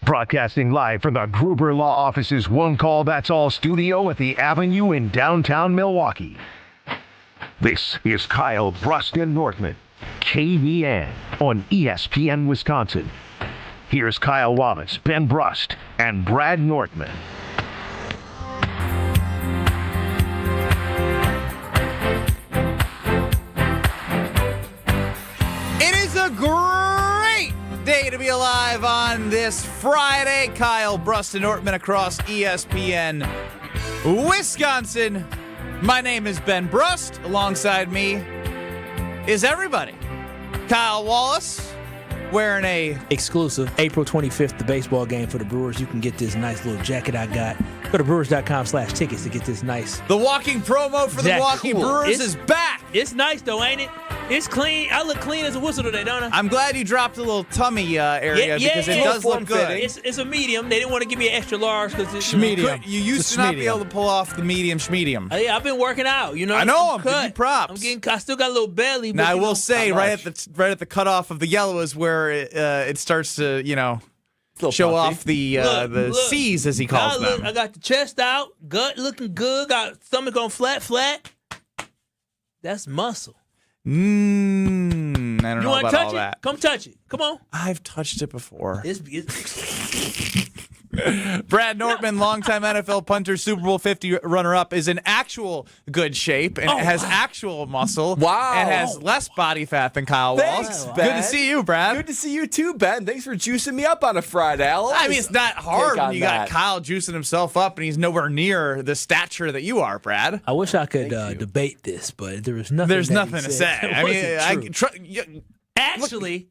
Broadcasting live from the Gruber Law Office's One Call That's All studio at the Avenue in downtown Milwaukee. This is Kyle Brust Nortman, KVN, on ESPN Wisconsin. Here's Kyle Wallace, Ben Brust, and Brad Nortman. It is a great day to be alive on this Friday. Kyle Brust Nortman across ESPN Wisconsin. My name is Ben Brust. Alongside me is everybody. Kyle Wallace wearing a exclusive April 25th, the baseball game for the Brewers. You can get this nice little jacket I got. Go to brewers.com/tickets to get this nice. The walking promo for the Milwaukee Brewers is back. It's nice though, ain't it? It's clean. I look clean as a whistle today, don't I? I'm glad you dropped a little tummy area because it does look good. It's a medium. They didn't want to give me an extra large because it's medium. You used to not be able to pull off the medium schmedium. Yeah, I've been working out. You know, I know. I'm cut. giving you props. I still got a little belly. Now I will say, right at the cutoff of the yellow is where it starts to show off the C's, as he calls them. I got the chest out, gut looking good, got stomach on flat. That's muscle. I don't know about all that. Come touch it. Come on. I've touched it before. Brad Nortman, longtime NFL punter, Super Bowl 50 runner-up, is in actual good shape and has actual muscle. Wow. And has less body fat than Kyle Thanks, Wallace. Ben. Good to see you, Brad. Good to see you too, Ben. Thanks for juicing me up on a Friday. I mean, it's not hard when you got that. Kyle juicing himself up and he's nowhere near the stature that you are, Brad. I wish I could debate this, but there was nothing. There's nothing to say. Actually,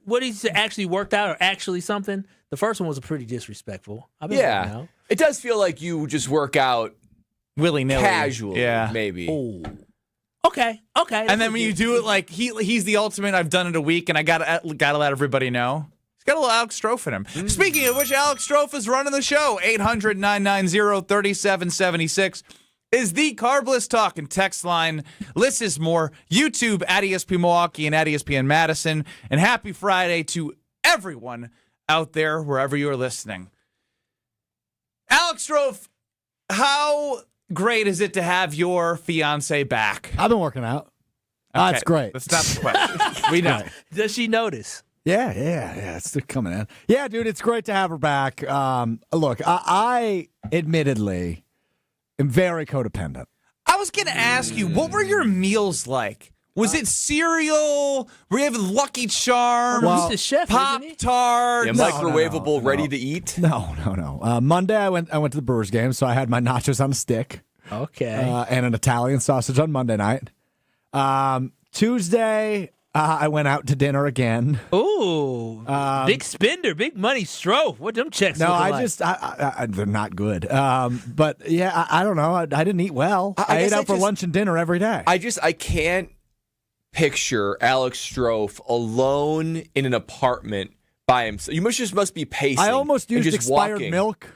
what he said actually worked out, or actually something. The first one was pretty disrespectful. Yeah, it does feel like you just work out willy-nilly, casually. Yeah, maybe. Oh. Okay. And then when you do it like he's the ultimate. I've done it a week, and I gotta let everybody know. He's got a little Alex Strouf in him. Speaking of which, Alex Strouf is running the show. 800-990-3776 is the Carbless Talk and text line. List is more. YouTube at ESP Milwaukee and at ESPN Madison. And happy Friday to everyone out there, wherever you are listening. Alex Strouf, how great is it to have your fiance back? I've been working out. Okay, That's great. That's not the question. We know. Does she notice? Yeah. It's still coming in. Yeah, dude, it's great to have her back. Look, I admittedly am very codependent. I was going to ask you, what were your meals like? Was it cereal? Were you having Lucky Charms? He's the chef, Pop-Tarts? Yeah, microwavable, ready to eat? No. Monday, I went to the Brewers game, so I had my nachos on a stick. Okay. And an Italian sausage on Monday night. Tuesday, I went out to dinner again. Ooh, big spender, big money Strouf. What them checks look like? They're not good. But yeah, I don't know. I didn't eat well. I ate out for lunch and dinner every day. I can't picture Alex Strouf alone in an apartment by himself. You must be pacing. I almost used just expired walking. milk.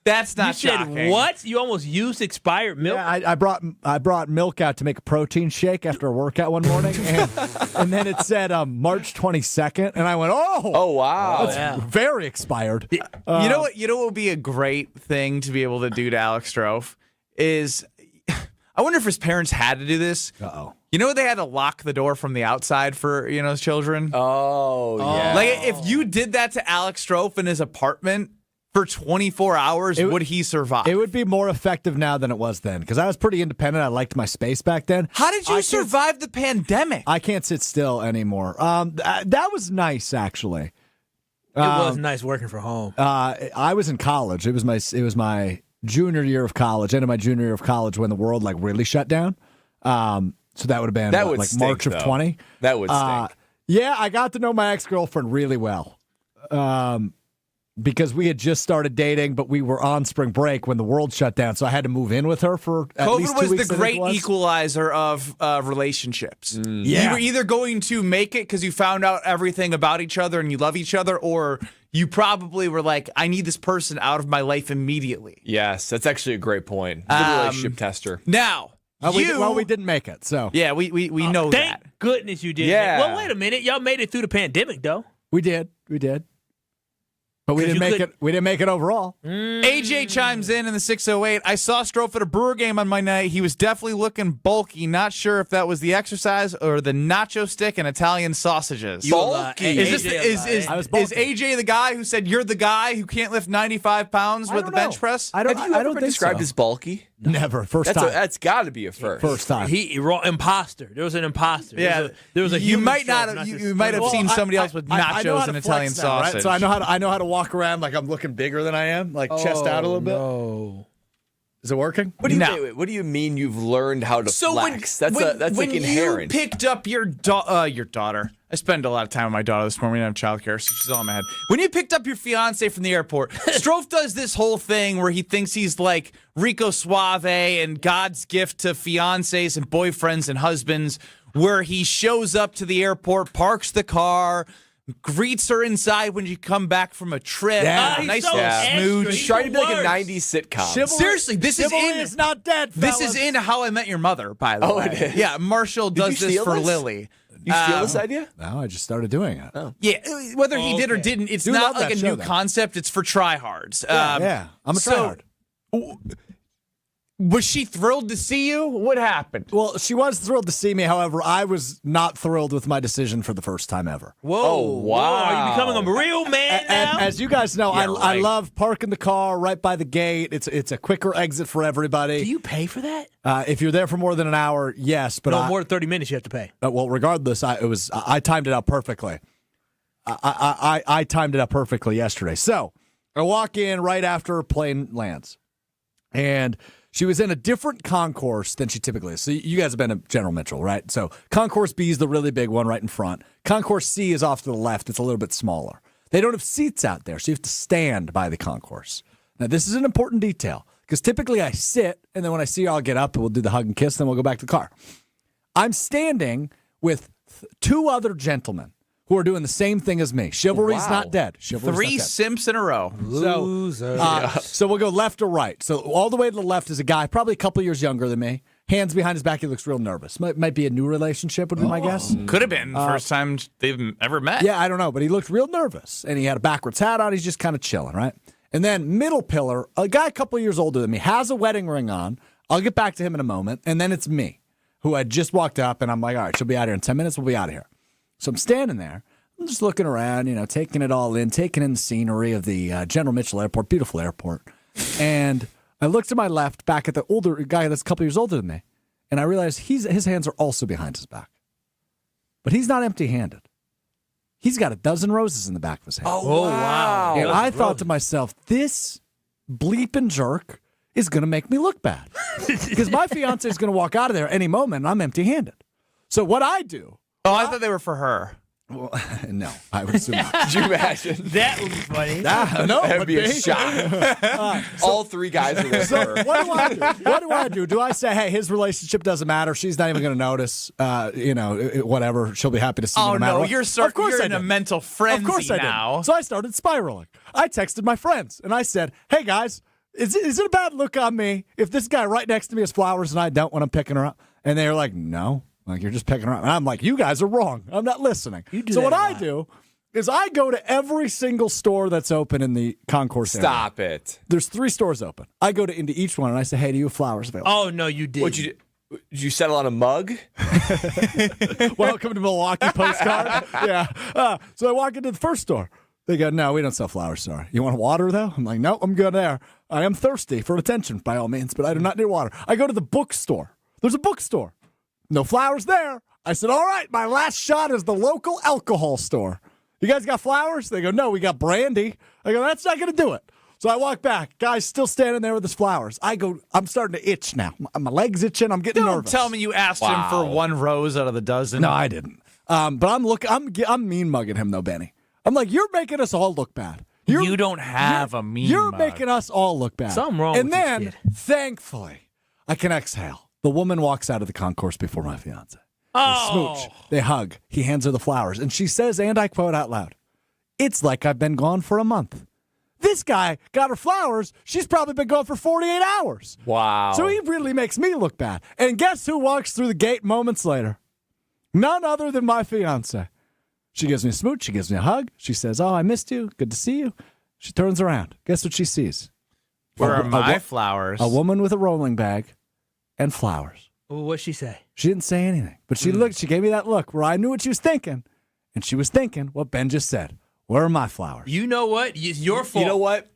That's not You shocking. said what? You almost used expired milk? Yeah, I brought milk out to make a protein shake after a workout one morning, and then it said March 22nd, and I went, Oh wow, that's very expired. You know what? You know what would be a great thing to be able to do to Alex Strouf is, I wonder if his parents had to do this. You know, they had to lock the door from the outside for his children. Oh yeah. Like if you did that to Alex Strouf in his apartment for 24 hours, would he survive? It would be more effective now than it was then, because I was pretty independent. I liked my space back then. How did you survive the pandemic? I can't sit still anymore. That was nice, actually. It was nice working from home. I was in college. It was my junior year of college, end of my junior year of college, when the world really shut down. So that would have been stink, March of 20. That would stink. Yeah, I got to know my ex-girlfriend really well. Because we had just started dating, but we were on spring break when the world shut down, so I had to move in with her for at least 2 weeks. COVID was the great equalizer of relationships. Yeah. You were either going to make it because you found out everything about each other and you love each other, or you probably were like, I need this person out of my life immediately. Yes, that's actually a great point. Good relationship tester. Now, we didn't make it, so. Yeah, we know that. Thank goodness you did. Yeah. Well, wait a minute. Y'all made it through the pandemic, though. We did. But we didn't make it. We didn't make it overall. AJ chimes in the 608. I saw Strouf at a Brewer game on Monday night. He was definitely looking bulky. Not sure if that was the exercise or the nacho stick and Italian sausages. Bulky. Is AJ the guy who said you're the guy who can't lift 95 pounds with the bench press? I don't. Have you I ever don't been think described so. as bulky? Never. First time. That's got to be a first. First time. He imposter. There was an imposter. Yeah, there was a you human might not Strouf, have. just- You might have seen somebody else with I know nachos how and to Italian flex now, right? sausage. So I know how to walk around like I'm looking bigger than I am, like chest out a little bit. No. Is it working? What do you No. What do you mean you've learned how to flex? That's when like inherent. you picked up your daughter, I spend a lot of time with my daughter this morning. We didn't have childcare, so she's all in my head. When you picked up your fiance from the airport, Strouf does this whole thing where he thinks he's like Rico Suave and God's gift to fiancés and boyfriends and husbands, where he shows up to the airport, parks the car, greets her inside when you come back from a trip. Yeah. He's Nice so little extra. smooch. He's He's trying to be like a worst. 90s sitcom. Seriously, this is Chivalry in. is not dead. This fellas. is in How I Met Your Mother, by the Oh, way. it is? Yeah, Marshall Did does you this steal for this? Lily. You steal this idea? No, I just started doing it. Yeah, whether he did or Okay. didn't, it's Do not love like a that new show, though. concept. It's for tryhards. Yeah, I'm a so- tryhard. Was she thrilled to see you? What happened? Well, she was thrilled to see me. However, I was not thrilled with my decision for the first time ever. Whoa. Oh, Whoa, are you becoming wow. a real man And now? as you guys know, I right. love parking the car right by the gate. It's a quicker exit for everybody. Do you pay for that? If you're there for more than an hour, yes. But No, more than 30 minutes you have to pay. well, regardless, I timed it out perfectly. I timed it out perfectly yesterday. So I walk in right after plane lands, and she was in a different concourse than she typically is. So you guys have been to General Mitchell, right? So concourse B is the really big one right in front. Concourse C is off to the left. It's a little bit smaller. They don't have seats out there, so you have to stand by the concourse. Now, this is an important detail because typically I sit, and then when I see her, I'll get up and we'll do the hug and kiss, then we'll go back to the car. I'm standing with two other gentlemen who are doing the same thing as me. Chivalry's Wow. not dead. Chivalry's Three not dead. simps in a row. So we'll go left or right. So all the way to the left is a guy, probably a couple years younger than me. Hands behind his back. He looks real nervous. Might be a new relationship, would be my guess. Could have been the first time they've ever met. Yeah, I don't know, but he looked real nervous, and he had a backwards hat on. He's just kind of chilling, right? And then middle pillar, a guy a couple of years older than me, has a wedding ring on. I'll get back to him in a moment. And then it's me, who had just walked up, and I'm like, all right, she'll be out here in 10 minutes. We'll be out of here. So I'm standing there. I'm just looking around, taking it all in, taking in the scenery of the General Mitchell Airport, beautiful airport. And I look to my left, back at the older guy that's a couple years older than me, and I realize his hands are also behind his back. But he's not empty-handed. He's got a dozen roses in the back of his hand. Oh, wow. And I thought to myself, this bleeping jerk is going to make me look bad. Because my fiance is going to walk out of there any moment, and I'm empty-handed. So what I do... Oh, I thought they were for her. Well, no, I would assume not. Could you imagine? That would be funny. No, That it would be a shock. All three guys are with So her. what do I do? Do I say, hey, his relationship doesn't matter. She's not even going to notice. Whatever. She'll be happy to see me Oh no matter no, what. you're Of course you're I in a did. mental Of frenzy course I now. did. So I started spiraling. I texted my friends and I said, hey guys, is it a bad look on me if this guy right next to me has flowers and I don't when I'm picking her up? And they were like, no. Like, you're just picking her up. And I'm like, you guys are wrong. I'm not listening. So what I do is I go to every single store that's open in the concourse area. Stop it. There's 3 stores open. I go into each one and I say, hey, do you have flowers available? Oh, no, you did. What'd you do? Did you settle on a mug? Welcome to Milwaukee postcard. Yeah. So I walk into the first store. They go, no, we don't sell flowers, sorry. You want water, though? I'm like, no, I'm good there. I am thirsty for attention, by all means, but I do not need water. I go to the bookstore. There's a bookstore. No flowers there. I said, all right, my last shot is the local alcohol store. You guys got flowers? They go, no, we got brandy. I go, that's not going to do it. So I walk back. Guy's still standing there with his flowers. I go, I'm starting to itch now. My leg's itching. I'm getting Don't nervous. tell me you asked him for one rose out of the dozen. No, I didn't. But I'm mean mugging him though, Benny. I'm like, you're making us all look bad. You don't have a mean You're mug. making us all look bad. Something wrong and with this then, kid. thankfully, I can exhale. The woman walks out of the concourse before my fiance. Oh. They smooch. They hug. He hands her the flowers. And she says, and I quote out loud, it's like I've been gone for a month. This guy got her flowers. She's probably been gone for 48 hours. Wow. So he really makes me look bad. And guess who walks through the gate moments later? None other than my fiance. She gives me a smooch. She gives me a hug. She says, oh, I missed you. Good to see you. She turns around. Guess what she sees? Where are my wo- flowers? A woman with a rolling bag and flowers. Well, what'd she say? She didn't say anything, but she looked. She gave me that look where I knew what she was thinking, and she was thinking what Ben just said. Where are my flowers? You know what? It's your fault. You know what?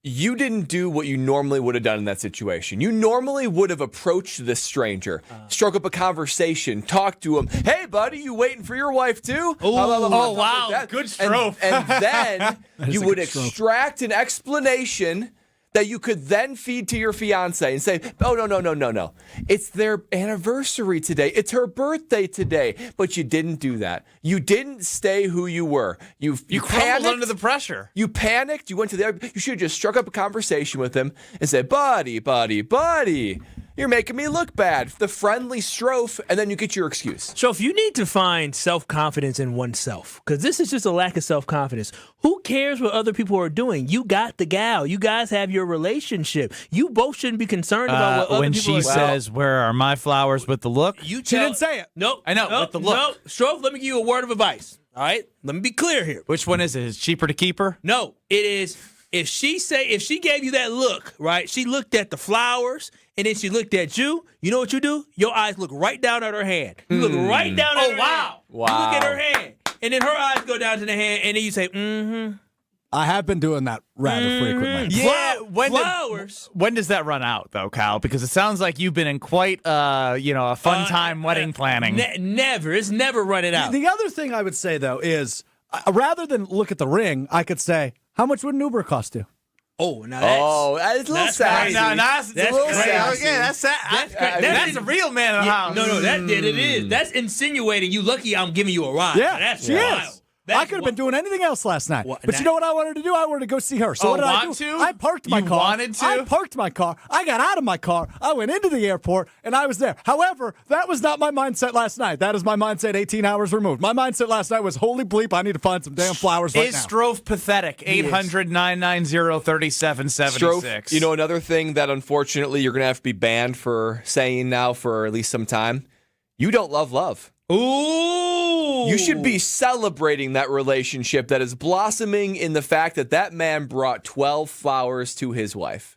You didn't do what you normally would have done in that situation. You normally would have approached this stranger, struck up a conversation, talked to him. Hey, buddy, you waiting for your wife too? Oh, wow. Good Strouf. And then you a would good Strouf. extract an explanation that you could then feed to your fiance and say, oh, no. It's their anniversary today. It's her birthday today. But you didn't do that. You didn't stay who you were. You crumbled panicked. under the pressure. You panicked. You went to the. You should have just struck up a conversation with him and said, buddy, you're making me look bad. The friendly Strouf, and then you get your excuse. So if you need to find self-confidence in oneself, because this is just a lack of self-confidence, who cares what other people are doing? You got the gal. You guys have your relationship. You both shouldn't be concerned about what other when people she are says, "Where are my flowers?" with the look, You She didn't say it. Nope. I know, with the look. Nope. Strouf, let me give you a word of advice. All right? Let me be clear here. which one is it? Is it cheaper to keep her? No, it is if she gave you that look, right? She looked at the flowers and then she looked at you. You know what you do? Your eyes look right down at her hand. You look right down at her hand. You look at her hand. And then her eyes go down to the hand and then you say, mm-hmm. I have been doing that rather frequently. Yeah, Flowers. When does that run out, though, Kyle? Because it sounds like you've been in quite, a fun time wedding planning. Never. It's never running out. The other thing I would say, though, is rather than look at the ring, I could say, how much would an Uber cost you? Oh, now that's... It's a little that's sassy. crazy. That's That's a little crazy. sassy. Okay, that's a real man in the house. No, it is. That's insinuating you lucky I'm giving you a ride. Yeah, That's she wild. is. I could have been doing anything else last night. What- But you know what I wanted to do? I wanted to go see her. So Oh, what did I want do? to? I parked my You car. wanted to? I parked my car. I got out of my car. I went into the airport, and I was there. However, that was not my mindset last night. That is my mindset 18 hours removed. My mindset last night was, holy bleep, I need to find some damn flowers right Is now. Strouf pathetic? 800-990-3776. Strouf, you know another thing that unfortunately you're going to have to be banned for saying now for at least some time? You don't love love. Ooh. You should be celebrating that relationship that is blossoming in the fact that that man brought 12 flowers to his wife.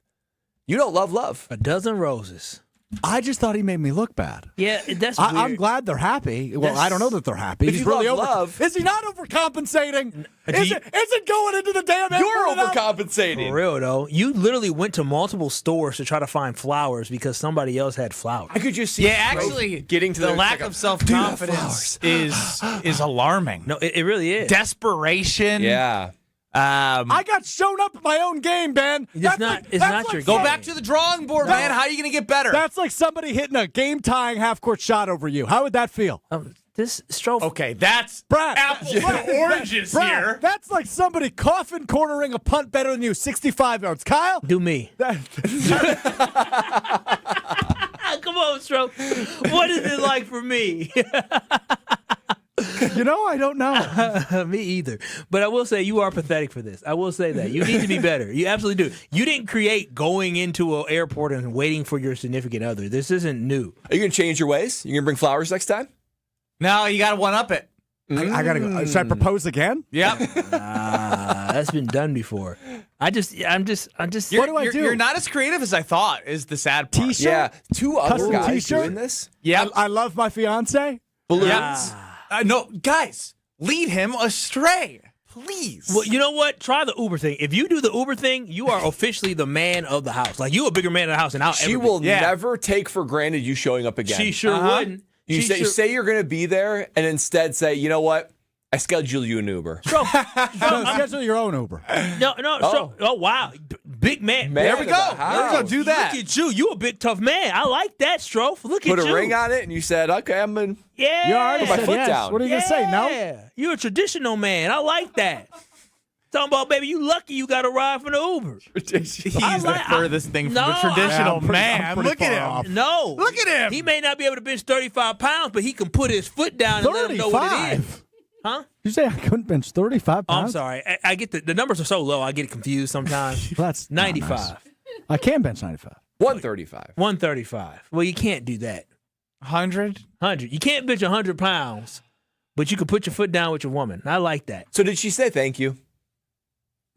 You don't love love. A dozen roses. I just thought he made me look bad. Yeah, that's weird. I'm glad they're happy. Well, I don't know that they're happy. If He's you really love love- Is he not overcompensating? Do Is you- it going into the damn You're envelope? overcompensating. For real, though. You literally went to multiple stores to try to find flowers because somebody else had flowers. I could just see Yeah, Strouf actually, getting to the the lack like of self-confidence is alarming. No, it really is. Desperation. Yeah. I got shown up at my own game, Ben. It's not your Go game. back to the drawing board, man. How are you going to get better? That's like somebody hitting a game-tying half-court shot over you. How would that feel? This Strouf. Okay, that's Brad. apples and oranges Brad, here. that's like somebody coffin cornering a punt better than you, 65 yards. Kyle? Do me. Come on, Strouf. What is it like for me? You know, I don't know. Me either. But I will say you are pathetic for this. I will say that. You need to be better. You absolutely do. You didn't create going into an airport and waiting for your significant other. This isn't new. Are you going to change your ways? You going to bring flowers next time? No, you got to one up it. I gotta go. Should I propose again? Yep. That's been done before. I'm just. What do I do? You're not as creative as I thought. Is the sad part? T-shirt? Yeah. Two other Custom guys t-shirt? doing this? Yeah. I love my fiance. Balloons? No, guys, lead him astray, please. Well, you know what? Try the Uber thing. If you do the Uber thing, you are officially the man of the house. Like you a bigger man of the house, and I'll She ever will be. never take for granted you showing up again. She sure wouldn't. You She sure- say you're going to be there and instead say, you know what? I scheduled you an Uber. No, schedule your own Uber. No. Oh wow, big man. Man there we of go. the There we go. house. Do that. Look at you. You a big tough man. I like that, Strouf. Look Put at you. a ring on it and you said, okay, I'm in. Yeah. You already my said foot yes. down. What are you going to say? No? Yeah. You're a traditional man. I like that. Talking about, baby, you lucky you got a ride from the Uber. He's I the like- furthest thing from No, a traditional I'm pretty man. far Look at him. off. No. Look at him. He may not be able to bench 35 pounds, but he can put his foot down and let him know what it is. 35? Huh? You say I couldn't bench 35 Oh, pounds? I'm sorry. I get the numbers are so low, I get confused sometimes. Well, that's not 95. nice. I can bench 95. 135. 135. Well, you can't do that. 100. 100. You can't bench 100 pounds, but you can put your foot down with your woman. I like that. So did she say thank you?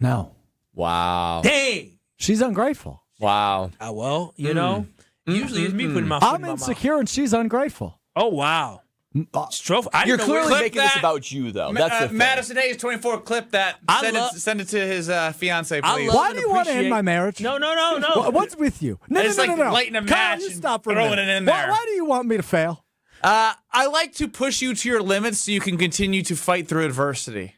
No. Wow. Dang. She's ungrateful. Wow. Well, you know, usually it's me putting my foot I'm in my mouth. insecure and she's ungrateful. Oh, wow. Strouf, I You're didn't know clearly we making this about you, though. That's the thing. Madison Hayes 24 clip that. Send it to his fiance, please. love Why do you want to end my marriage? No. What's with you? No. It's like lighting a Kyle, match you and stop for a throwing minute. it in there. Why do you want me to fail? I like to push you to your limits so you can continue to fight through adversity.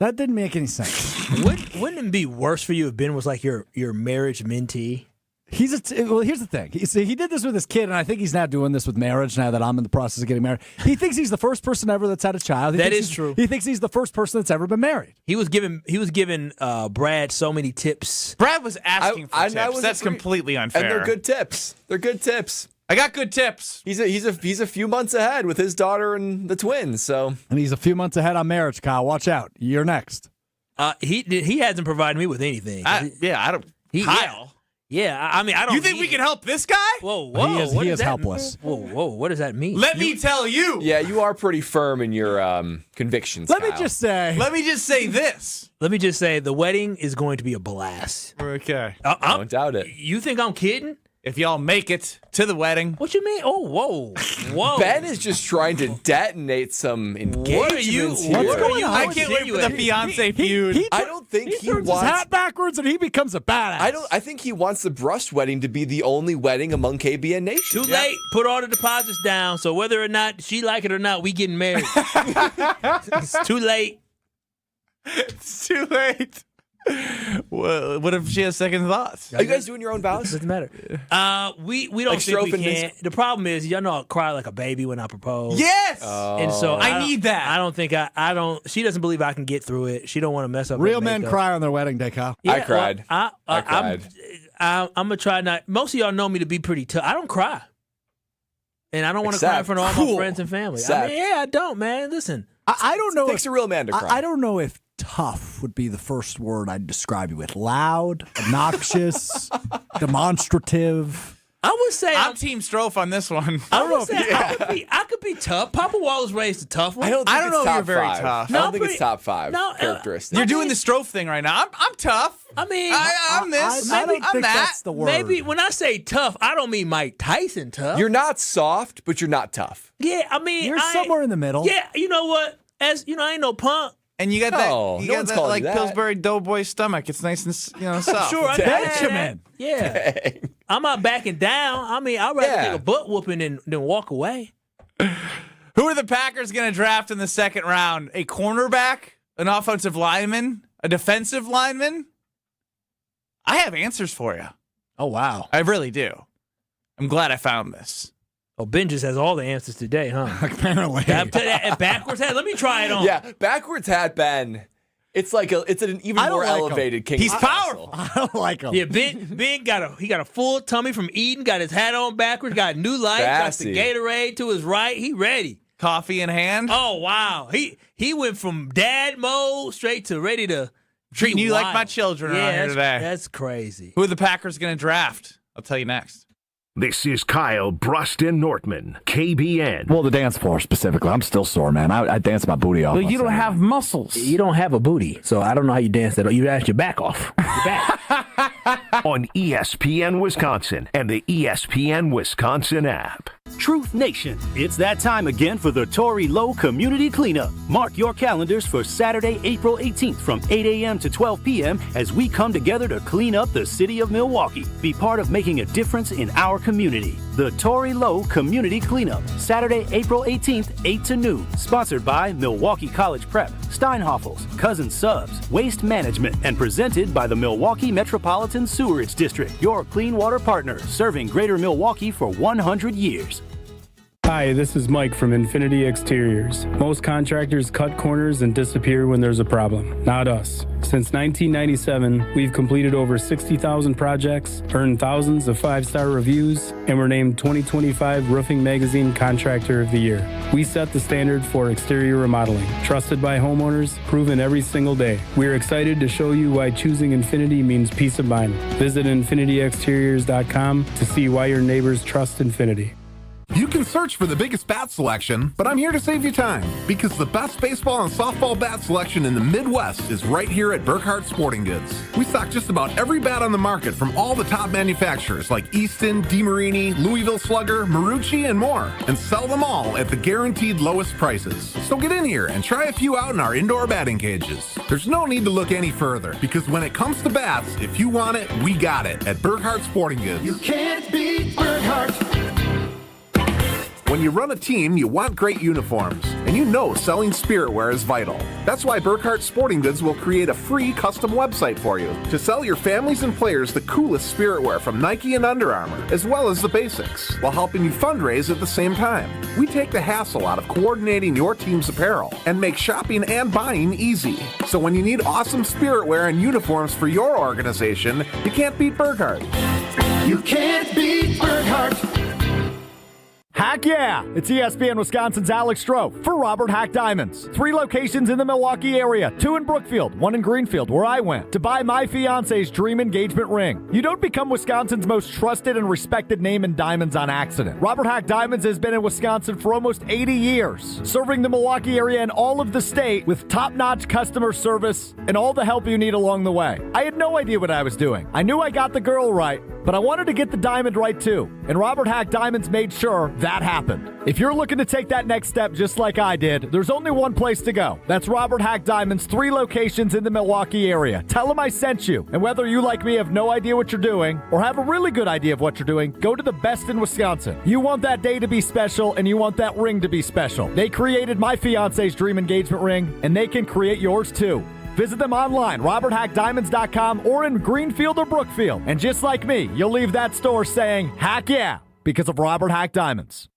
That didn't make any sense. Wouldn't it be worse for you if Ben was like your marriage mentee? Well, here's the thing. He did this with his kid, and I think he's now doing this with marriage now that I'm in the process of getting married. He thinks he's the first person ever that's had a child. That is true. He thinks he's the first person that's ever been married. He was giving Brad so many tips. Brad was asking for I tips. That's completely unfair. And they're good tips. They're good tips. I got good tips. He's a few months ahead with his daughter and the twins. So, And he's a few months ahead on marriage, Kyle. Watch out. You're next. He hasn't provided me with anything. I don't. Kyle. Yeah, I mean, I don't. You think we can help this guy? Whoa! He is helpless. Whoa! What does that mean? Let me tell you. yeah, you are pretty firm in your convictions. Let me Kyle. just say. Let me just say this. Let me just say the wedding is going to be a blast. Okay. Don't doubt it. You think I'm kidding? If y'all make it to the wedding, What you mean? Oh, whoa! Ben is just trying to detonate some engagements here. What's going on? I can't wait for the fiance feud. I don't think He he turns wants. his hat backwards and he becomes a badass. I think he wants the Brust wedding to be the only wedding among KBN Nation. Too late. Put all the deposits down. So whether or not she like it or not, we getting married. It's too late. It's too late. Well, what if she has second thoughts? Are you guys doing your own vows? Doesn't matter. We don't Like think we Strouf and his- can. The problem is, y'all know I cry like a baby when I propose. Yes. And so I need that. I don't think I don't. She doesn't believe I can get through it. She don't want to mess up. Real her men makeup. cry on their wedding day, Kyle. Yeah, I cried. Well, I cried. I'm gonna try not. Most of y'all know me to be pretty tough. I don't cry, and I don't want to cry in Except- front of all my friends and family. I Except- mean, I don't, man. Listen, I don't know. Takes a real man to cry. I don't know if tough would be the first word I'd describe you with. Loud, obnoxious, demonstrative. I would say I'm Team Strouf on this one. I would say I could be tough. Papa Wallace raised a tough one. I don't know it's if top you're very five. tough. I don't No, think it's pretty- top five no, characteristics. You're doing the Strouf thing right now. I'm tough. I mean, I'm this. I don't I'm think that. that's the word. maybe when I say tough, I don't mean Mike Tyson tough. You're not soft, but you're not tough. Yeah, I mean, You're I- somewhere in the middle. Yeah, you know what? As you know, I ain't no punk. And you got No, that. You no got one's that calling like you that. Pillsbury Doughboy stomach. It's nice and soft. Sure, I Benjamin. Yeah, I'm not backing down. I mean, I'd rather Yeah. take a butt whooping than walk away. Who are the Packers going to draft in the second round? A cornerback, an offensive lineman, a defensive lineman? I have answers for you. Oh wow. I really do. I'm glad I found this. Oh, Ben just has all the answers today, huh? Apparently. That backwards hat. Let me try it on. Yeah, backwards hat Ben. It's like it's an even I don't more like him. elevated King. He's Castle. powerful. I don't like him. Yeah, Ben got a full tummy from eating, got his hat on backwards, got new lights, got the Sassy. Gatorade to his right. He ready. Coffee in hand. Oh wow. He went from dad mode straight to ready to Treating be you like wild. my children around here today. That's crazy. Who are the Packers going to draft? I'll tell you next. This is Kyle Brust Nortman, KBN. Well, the dance floor specifically. I'm still sore, man. I dance my booty off. Well, you don't have muscles. You don't have a booty, so I don't know how you dance that. You dash your back off. Your back. On ESPN Wisconsin and the ESPN Wisconsin app. Truth Nation, it's that time again for the Tory Lowe Community Cleanup. Mark your calendars for Saturday, April 18th from 8 a.m. to 12 p.m. as we come together to clean up the city of Milwaukee. Be part of making a difference in our community. The Tory Lowe Community Cleanup, Saturday, April 18th, 8 to noon. Sponsored by Milwaukee College Prep, Steinhoffels, Cousin Subs, Waste Management, and presented by the Milwaukee Metropolitan Sewerage District, your clean water partner, serving greater Milwaukee for 100 years. Hi, this is Mike from Infinity Exteriors. Most contractors cut corners and disappear when there's a problem. Not us. Since 1997, we've completed over 60,000 projects, earned thousands of 5-star reviews, and were named 2025 Roofing Magazine Contractor of the Year. We set the standard for exterior remodeling. Trusted by homeowners, proven every single day. We're excited to show you why choosing Infinity means peace of mind. Visit infinityexteriors.com to see why your neighbors trust Infinity. You can search for the biggest bat selection, but I'm here to save you time because the best baseball and softball bat selection in the Midwest is right here at Burkhardt Sporting Goods. We stock just about every bat on the market from all the top manufacturers like Easton, DeMarini, Louisville Slugger, Marucci, and more, and sell them all at the guaranteed lowest prices. So get in here and try a few out in our indoor batting cages. There's no need to look any further because when it comes to bats, if you want it, we got it at Burkhardt Sporting Goods. You can't beat Burkhardt. When you run a team, you want great uniforms, and you know selling spirit wear is vital. That's why Burkhardt Sporting Goods will create a free custom website for you to sell your families and players the coolest spirit wear from Nike and Under Armour, as well as the basics, while helping you fundraise at the same time. We take the hassle out of coordinating your team's apparel and make shopping and buying easy. So when you need awesome spirit wear and uniforms for your organization, you can't beat Burkhardt. You can't beat Burkhardt. Heck yeah! It's ESPN Wisconsin's Alex Strouf for Robert Hack Diamonds. 3 locations in the Milwaukee area, 2 in Brookfield, 1 in Greenfield, where I went, to buy my fiance's dream engagement ring. You don't become Wisconsin's most trusted and respected name in diamonds on accident. Robert Hack Diamonds has been in Wisconsin for almost 80 years, serving the Milwaukee area and all of the state with top-notch customer service and all the help you need along the way. I had no idea what I was doing. I knew I got the girl right, but I wanted to get the diamond right too, and Robert Hack Diamonds made sure that happened. If you're looking to take that next step just like I did, there's only one place to go. That's Robert Hack Diamonds, 3 locations in the Milwaukee area. Tell them I sent you, and whether you like me have no idea what you're doing or have a really good idea of what you're doing, go to the best in Wisconsin. You want that day to be special, and you want that ring to be special. They created my fiance's dream engagement ring, and they can create yours too. Visit them online, roberthackdiamonds.com, or in Greenfield or Brookfield. And just like me, you'll leave that store saying, heck yeah, because of Robert Hack Diamonds.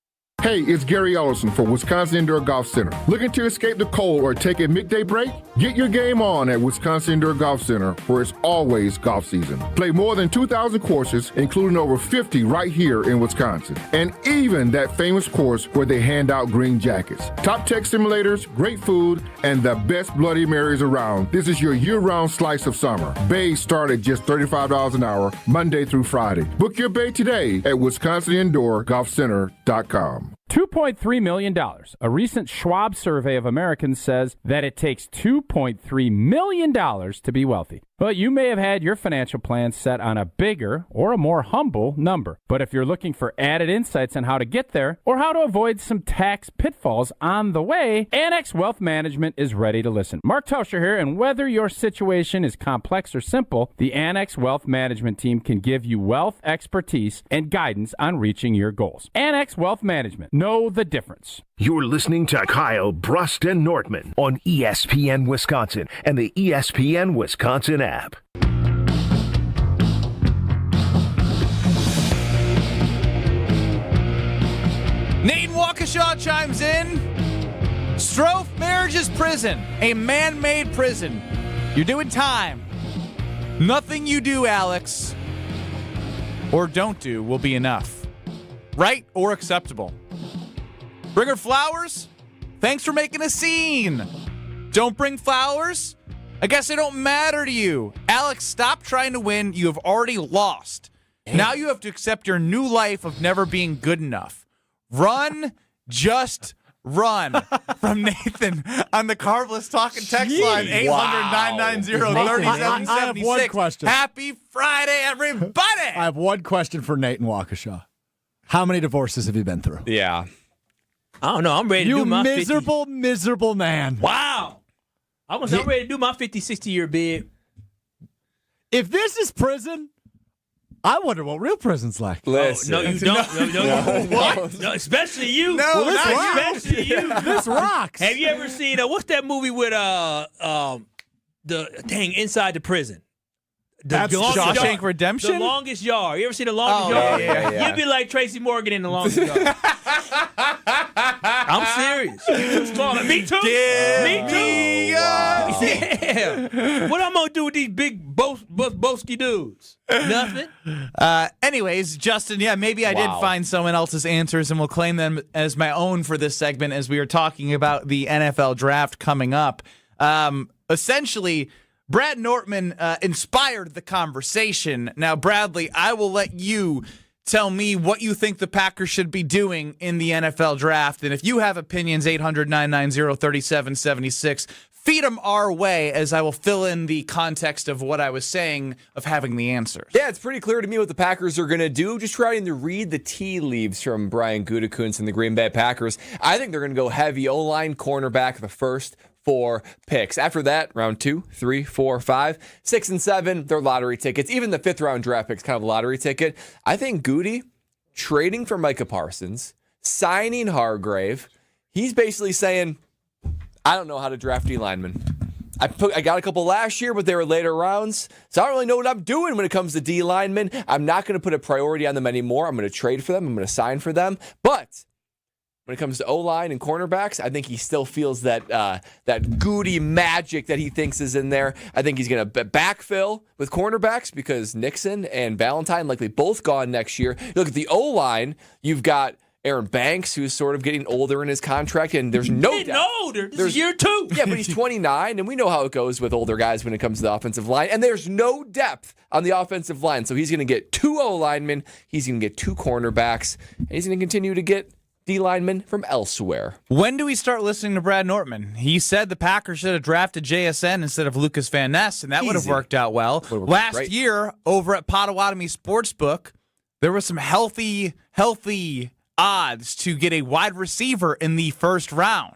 Hey, it's Gary Ellison for Wisconsin Indoor Golf Center. Looking to escape the cold or take a midday break? Get your game on at Wisconsin Indoor Golf Center, where it's always golf season. Play more than 2,000 courses, including over 50 right here in Wisconsin. And even that famous course where they hand out green jackets. Top tech simulators, great food, and the best Bloody Marys around. This is your year-round slice of summer. Bays start at just $35 an hour, Monday through Friday. Book your bay today at WisconsinIndoorGolfCenter.com. $2.3 million. A recent Schwab survey of Americans says that it takes $2.3 million to be wealthy. Well, you may have had your financial plan set on a bigger or a more humble number. But if you're looking for added insights on how to get there or how to avoid some tax pitfalls on the way, Annex Wealth Management is ready to listen. Mark Tauscher here, and whether your situation is complex or simple, the Annex Wealth Management team can give you wealth expertise and guidance on reaching your goals. Annex Wealth Management. Know the difference. You're listening to Kyle, Brust, and Nortman on ESPN Wisconsin and the ESPN Wisconsin app. Nate Waukesha chimes in. Strouf, marriage is prison, a man-made prison. You're doing time. Nothing you do, Alex, or don't do will be enough. Right or acceptable. Bring her flowers? Thanks for making a scene. Don't bring flowers? I guess they don't matter to you. Alex, stop trying to win. You have already lost. Now you have to accept your new life of never being good enough. Run, just run. From Nathan on the Carbless Talking text line, 800-990-3776. I have one question. Happy Friday, everybody. I have one question for Nate and Waukesha. How many divorces have you been through? Yeah. I don't know. I'm ready to do my 50. miserable man. Wow. I'm ready to do my 50, 60-year bid. If this is prison, I wonder what real prison's like. Listen. No, you don't. No. What? No, especially you. No, especially you. This rocks. Have you ever seen what's that movie with inside the prison? That's Shawshank Redemption? The Longest Yard. You ever seen The Longest Yard? Yeah. You'd be like Tracy Morgan in The Longest Yard. I'm serious. You too small. Me too. Me too. Yeah. What I'm going to do with these big boasty dudes? Nothing. Anyways, Justin, maybe I did find someone else's answers, and we'll claim them as my own for this segment as we are talking about the NFL draft coming up. Essentially, Brad Nortman inspired the conversation. Now, Bradley, I will let you tell me what you think the Packers should be doing in the NFL draft. And if you have opinions, 800-990-3776, feed them our way as I will fill in the context of what I was saying of having the answers. Yeah, it's pretty clear to me what the Packers are going to do. Just trying to read the tea leaves from Brian Gutekunst and the Green Bay Packers. I think they're going to go heavy O-line, cornerback, the first 4 picks. After that, round 2, 3, 4, 5, 6, and 7, they're lottery tickets. Even the 5th round draft pick's kind of a lottery ticket. I think Goody trading for Micah Parsons, signing Hargrave, he's basically saying, I don't know how to draft D linemen. I got a couple last year, but they were later rounds, so I don't really know what I'm doing when it comes to D linemen. I'm not going to put a priority on them anymore. I'm going to trade for them. I'm going to sign for them. But when it comes to O-line and cornerbacks, I think he still feels that Goody magic that he thinks is in there. I think he's going to backfill with cornerbacks because Nixon and Valentine likely both gone next year. You look at the O-line, you've got Aaron Banks, who's sort of getting older in his contract, and there's no doubt. Older. This is year 2. Yeah, but he's 29, and we know how it goes with older guys when it comes to the offensive line. And there's no depth on the offensive line. So he's going to get 2 O-linemen, he's going to get 2 cornerbacks, and he's going to continue to get D linemen from elsewhere. When do we start listening to Brad Nortman? He said the Packers should have drafted JSN instead of Lucas Van Ness, and that would have worked out well. Last year, over at Potawatomi Sportsbook, there was some healthy odds to get a wide receiver in the first round.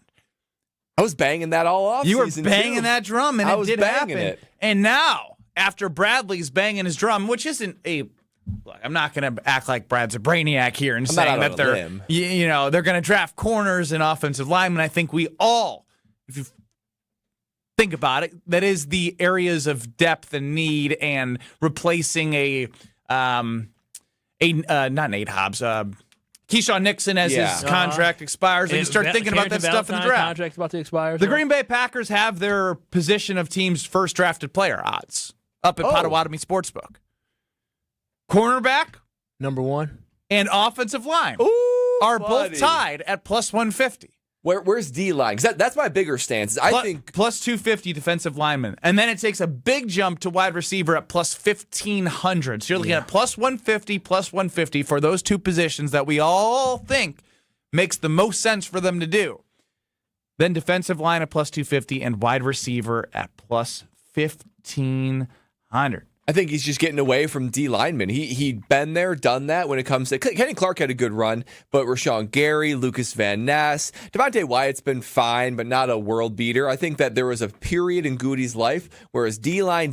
I was banging that all off. You were banging that drum, and it did happen. And now, after Bradley's banging his drum, which isn't a look, I'm not going to act like Brad's a brainiac here and saying that they're going to draft corners and offensive linemen. I think we all, if you think about it, that is the areas of depth and need, and replacing not Nate Hobbs, Keyshawn Nixon as his contract expires, and you start thinking about that stuff in the draft. Contract's about to expire. The Green Bay Packers have their position of team's first drafted player odds up at Potawatomi Sportsbook. Cornerback, number 1, and offensive line are both tied at plus 150. Where's D-line? Because that's my bigger stance. I think plus 250 defensive lineman. And then it takes a big jump to wide receiver at plus 1,500. So you're looking at plus 150 for those 2 positions that we all think makes the most sense for them to do. Then defensive line at plus 250 and wide receiver at plus 1,500. I think he's just getting away from D linemen. He'd been there, done that when it comes to Kenny Clark had a good run, but Rashawn Gary, Lucas Van Ness, Devontae Wyatt's been fine, but not a world beater. I think that there was a period in Goody's life where it's D-line,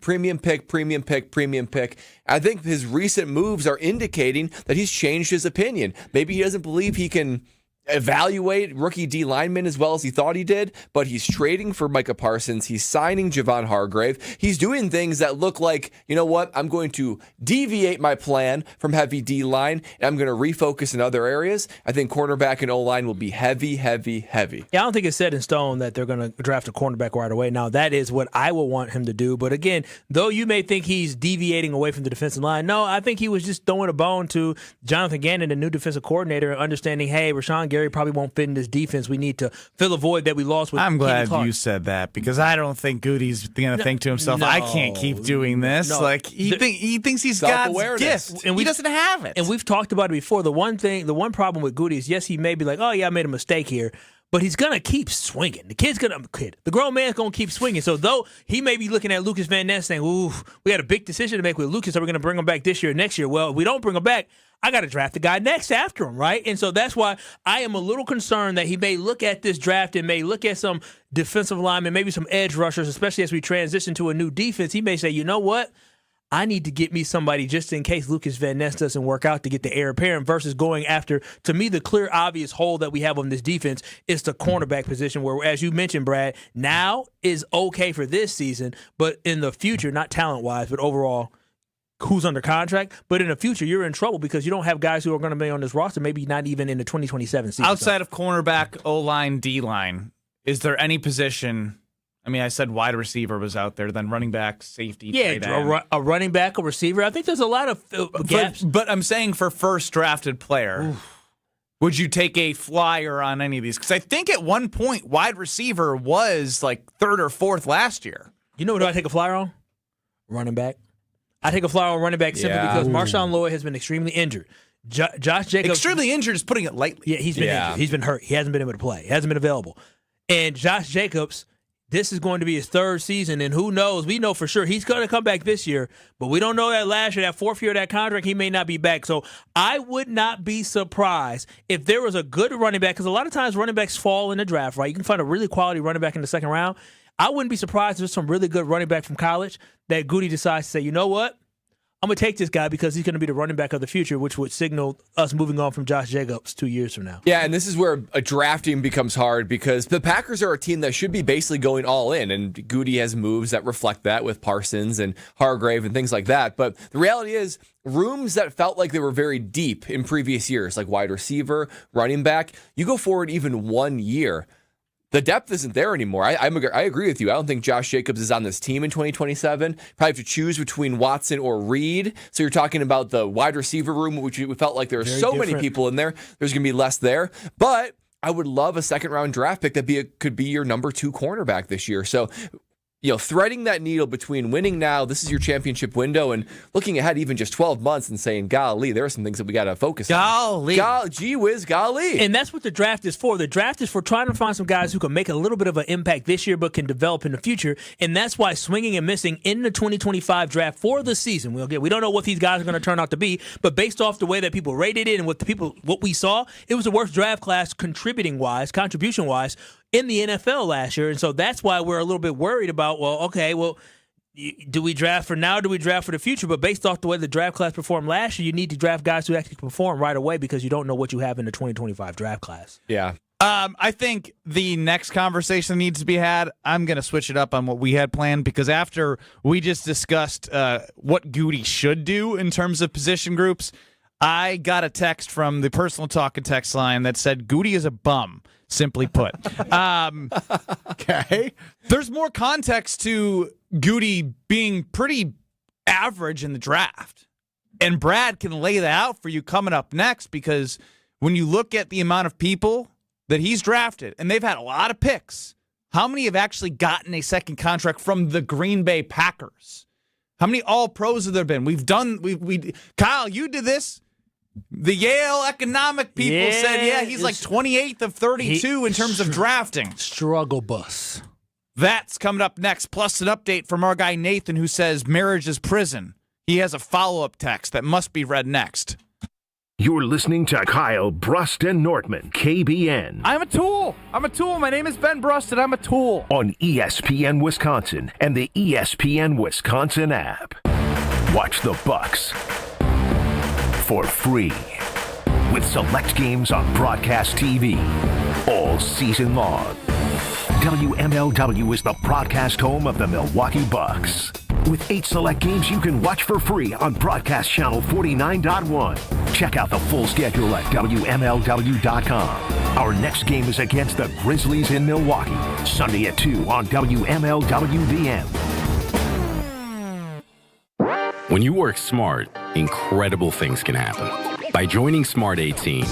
premium pick. I think his recent moves are indicating that he's changed his opinion. Maybe he doesn't believe he can evaluate rookie D linemen as well as he thought he did, but he's trading for Micah Parsons. He's signing Javon Hargrave. He's doing things that look like, you know what, I'm going to deviate my plan from heavy D line, and I'm going to refocus in other areas. I think cornerback and O-line will be heavy. Yeah, I don't think it's set in stone that they're going to draft a cornerback right away. Now, that is what I will want him to do. But again, though you may think he's deviating away from the defensive line, no, I think he was just throwing a bone to Jonathan Gannon, the new defensive coordinator, understanding, hey, Rashawn Gary probably won't fit in this defense. We need to fill a void that we lost with I'm glad Clark. You said that, because I don't think Goody's going to think to himself, I can't keep doing this. No. Like he thinks he's God's gift, and he doesn't have it. And we've talked about it before. The one problem with Goody is, yes, he may be like, oh yeah, I made a mistake here, but he's gonna keep swinging. The grown man's gonna keep swinging. So though he may be looking at Lucas Van Ness saying, "Ooh, we got a big decision to make with Lucas. Are we gonna bring him back this year or next year?" Well, if we don't bring him back, I got to draft the guy next after him, right? And so that's why I am a little concerned that he may look at this draft and may look at some defensive linemen, maybe some edge rushers, especially as we transition to a new defense. He may say, you know what? I need to get me somebody just in case Lucas Van Ness doesn't work out to get the heir apparent, versus going after, to me, the clear, obvious hole that we have on this defense is the cornerback position, where, as you mentioned, Brad, now is okay for this season, but in the future, not talent-wise, but overall, who's under contract, but in the future, you're in trouble because you don't have guys who are going to be on this roster, maybe not even in the 2027 season. Outside of cornerback, O-line, D-line, is there any position? I mean, I said wide receiver was out there, then running back, safety, tight end. A running back, a receiver. I think there's a lot of gaps. But I'm saying for first drafted player, would you take a flyer on any of these? Because I think at one point, wide receiver was like 3rd or 4th last year. You know what I take a flyer on? Running back. I take a flyer on running back simply because Marshawn Lloyd has been extremely injured. Josh Jacobs. Extremely injured is putting it lightly. Yeah, he's been injured. He's been hurt. He hasn't been able to play. He hasn't been available. And Josh Jacobs, this is going to be his third season, and who knows? We know for sure he's going to come back this year, but we don't know that last year, that fourth year of that contract, he may not be back. So I would not be surprised if there was a good running back, because a lot of times running backs fall in the draft, right? You can find a really quality running back in the second round. I wouldn't be surprised if there's some really good running back from college that Goody decides to say, you know what? I'm going to take this guy because he's going to be the running back of the future, which would signal us moving on from Josh Jacobs 2 years from now. Yeah, and this is where a drafting becomes hard because the Packers are a team that should be basically going all in, and Goody has moves that reflect that with Parsons and Hargrave and things like that. But the reality is, rooms that felt like they were very deep in previous years, like wide receiver, running back, you go forward even 1 year, the depth isn't there anymore. I agree with you. I don't think Josh Jacobs is on this team in 2027. Probably have to choose between Watson or Reed. So you're talking about the wide receiver room, which we felt like there were many people in there. There's going to be less there. But I would love a second-round draft pick that could be your number 2 cornerback this year. So, threading that needle between winning now, this is your championship window, and looking ahead even just 12 months and saying, golly, there are some things that we got to focus on. Gee whiz, golly. And that's what the draft is for. The draft is for trying to find some guys who can make a little bit of an impact this year but can develop in the future. And that's why swinging and missing in the 2025 draft for the season. We don't know what these guys are going to turn out to be, but based off the way that people rated it and what we saw, it was the worst draft class contribution-wise, in the NFL last year. And so that's why we're a little bit worried about, do we draft for now? Do we draft for the future? But based off the way the draft class performed last year, you need to draft guys who actually perform right away because you don't know what you have in the 2025 draft class. Yeah. I think the next conversation needs to be had. I'm going to switch it up on what we had planned because after we just discussed what Goody should do in terms of position groups, I got a text from the personal talk and text line that said Goody is a bum. Simply put. Okay. There's more context to Goody being pretty average in the draft. And Brad can lay that out for you coming up next because when you look at the amount of people that he's drafted, and they've had a lot of picks, how many have actually gotten a second contract from the Green Bay Packers? How many All-Pros have there been? Kyle, you did this. The Yale economic people said, he's like 28th of 32 in terms of drafting. Struggle bus. That's coming up next, plus an update from our guy Nathan who says marriage is prison. He has a follow-up text that must be read next. You're listening to Kyle Brust and Nortman, KBN. I'm a tool. My name is Ben Brust, and I'm a tool. On ESPN Wisconsin and the ESPN Wisconsin app. Watch the Bucks for free with select games on broadcast TV all season long. WMLW is the broadcast home of the Milwaukee Bucks. With 8 select games you can watch for free on broadcast channel 49.1. Check out the full schedule at WMLW.com. Our next game is against the Grizzlies in Milwaukee, Sunday at 2 on WMLW-VM. When you work smart, incredible things can happen. By joining Smart 18,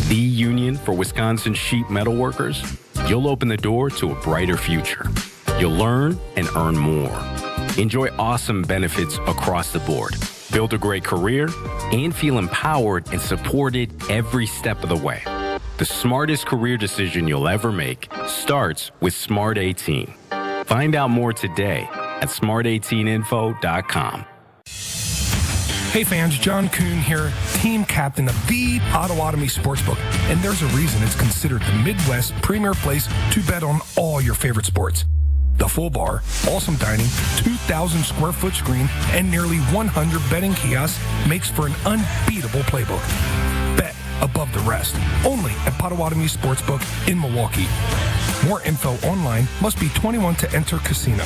the union for Wisconsin sheet metal workers, you'll open the door to a brighter future. You'll learn and earn more. Enjoy awesome benefits across the board. Build a great career and feel empowered and supported every step of the way. The smartest career decision you'll ever make starts with Smart 18. Find out more today at smart18info.com. Hey fans, John Kuhn here, team captain of the Potawatomi Sportsbook, and there's a reason it's considered the Midwest premier place to bet on all your favorite sports. The full bar, awesome dining, 2,000 square foot screen, and nearly 100 betting kiosks makes for an unbeatable playbook. Bet above the rest, only at Potawatomi Sportsbook in Milwaukee. More info online. Must be 21 to enter casino.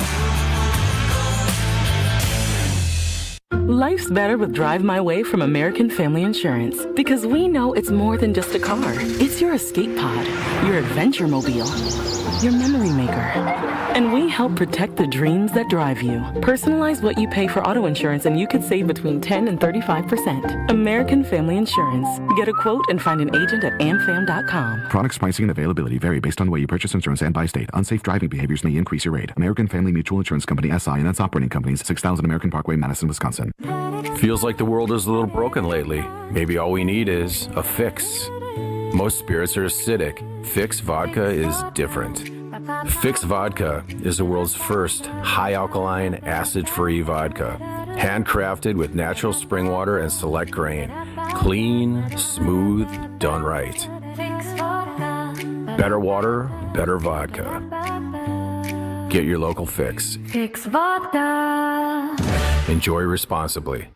Life's better with Drive My Way from American Family Insurance because we know it's more than just a car. It's your escape pod, your adventure mobile. your memory maker. And we help protect the dreams that drive you. Personalize what you pay for auto insurance and you could save between 10 and 35%. American Family Insurance. Get a quote and find an agent at amfam.com. Products, pricing, and availability vary based on the way you purchase insurance and by state. Unsafe driving behaviors may increase your rate. American Family Mutual Insurance Company, SI, and its operating companies, 6000 American Parkway, Madison, Wisconsin. Feels like the world is a little broken lately. Maybe all we need is a fix. Most spirits are acidic. Fix Vodka is different. Fix Vodka is the world's first high alkaline, acid-free vodka. Handcrafted with natural spring water and select grain. Clean, smooth, done right. Better water, better vodka. Get your local Fix. Fix Vodka. Enjoy responsibly.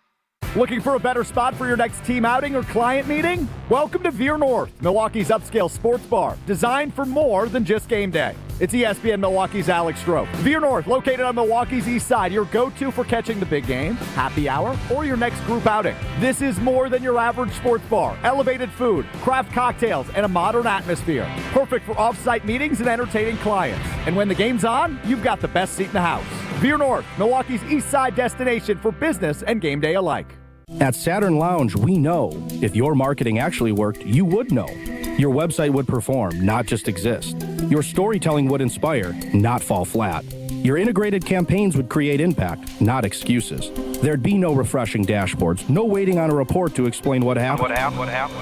Looking for a better spot for your next team outing or client meeting? Welcome to Veer North, Milwaukee's upscale sports bar, designed for more than just game day. It's ESPN Milwaukee's Alex Strouf. Veer North, located on Milwaukee's east side, your go-to for catching the big game, happy hour, or your next group outing. This is more than your average sports bar. Elevated food, craft cocktails, and a modern atmosphere. Perfect for off-site meetings and entertaining clients. And when the game's on, you've got the best seat in the house. Veer North, Milwaukee's east side destination for business and game day alike. At Saturn Lounge, we know if your marketing actually worked, you would know. Your website would perform, not just exist. Your storytelling would inspire, not fall flat. Your integrated campaigns would create impact, not excuses. There'd be no refreshing dashboards, no waiting on a report to explain what happened.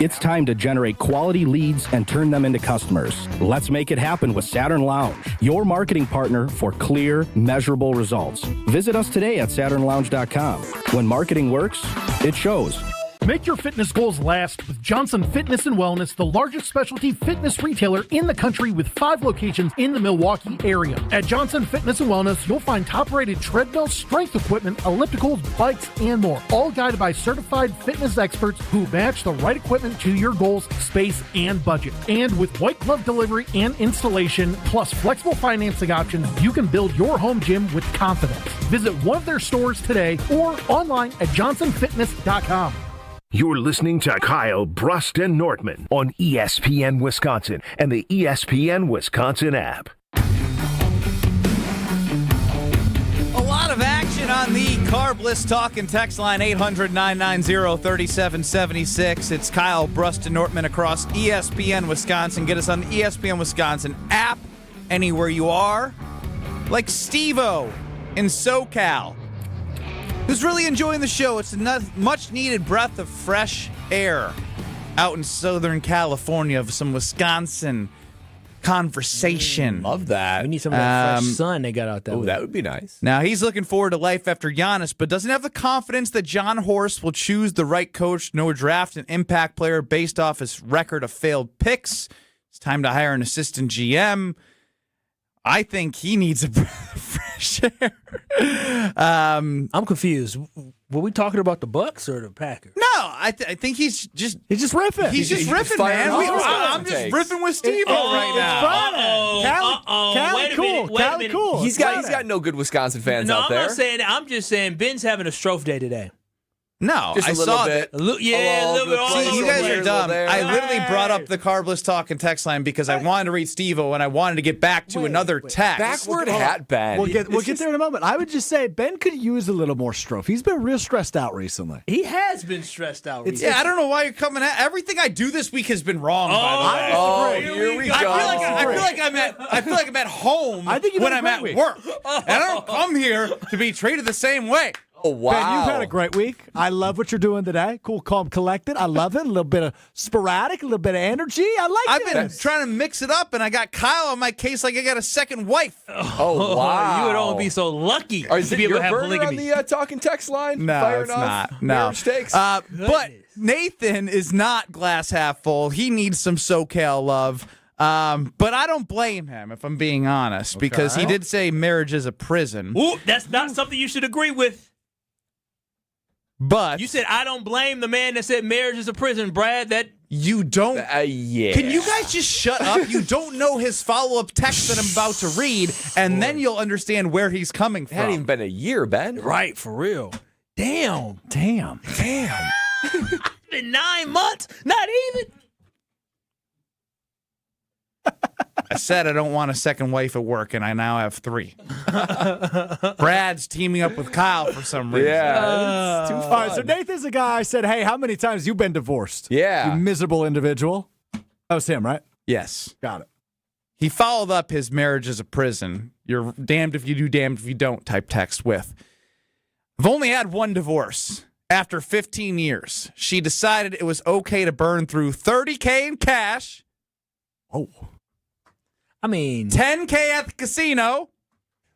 It's time to generate quality leads and turn them into customers. Let's make it happen with Saturn Lounge, your marketing partner for clear, measurable results. Visit us today at SaturnLounge.com. When marketing works, it shows. Make your fitness goals last with Johnson Fitness and Wellness, the largest specialty fitness retailer in the country with 5 locations in the Milwaukee area. At Johnson Fitness and Wellness, you'll find top-rated treadmills, strength equipment, ellipticals, bikes, and more, all guided by certified fitness experts who match the right equipment to your goals, space, and budget. And with white glove delivery and installation, plus flexible financing options, you can build your home gym with confidence. Visit one of their stores today or online at johnsonfitness.com. You're listening to Kyle, Brust, and Nortman on ESPN Wisconsin and the ESPN Wisconsin app. A lot of action on the Carbless Talk and Text line, 800-990-3776. It's Kyle, Brust, and Nortman across ESPN Wisconsin. Get us on the ESPN Wisconsin app anywhere you are. Like Steve-O in SoCal, who's really enjoying the show. It's a much-needed breath of fresh air out in Southern California of some Wisconsin conversation. Love that. We need some of that fresh sun they got out there. Oh, that would be nice. Now, he's looking forward to life after Giannis, but doesn't have the confidence that John Horst will choose the right coach nor draft an impact player based off his record of failed picks. It's time to hire an assistant GM. I think he needs a breath of fresh air. I'm confused. Were we talking about the Bucks or the Packers? No, I think he's just riffing. He's just riffing, man. I'm just riffing with Steve-O right now. Wait a minute. He's got no good Wisconsin fans out there. I'm not saying that. I'm just saying Ben's having a Strouf day today. No, just I saw bit. that. A little bit. See, you guys are dumb. I literally brought up the Carbless Talk and Text line because I wanted to read Steve-O and I wanted to get back to another text. Backward hat, Ben. We'll get there in a moment. I would just say Ben could use a little more Strouf. He's been real stressed out recently. He has been stressed out recently. Yeah, I don't know why you're coming at everything I do this week has been wrong, by the way. Here we go. I feel like I'm at home when I'm at work. And I don't come here to be treated the same way. Oh, wow. Ben, you've had a great week. I love what you're doing today. Cool, calm, collected. I love it. A little bit of sporadic, a little bit of energy. I like it. I've been trying to mix it up, and I got Kyle on my case like I got a second wife. Oh, wow. You would only be so lucky to be able to have polygamy. On the talk and text line? No, it's not. No. But Nathan is not glass half full. He needs some SoCal love. But I don't blame him, if I'm being honest, because he did say marriage is a prison. Ooh, that's not something you should agree with. But you said I don't blame the man that said marriage is a prison, Brad. That you don't. Yeah. Can you guys just shut up? You don't know his follow-up text that I'm about to read, and then you'll understand where he's coming from. It hadn't even been a year, Ben. Right, for real. Damn. It's been 9 months. Not even. said I don't want a second wife at work, and I now have 3. Brad's teaming up with Kyle for some reason. Yeah, it's too fun. All right, so Nathan's the guy I said, hey, how many times you been divorced? Yeah. You miserable individual. That was him, right? Yes. Got it. He followed up his marriage as a prison. You're damned if you do, damned if you don't type text with. I've only had one divorce. After 15 years, she decided it was okay to burn through $30K in cash. Oh. I mean, $10K at the casino.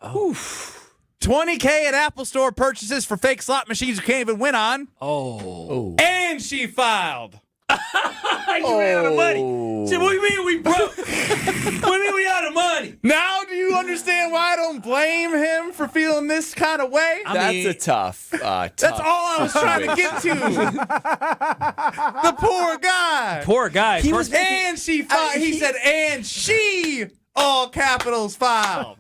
$20K at Apple Store purchases for fake slot machines you can't even win on. Oh. And she filed. You ran out of money. So what do you mean we broke? What do you mean we out of money? Now do you understand why I don't blame him for feeling this kind of way? That's a tough. That's all I was trying to get to. The poor guy. Poor guy. He said, and she, all capitals filed.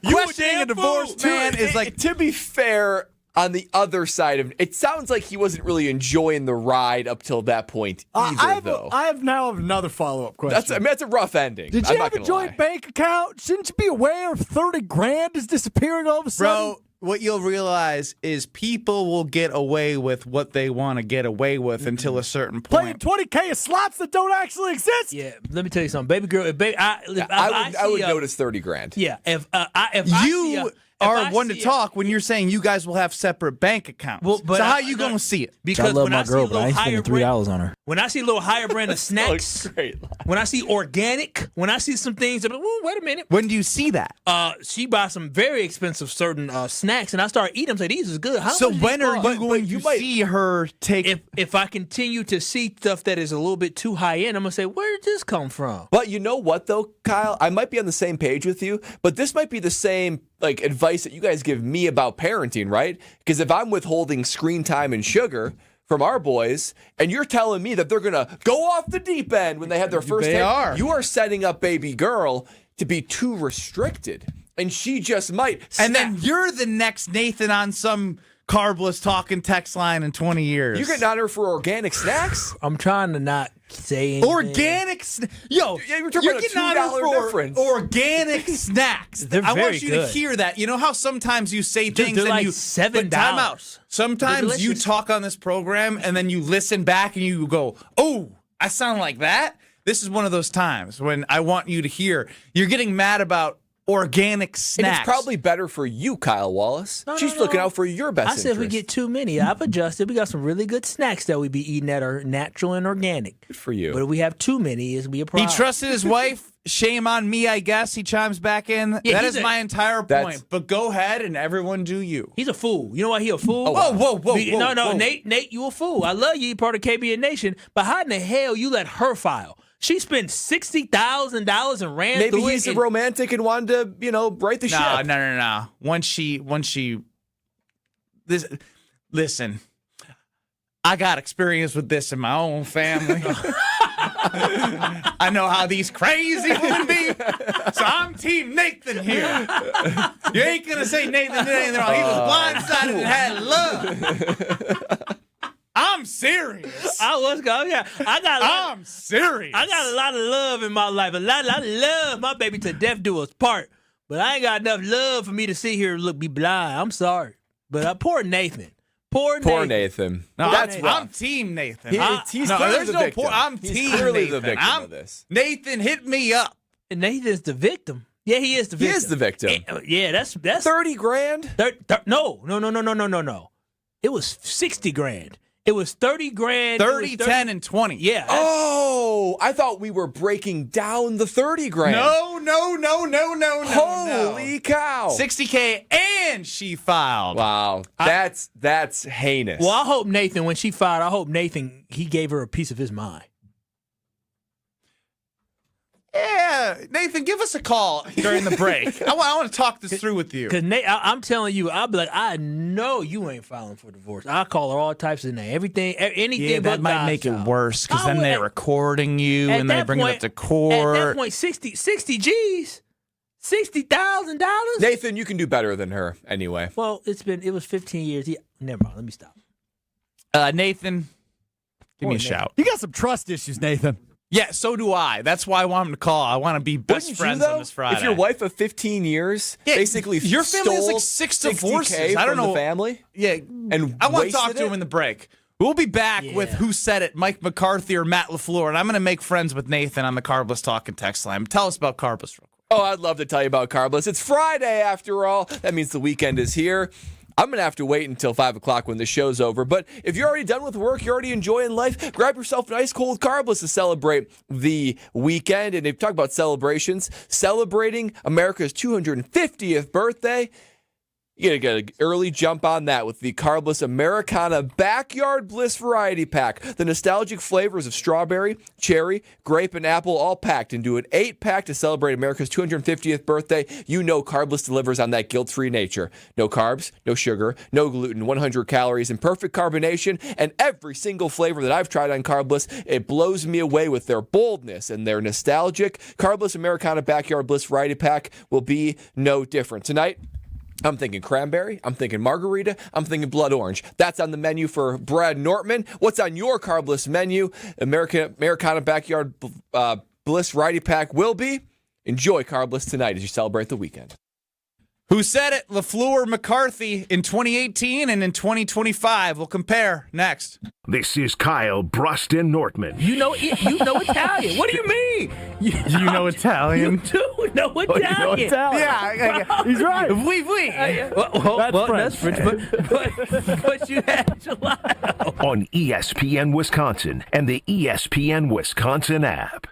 Questioning a divorced man is like, to be fair, on the other side of it sounds like he wasn't really enjoying the ride up till that point either, though. I have now another follow-up question. That's a rough ending. Did you have a joint bank account? Shouldn't you be aware if $30,000 is disappearing all of a sudden? bro, what you'll realize is people will get away with what they want to get away with until a certain point. Playing $20K of slots that don't actually exist. Yeah, let me tell you something, baby girl. I would notice $30,000. Yeah, if you are one to talk when you're saying you guys will have separate bank accounts. Well, but so how you gonna see it? Because when I see a little higher $3 on her. When I see a little higher brand of snacks, when I see organic, when I see some things, I'm like, ooh, wait a minute. When do you see that? She buys some very expensive certain snacks, and I start eating them. Say these is good. How So much when are these you going to see her take? If I continue to see stuff that is a little bit too high end, I'm gonna say, where did this come from? But you know what, though, Kyle? I might be on the same page with you, but this might be the same advice that you guys give me about parenting, right? Because if I'm withholding screen time and sugar from our boys, and you're telling me that they're going to go off the deep end when they have their first date, you are setting up baby girl to be too restricted, and she just might. And then you're the next Nathan on some carbless talking text line in 20 years. You're getting on her for organic snacks? I'm trying to not say anything. Organic Yo, you're getting on her for organic snacks. They're I very want you good. to hear that. You know how sometimes you say Dude, things they're and like you $7. but time out. Sometimes They're you delicious. talk on this program and then you listen back and you go, "Oh, I sound like that." This is one of those times when I want you to hear. You're getting mad about organic snacks. And it's probably better for you, Kyle Wallace. She's looking out for your best I said if we interest. get too many, I've adjusted. We got some really good snacks that we be eating that are natural and organic. Good for you. But if we have too many, it's be a He problem. trusted his wife. Shame on me, I guess. He chimes back in. Yeah, that he's is my entire That's- point. But go ahead and everyone do you. He's a fool. You know why he a fool? Oh, whoa. No, Nate, you a fool. I love you, part of KBN Nation. But how in the hell you let her file? She spent $60,000 and ran Maybe through he's it. a romantic and wanted to, right the ship. No. Once she, listen, I got experience with this in my own family. I know how these crazy women be. So I'm Team Nathan here. You ain't gonna say Nathan did anything wrong. He was blindsided and had love. I'm serious. I'm serious. I got a lot of love in my life. A lot of love. My baby to death do us part. But I ain't got enough love for me to sit here and be blind. I'm sorry. But poor Nathan. Poor Nathan. No, That's I'm Team Nathan. He's clearly the victim. I'm He's Team clearly Nathan. the victim of this. Nathan, hit me up. And Nathan's the victim. Yeah, he is the victim. He is the victim. Yeah, that's $30,000. No. It was $60,000. It was $30,000. 30, 10, and 20. Yeah. Oh, I thought we were breaking down the $30,000. No. Holy cow. 60K and she filed. Wow. That's heinous. Well, I hope Nathan, when she filed, I hope Nathan, he gave her a piece of his mind. Yeah, Nathan, give us a call during the break. I want to talk this through with you. Because I'm telling you, I'll be like, I know you ain't filing for divorce. I'll call her all types of names. Anything Yeah, but that might make it godchild. worse because then they're recording you At and they that bring it up point- to court. At that point, 60 G's, $60,000. Nathan, you can do better than her anyway. Well, it was 15 years. Yeah, never mind. Let me stop. Nathan, give me a shout. You got some trust issues, Nathan. Yeah, so do I. That's why I want him to call. I want to be best friends on this Friday. If your wife of 15 years basically your family has stole like 6 $60K divorces. I don't from know the family. Yeah, and I want to talk wasted to it? him in the break. We'll be back with Who Said It, Mike McCarthy or Matt LaFleur, and I'm going to make friends with Nathan on the Carbless Talk and Text line. Tell us about Carbless real quick. Oh, I'd love to tell you about Carbless. It's Friday after all. That means the weekend is here. I'm going to have to wait until 5 o'clock when the show's over. But if you're already done with work, you're already enjoying life, grab yourself an ice cold Carbless to celebrate the weekend. And if you talk about celebrations, celebrating America's 250th birthday, you gotta get an early jump on that with the Carbless Americana Backyard Bliss Variety Pack. The nostalgic flavors of strawberry, cherry, grape, and apple all packed into an 8-pack to celebrate America's 250th birthday. You know Carbless delivers on that guilt-free nature. No carbs, no sugar, no gluten, 100 calories, and perfect carbonation. And every single flavor that I've tried on Carbless, it blows me away with their boldness and their nostalgic. Carbless Americana Backyard Bliss Variety Pack will be no different. Tonight, I'm thinking cranberry. I'm thinking margarita. I'm thinking blood orange. That's on the menu for Brad Nortman. What's on your Carbless menu? Americana Backyard Bliss Variety Pack will be. Enjoy Carbless tonight as you celebrate the weekend. Who Said It, LaFleur, McCarthy in 2018 and in 2025. We'll compare next. This is Kyle Brust Nortman. You know Italian. What do you mean? You know Italian? You do know Italian. You know Italian. Yeah, he's right. Oui, oui. That's French. But you had gelato. On ESPN Wisconsin and the ESPN Wisconsin app.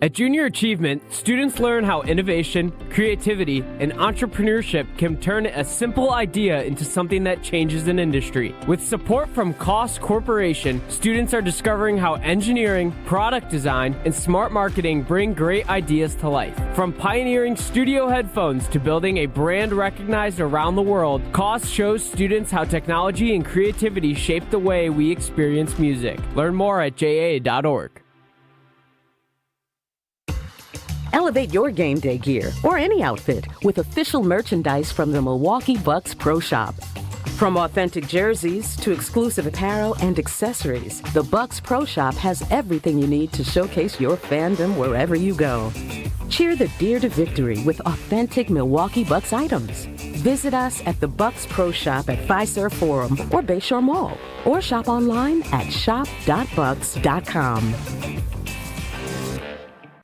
At Junior Achievement, students learn how innovation, creativity, and entrepreneurship can turn a simple idea into something that changes an industry. With support from Koss Corporation, students are discovering how engineering, product design, and smart marketing bring great ideas to life. From pioneering studio headphones to building a brand recognized around the world, Koss shows students how technology and creativity shape the way we experience music. Learn more at ja.org. Elevate your game day gear or any outfit with official merchandise from the Milwaukee Bucks Pro Shop. From authentic jerseys to exclusive apparel and accessories, the Bucks Pro Shop has everything you need to showcase your fandom wherever you go. Cheer the Deer to victory with authentic Milwaukee Bucks items. Visit us at the Bucks Pro Shop at Fiserv Forum or Bayshore Mall, or shop online at shop.bucks.com.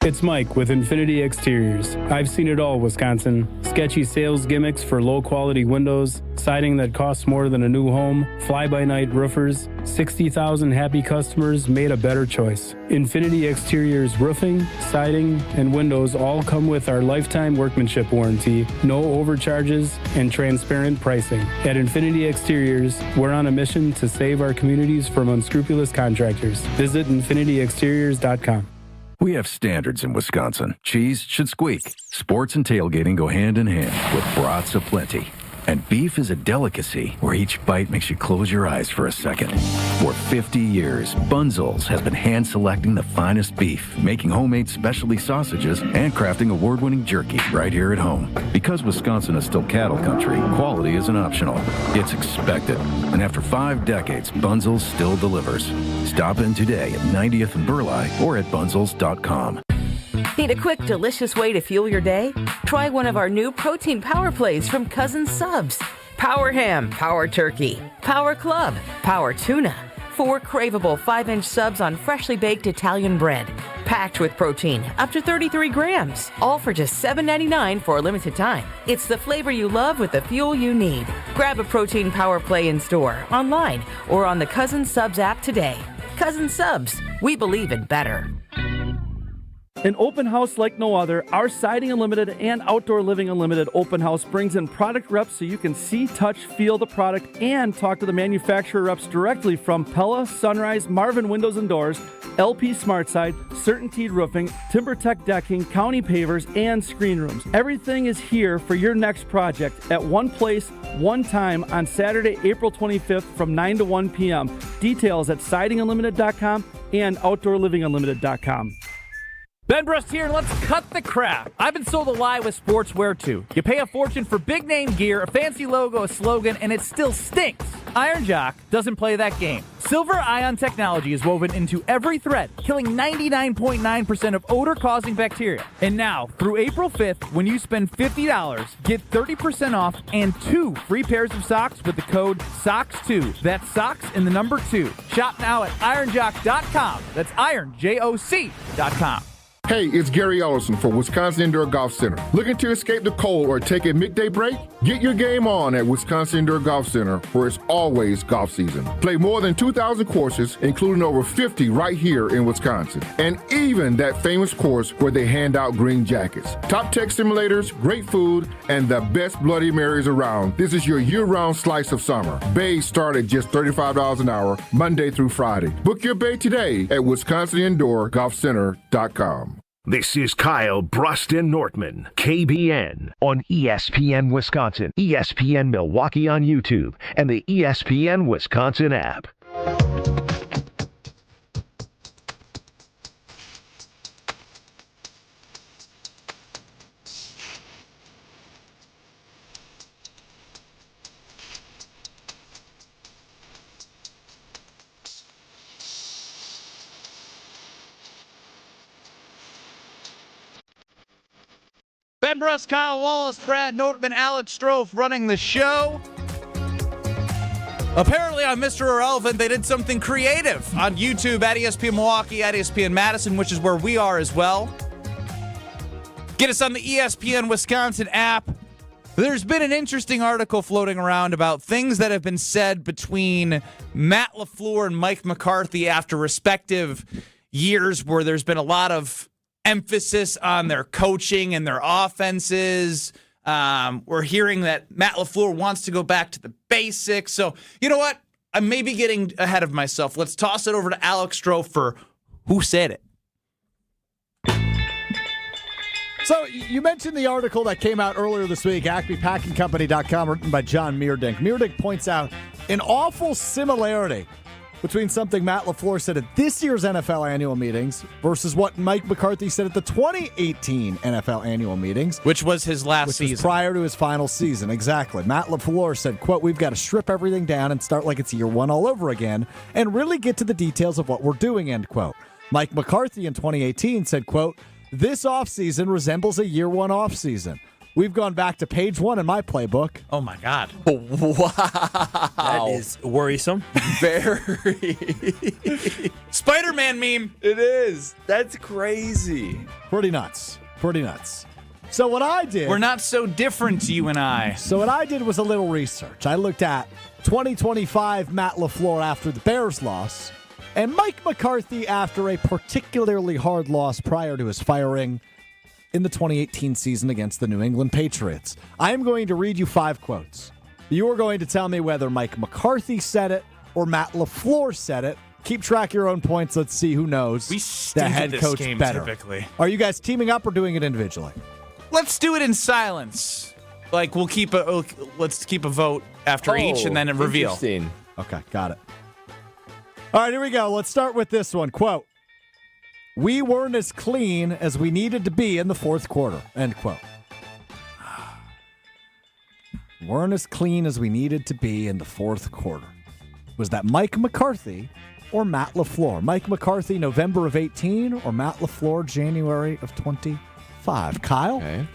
It's Mike with Infinity Exteriors. I've seen it all, Wisconsin. Sketchy sales gimmicks for low-quality windows, siding that costs more than a new home, fly-by-night roofers. 60,000 happy customers made a better choice. Infinity Exteriors roofing, siding, and windows all come with our lifetime workmanship warranty, no overcharges, and transparent pricing. At Infinity Exteriors, we're on a mission to save our communities from unscrupulous contractors. Visit infinityexteriors.com. We have standards in Wisconsin. Cheese should squeak. Sports and tailgating go hand in hand with brats aplenty. And beef is a delicacy where each bite makes you close your eyes for a second. For 50 years, Bunzel's has been hand-selecting the finest beef, making homemade specialty sausages, and crafting award-winning jerky right here at home. Because Wisconsin is still cattle country, quality isn't optional. It's expected. And after 5 decades, Bunzel's still delivers. Stop in today at 90th and Burleigh or at bunzels.com. Need a quick, delicious way to fuel your day? Try one of our new protein power plays from Cousin Subs. Power Ham, Power Turkey, Power Club, Power Tuna. 4 craveable 5-inch subs on freshly baked Italian bread. Packed with protein, up to 33 grams. All for just $7.99 for a limited time. It's the flavor you love with the fuel you need. Grab a protein power play in store, online, or on the Cousin Subs app today. Cousin Subs, we believe in better. An open house like no other, our Siding Unlimited and Outdoor Living Unlimited open house brings in product reps so you can see, touch, feel the product, and talk to the manufacturer reps directly from Pella, Sunrise, Marvin Windows and Doors, LP SmartSide, CertainTeed Roofing, TimberTech Decking, County Pavers, and Screen Rooms. Everything is here for your next project at one place, one time on Saturday, April 25th from 9 to 1 p.m. Details at sidingunlimited.com and outdoorlivingunlimited.com. Ben Brust here, and let's cut the crap. I've been sold a lie with sportswear, too. You pay a fortune for big-name gear, a fancy logo, a slogan, and it still stinks. Iron Jock doesn't play that game. Silver ion technology is woven into every thread, killing 99.9% of odor-causing bacteria. And now, through April 5th, when you spend $50, get 30% off and 2 free pairs of socks with the code SOCKS2. That's socks in the number 2. Shop now at ironjock.com. That's ironjoc.com. Hey, it's Gary Ellison for Wisconsin Indoor Golf Center. Looking to escape the cold or take a midday break? Get your game on at Wisconsin Indoor Golf Center, where it's always golf season. Play more than 2,000 courses, including over 50 right here in Wisconsin. And even that famous course where they hand out green jackets. Top tech simulators, great food, and the best Bloody Marys around. This is your year-round slice of summer. Bays start at just $35 an hour, Monday through Friday. Book your bay today at WisconsinIndoorGolfCenter.com. This is Kyle Brust Nortman, KBN, on ESPN Wisconsin, ESPN Milwaukee on YouTube, and the ESPN Wisconsin app. Ben Brust, Kyle Wallace, Brad Nortman, Alex Strouf running the show. Apparently on Mr. Irrelevant, they did something creative on YouTube at ESPN Milwaukee, at ESPN Madison, which is where we are as well. Get us on the ESPN Wisconsin app. There's been an interesting article floating around about things that have been said between Matt LaFleur and Mike McCarthy after respective years where there's been a lot of emphasis on their coaching and their offenses. We're hearing that Matt LaFleur wants to go back to the basics. So, you know what? I may be getting ahead of myself. Let's toss it over to Alex Strouf for Who Said It. So you mentioned the article that came out earlier this week, AcmePackingCompany.com, written by John Meerdink. Meerdink points out an awful similarity between something Matt LaFleur said at this year's NFL annual meetings versus what Mike McCarthy said at the 2018 NFL annual meetings. Which was his last season. Was prior to his final season, exactly. Matt LaFleur said, quote, "We've got to strip everything down and start like it's year one all over again and really get to the details of what we're doing," end quote. Mike McCarthy in 2018 said, quote, "This offseason resembles a year one offseason. We've gone back to page 1 in my playbook." Oh, my God. Wow. That is worrisome. Very. Spider-Man meme. It is. That's crazy. Pretty nuts. Pretty nuts. So what I did... We're not so different, you and I. So what I did was a little research. I looked at 2025 Matt LaFleur after the Bears loss and Mike McCarthy after a particularly hard loss prior to his firing in the 2018 season against the New England Patriots. I am going to read you 5 quotes. You are going to tell me whether Mike McCarthy said it or Matt LaFleur said it. Keep track of your own points. Let's see who knows the head coach better. Typically. Are you guys teaming up or doing it individually? Let's do it in silence. Like let's keep a vote after each and then a reveal. Interesting. Okay, got it. All right, here we go. Let's start with this one. Quote, "We weren't as clean as we needed to be in the fourth quarter," end quote. Weren't as clean as we needed to be in the fourth quarter. Was that Mike McCarthy or Matt LaFleur? Mike McCarthy, November of 18, or Matt LaFleur, January of 25? Kyle? Okay.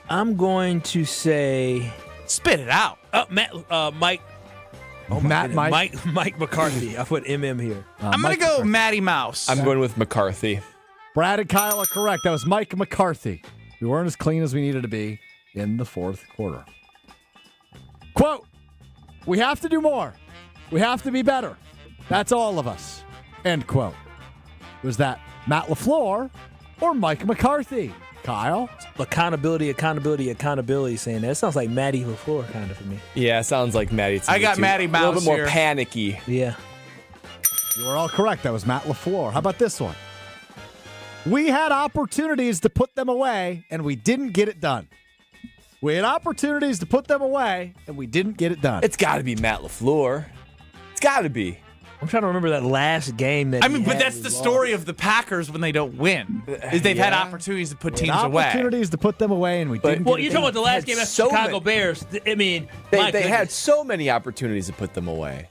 I'm going to say... Spit it out. Mike. Oh Mike McCarthy. I put MM here. I'm going to go Matty Mouse. I'm going with McCarthy. Brad and Kyle are correct. That was Mike McCarthy. We weren't as clean as we needed to be in the fourth quarter. Quote, "We have to do more. We have to be better. That's all of us." End quote. Was that Matt LaFleur or Mike McCarthy? Kyle? Accountability, saying that. It sounds like Matty LaFleur kind of for me. Yeah, it sounds like Matty. I got Matty Mouse a little bit more here. panicky. Yeah. You are all correct. That was Matt LaFleur. How about this one? "We had opportunities to put them away, and we didn't get it done." We had opportunities to put them away, and we didn't get it done. It's got to be Matt LaFleur. It's got to be. I'm trying to remember that last game that. But that's the story of the Packers when they don't win. Is they've had opportunities to put teams away. Opportunities to put them away, and we didn't. Well, you're talking about the last game against Chicago Bears. I mean, they had so many opportunities to put them away.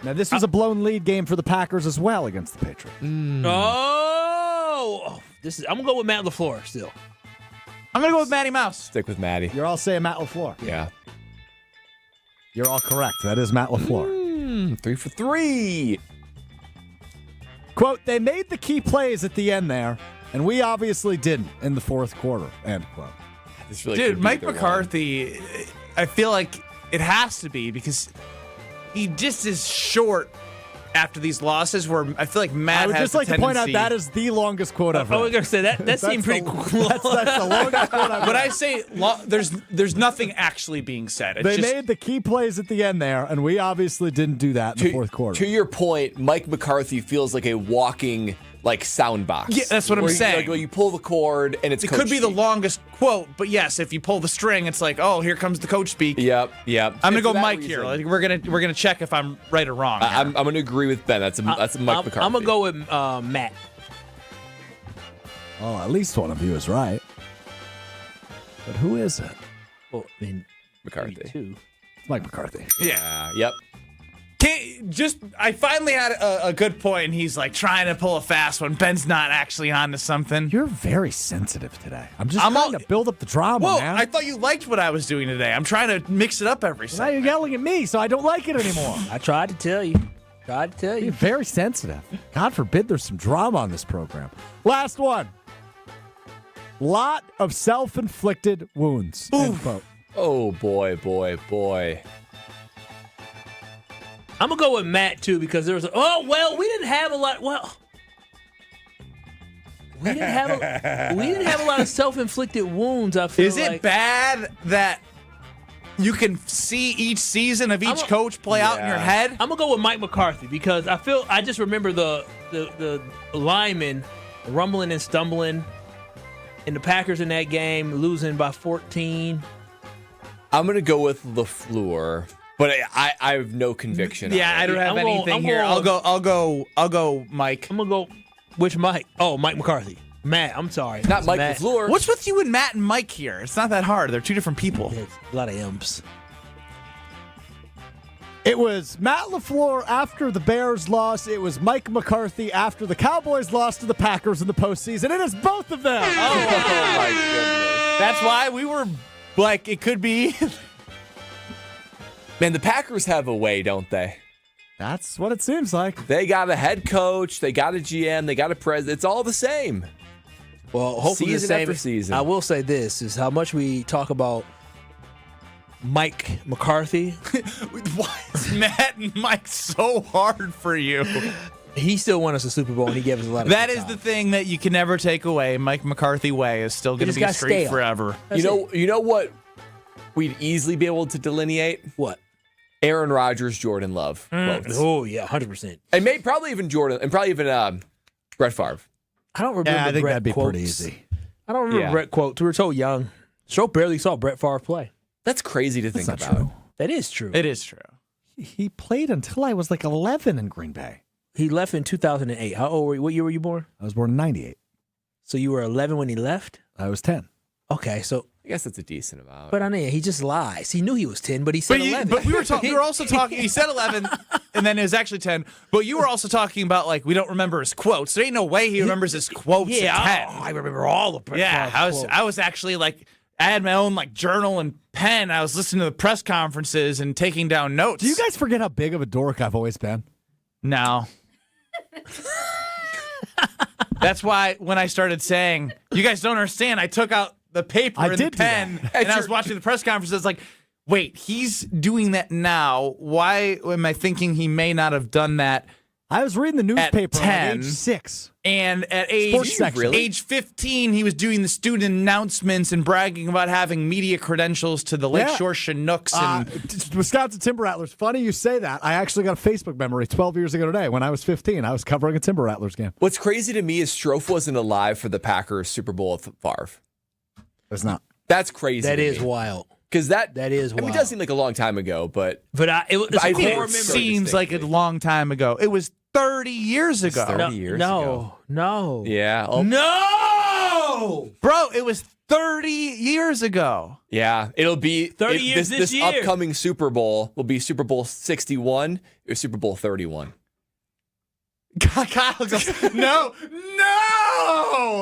Now, this was a blown lead game for the Packers as well against the Patriots. Oh, I'm gonna go with Matt LaFleur still. I'm gonna go with Matty Mouse. Stick with Matty. You're all saying Matt LaFleur. Yeah. You're all correct. That is Matt LaFleur. 3 for 3. Quote, they made the key plays at the end there, and we obviously didn't in the fourth quarter. End quote. This really Dude, Mike McCarthy, I feel like it has to be because he just is short after these losses where I feel like Matt I would has just like the to point out tendency- that is the longest quote ever. I was going to say that seemed pretty cool. That's the longest quote ever. But I say there's nothing actually being said. It's They just, made the key plays at the end there, and we obviously didn't do that in the fourth quarter. To your point, Mike McCarthy feels like a walking sound box. Yeah, that's what I'm saying. Like, you pull the cord and it's it coach could be the speak. longest quote, but yes, if you pull the string, it's like, oh, here comes the coach speak. Yep. I'm gonna And go for that Mike reason- here. Like, we're gonna check if I'm right or wrong. here. I'm gonna agree with Ben. That's a Mike McCarthy. I'm gonna go with Matt. Oh, at least one of you is right. But who is it? Well, I mean, McCarthy. It's Mike McCarthy. Yeah. Yep. I finally had a good point, and he's like trying to pull a fast one. Ben's not actually on to something. You're very sensitive today. I'm just trying to build up the drama, Whoa, man. I thought you liked what I was doing today. I'm trying to mix it up every Now second. you're yelling at me, so I don't like it anymore. I tried to tell you. You're very sensitive. God forbid there's some drama on this program. Last one. Lot of self-inflicted wounds. End quote. Oh, boy. I'm gonna go with Matt too because there was. We didn't have a lot. Well, we didn't have a lot of self-inflicted wounds. I feel. Is it bad that you can see each season of each coach play out in your head? I'm gonna go with Mike McCarthy because I just remember the linemen rumbling and stumbling, and the Packers in that game losing by 14. I'm gonna go with LaFleur, but I have no conviction. Yeah, I don't have anything here. I'll go Mike. I'm gonna go. Which Mike? Oh, Mike McCarthy. Matt, I'm sorry. Not Mike Matt. LaFleur. What's with you and Matt and Mike here? It's not that hard. They're two different people. It's a lot of M's. It was Matt LaFleur after the Bears loss. It was Mike McCarthy after the Cowboys lost to the Packers in the postseason. It is both of them. Oh my goodness. That's why we were like, it could be. Man, the Packers have a way, don't they? That's what it seems like. They got a head coach, they got a GM, they got a president. It's all the same. Well, hopefully season the same. after season. I will say this is how much we talk about Mike McCarthy. Why is Matt and Mike so hard for you? He still won us a Super Bowl, and he gave us a lot of. That is the thing that you can never take away. Mike McCarthy way is still going to be straight forever. You know what? We'd easily be able to delineate what? Aaron Rodgers, Jordan Love. quotes. Oh yeah, 100%. And probably even Jordan, and probably even Brett Favre. I don't remember. Yeah, I think Brett that'd be quotes. pretty easy. I don't remember Brett quotes. We were so young. Strouf barely saw Brett Favre play. That's crazy to think That's not about. true. That is true. It is true. He played until I was like 11 in Green Bay. He left in 2008. How old were you? What year were you born? I was born in 98. So you were 11 when he left? I was 10. Okay, so I guess that's a decent amount. but I mean, he just lies. He knew he was 10, but he said 11. But we were also talking. He said 11, and then it was actually 10. But you were also talking about like we don't remember his quotes. There ain't no way he remembers his quotes. at 10. I remember all the Brett Favre quotes. I was actually like I had my own like journal and pen. I was listening to the press conferences and taking down notes. Do you guys forget how big of a dork I've always been? No. That's why when I started saying, you guys don't understand, I took out the paper and the pen, and I was watching the press conference. I was like, wait, he's doing that now. Why am I thinking he may not have done that? I was reading the newspaper at age 6. And at Sports section. age 15, he was doing the student announcements and bragging about having media credentials to the Lakeshore Chinooks. And Wisconsin Timber Rattlers. Funny you say that. I actually got a Facebook memory 12 years ago today. When I was 15, I was covering a Timber Rattlers game. What's crazy to me is Strouf wasn't alive for the Packers Super Bowl with Favre. It's not. That's crazy. That to is me. wild. Because that is I mean, it does seem like a long time ago, but It seems like a long time ago. It was 30 years ago. 30 years ago. No. Yeah. Oh. No! Bro, it was 30 years ago. Yeah, it'll be 30 years this year. Upcoming Super Bowl will be Super Bowl 61 or Super Bowl 31. Kyle goes, no!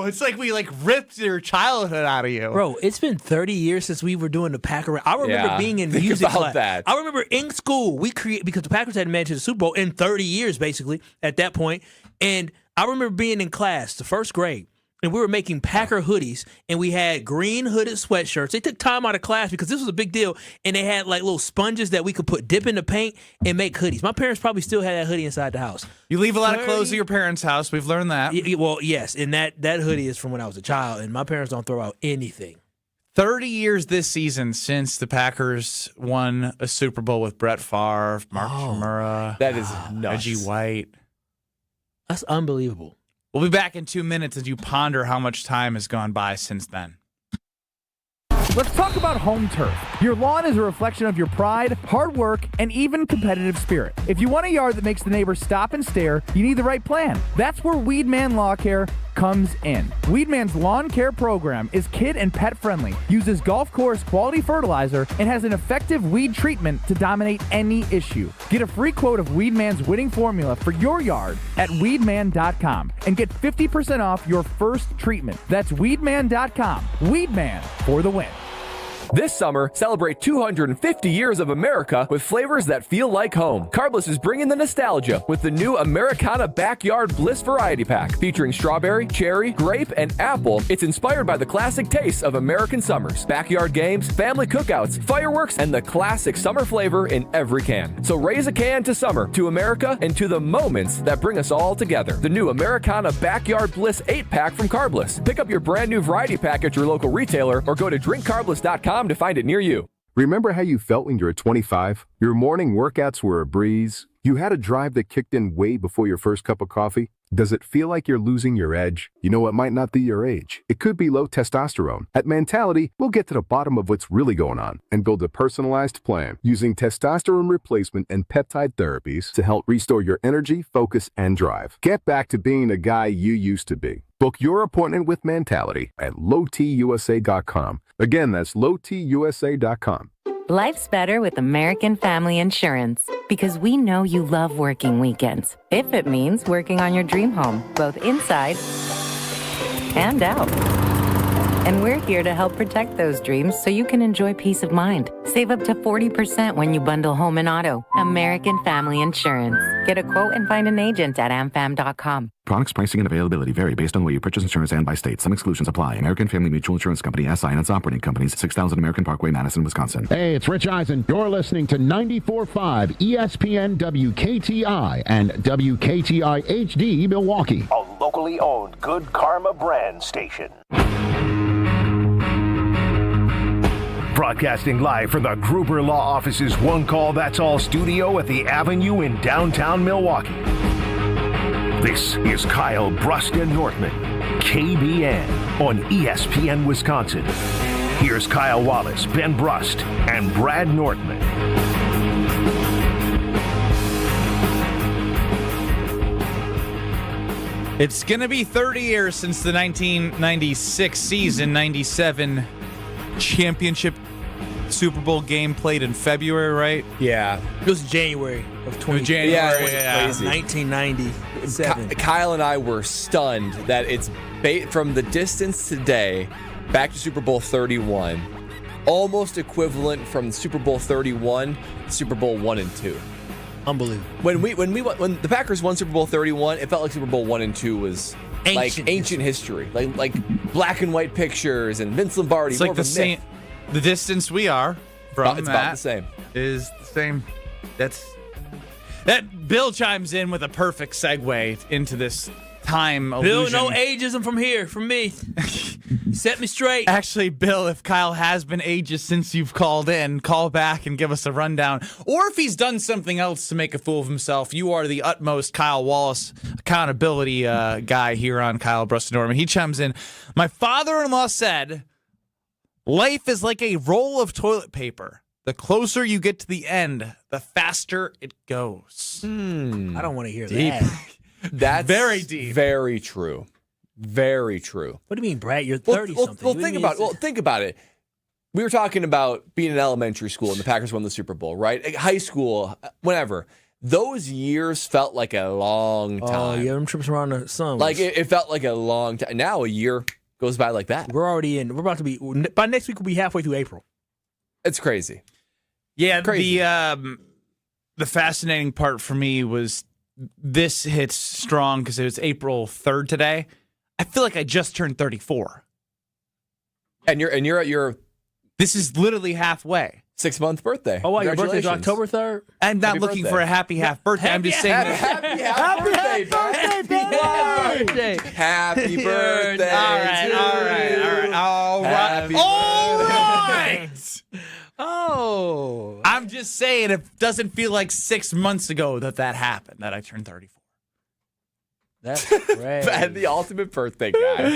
It's like we ripped your childhood out of you. Bro, it's been 30 years since we were doing the Packer. I remember being in music class. That. I remember in school, because the Packers hadn't made it to the Super Bowl in 30 years, basically, at that point. And I remember being in class, the first grade, and we were making Packer hoodies, and we had green hooded sweatshirts. They took time out of class because this was a big deal, and they had little sponges that we could dip in the paint and make hoodies. My parents probably still had that hoodie inside the house. You leave a lot of clothes at your parents' house. We've learned that. Well, yes, and that hoodie is from when I was a child, and my parents don't throw out anything. 30 years this season since the Packers won a Super Bowl with Brett Favre, Mark Chmura. That is nuts. Reggie White. That's unbelievable. We'll be back in 2 minutes as you ponder how much time has gone by since then. Let's talk about home turf. Your lawn is a reflection of your pride, hard work, and even competitive spirit. If you want a yard that makes the neighbors stop and stare, you need the right plan. That's where Weedman Lawn Care comes in. Weedman's lawn care program is kid and pet friendly, uses golf course quality fertilizer, and has an effective weed treatment to dominate any issue. Get a free quote of Weedman's winning formula for your yard at weedman.com and get 50% off your first treatment. That's weedman.com. Weedman for the win. This summer, celebrate 250 years of America with flavors that feel like home. Carbless is bringing the nostalgia with the new Americana Backyard Bliss Variety Pack featuring strawberry, cherry, grape, and apple. It's inspired by the classic tastes of American summers, backyard games, family cookouts, fireworks, and the classic summer flavor in every can. So raise a can to summer, to America, and to the moments that bring us all together. The new Americana Backyard Bliss 8-pack from Carbless. Pick up your brand new variety pack at your local retailer or go to drinkcarbless.com to find it near you. Remember how you felt when you were 25? Your morning workouts were a breeze. You had a drive that kicked in way before your first cup of coffee. Does it feel like you're losing your edge? You know, it might not be your age. It could be low testosterone. At Mentality, we'll get to the bottom of what's really going on and build a personalized plan using testosterone replacement and peptide therapies to help restore your energy, focus, and drive. Get back to being the guy you used to be. Book your appointment with Mentality at lowtusa.com. Again, that's lowtusa.com. Life's better with American Family Insurance because we know you love working weekends. If it means working on your dream home, both inside and out. And we're here to help protect those dreams so you can enjoy peace of mind. Save up to 40% when you bundle home and auto. American Family Insurance. Get a quote and find an agent at amfam.com. Products, pricing, and availability vary based on where you purchase insurance and by state. Some exclusions apply. American Family Mutual Insurance Company, SI, and its operating companies, 6000 American Parkway, Madison, Wisconsin. Hey, it's Rich Eisen. You're listening to 94.5 ESPN WKTI and WKTI HD Milwaukee. A locally owned Good Karma brand station. Broadcasting live from the Gruber Law Office's One Call That's All studio at the Avenue in downtown Milwaukee. This is Kyle Brust Nortman, KBN on ESPN Wisconsin. Here's Kyle Wallace, Ben Brust, and Brad Nortman. It's going to be 30 years since the 1996 season, 97 championship Super Bowl game played in February, right? Yeah. It was January of 20. January, yeah. Crazy. 1997. Kyle and I were stunned that it's from the distance today back to Super Bowl 31, almost equivalent from Super Bowl 31 to Super Bowl 1 and 2. Unbelievable. When the Packers won Super Bowl 31, it felt like Super Bowl 1 and 2 was ancient history, like black and white pictures and Vince Lombardi. It's like the same. The distance we are from it's that about the same. Is the same. That Bill chimes in with a perfect segue into this time illusion. Bill, no ageism from here, from me. Set me straight. Actually, Bill, if Kyle has been ageist since you've called in, call back and give us a rundown. Or if he's done something else to make a fool of himself, you are the utmost Kyle Wallace accountability guy here on Kyle Brust Nortman. He chimes in, my father-in-law said Life is like a roll of toilet paper. The closer you get to the end, the faster it goes. I don't want to hear that. That's very deep. Very true. Very true. What do you mean, Brad? You're 30-something. Well, think about it. We were talking about being in elementary school and the Packers won the Super Bowl, right? High school, whatever. Those years felt like a long time. Oh, yeah, them trips around the sun. Like, it felt like a long time. Now a year goes by like that. We're about to be, by next week, we'll be halfway through April. It's crazy. Yeah, Crazy. the fascinating part for me was this hits strong because it was April 3rd today. I feel like I just turned 34. And you're at your This is literally halfway. 6-month birthday. Oh, wow, your birthday's October 3rd? I'm not looking for a happy half birthday. I'm just saying Happy birthday, birthday. Happy birthday. All right. Oh. I'm just saying it doesn't feel like 6 months ago that happened, that I turned 34. That's crazy. And the ultimate birthday guy.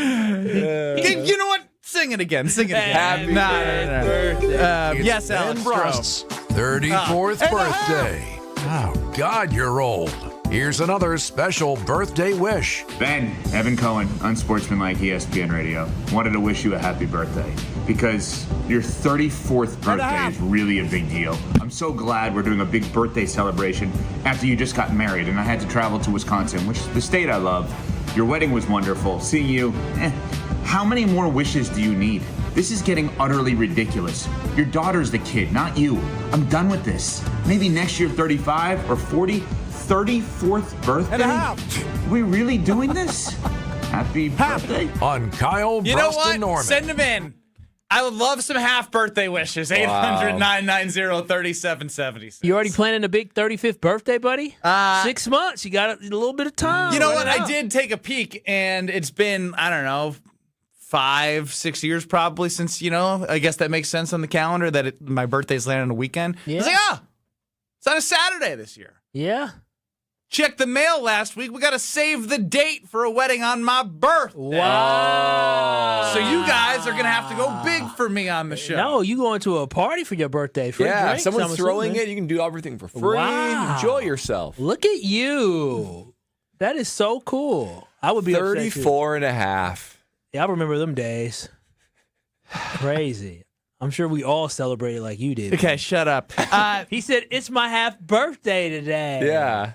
You know what? Sing it again. Happy birthday. Yes, Alex. Brust's 34th birthday. Oh, God, you're old. Here's another special birthday wish. Ben, Evan Cohen, unsportsmanlike ESPN Radio. Wanted to wish you a happy birthday because your 34th birthday is really a big deal. I'm so glad we're doing a big birthday celebration after you just got married and I had to travel to Wisconsin, which is the state I love. Your wedding was wonderful. Seeing you, how many more wishes do you need? This is getting utterly ridiculous. Your daughter's the kid, not you. I'm done with this. Maybe next year 35 or 40. 34th birthday? Are we really doing this? Happy birthday. On Kyle, You know Brust, what? and Norman. Send them in. I would love some half birthday wishes. 800-990-3776. You already planning a big 35th birthday, buddy? 6 months. You got a little bit of time. You know what? I did take a peek, and it's been, I don't know, 5-6 years probably since, I guess that makes sense on the calendar that my birthday's landing on a weekend. Yeah. I was like, it's on a Saturday this year. Yeah. Checked the mail last week. We got to save the date for a wedding on my birthday. Wow. So you guys are going to have to go big for me on the show. No, you going to a party for your birthday. Free Yeah, drinks, if someone's I'm throwing assuming. it, you can do everything for free. Wow. Enjoy yourself. Look at you. That is so cool. I would be 34 and a half. Yeah, I remember them days. Crazy. I'm sure we all celebrated like you did. Okay, shut up. He said, it's my half birthday today. Yeah.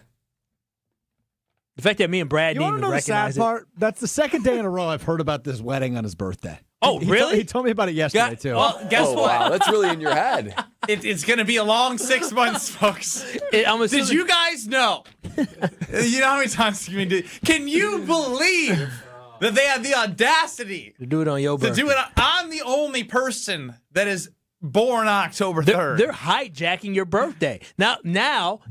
The fact that me and Brad You didn't want to even know the sad recognize it. part? That's the second day in a row I've heard about this wedding on his birthday. Oh, really? He told me about it yesterday, too. Well, guess what? Wow, that's really in your head. It's going to be a long 6 months, folks. Assuming- Did you guys know? You know how many times you do? Can you believe that they have the audacity to do it on your to birthday? do it? I'm the only person that is born October 3rd. They're hijacking your birthday. Now,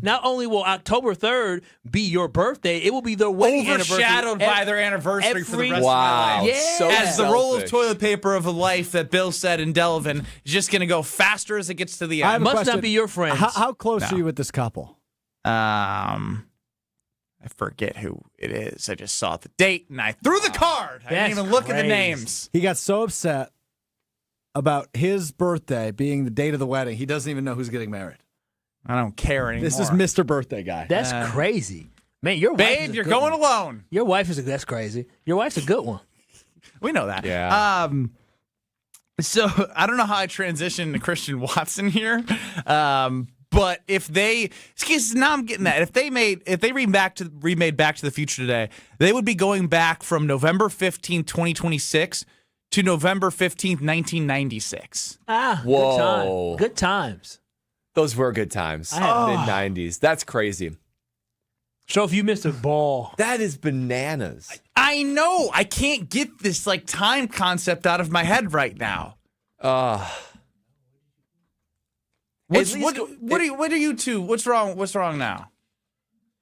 not only will October 3rd be your birthday, it will be their wedding overshadowed anniversary. by their anniversary for the rest Wow. of my life. Yeah. So As the roll of selfish. toilet paper of a life that Bill said in Delavan is just going to go faster as it gets to the I have end. a Must question. not be your friends. How close are you with this couple? I forget who it is. I just saw the date and I threw the card. I didn't That's even look at the crazy. names. He got so upset about his birthday being the date of the wedding, he doesn't even know who's getting married. I don't care anymore. This is Mr. Birthday Guy. That's crazy. Man, your wife Babe, is a you're good going one. alone. Your wife is that's crazy. Your wife's a good one. We know that. Yeah. So I don't know how I transitioned to Christian Watson here. But if they, now I'm getting that. If they remade Back to the Future today, they would be going back from November 15th, 2026 to November 15th, 1996. Whoa. Good times. Those were good times. Mid-90s. That's crazy. So if you missed a ball. That is bananas. I know. I can't get this time concept out of my head right now. What are you two? What's wrong? What's wrong now?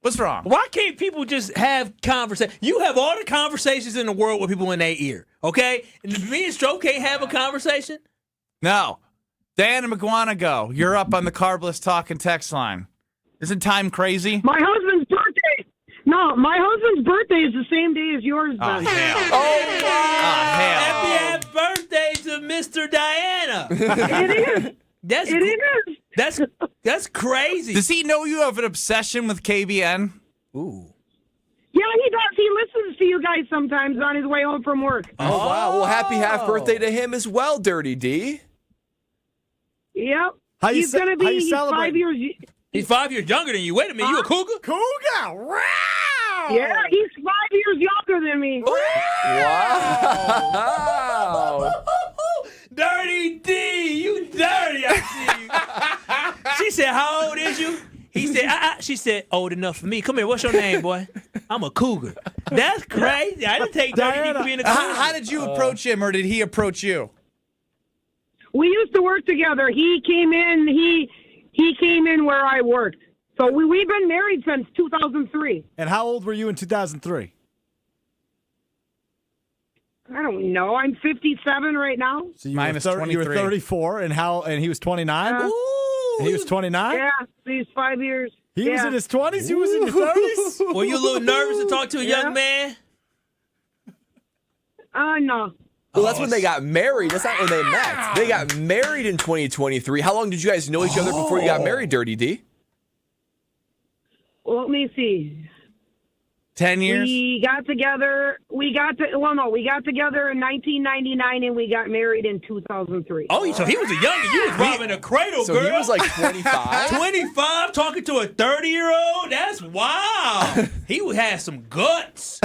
What's wrong? Why can't people just have conversations? You have all the conversations in the world with people in their ear, okay? And me and Strouf can't have a conversation? No. Dan and McGuana go. You're up on the Carbless Talk and Text line. Isn't time crazy? My husband's birthday. No, my husband's birthday is the same day as yours. Oh, Ben. hell. Oh, wow. Happy birthday to Mr. Cougar Diana. It is. That's crazy. Does he know you have an obsession with KBN? Ooh. Yeah, he does. He listens to you guys sometimes on his way home from work. Oh, wow. Well, happy half birthday to him as well, Dirty D. Yep. How you He's going to be how you 5 years. He's 5 years younger than you. Wait a minute, you a Cougar? Cougar! Wow! Yeah, he's 5 years younger than me. Wow. Dirty D, you dirty, I see you. She said, how old is you? He said, She said, old enough for me. Come here, what's your name, boy? I'm a Cougar. That's crazy. I didn't take Dirty D to be in a Cougar. How did you approach him, or did he approach you? We used to work together. He came in. He came in where I worked. So we've been married since 2003. And how old were you in 2003? I don't know. I'm 57 right now. So you Minus were 23. You were 34, and he was 29? And he was 29? Yeah, he's 5 years. He was in his 20s? He was in his 30s? Were you a little nervous to talk to a young man? No. Well, that's when they got married. That's not when they met. They got married in 2023. How long did you guys know each other before you got married, Dirty D? Let me see. 10 years? We got together. We got together in 1999 and we got married in 2003. Oh, so he was a young. You was robbing a cradle, So girl. he was like 25? 25, talking to a 30-year-old? That's wild. He had some guts.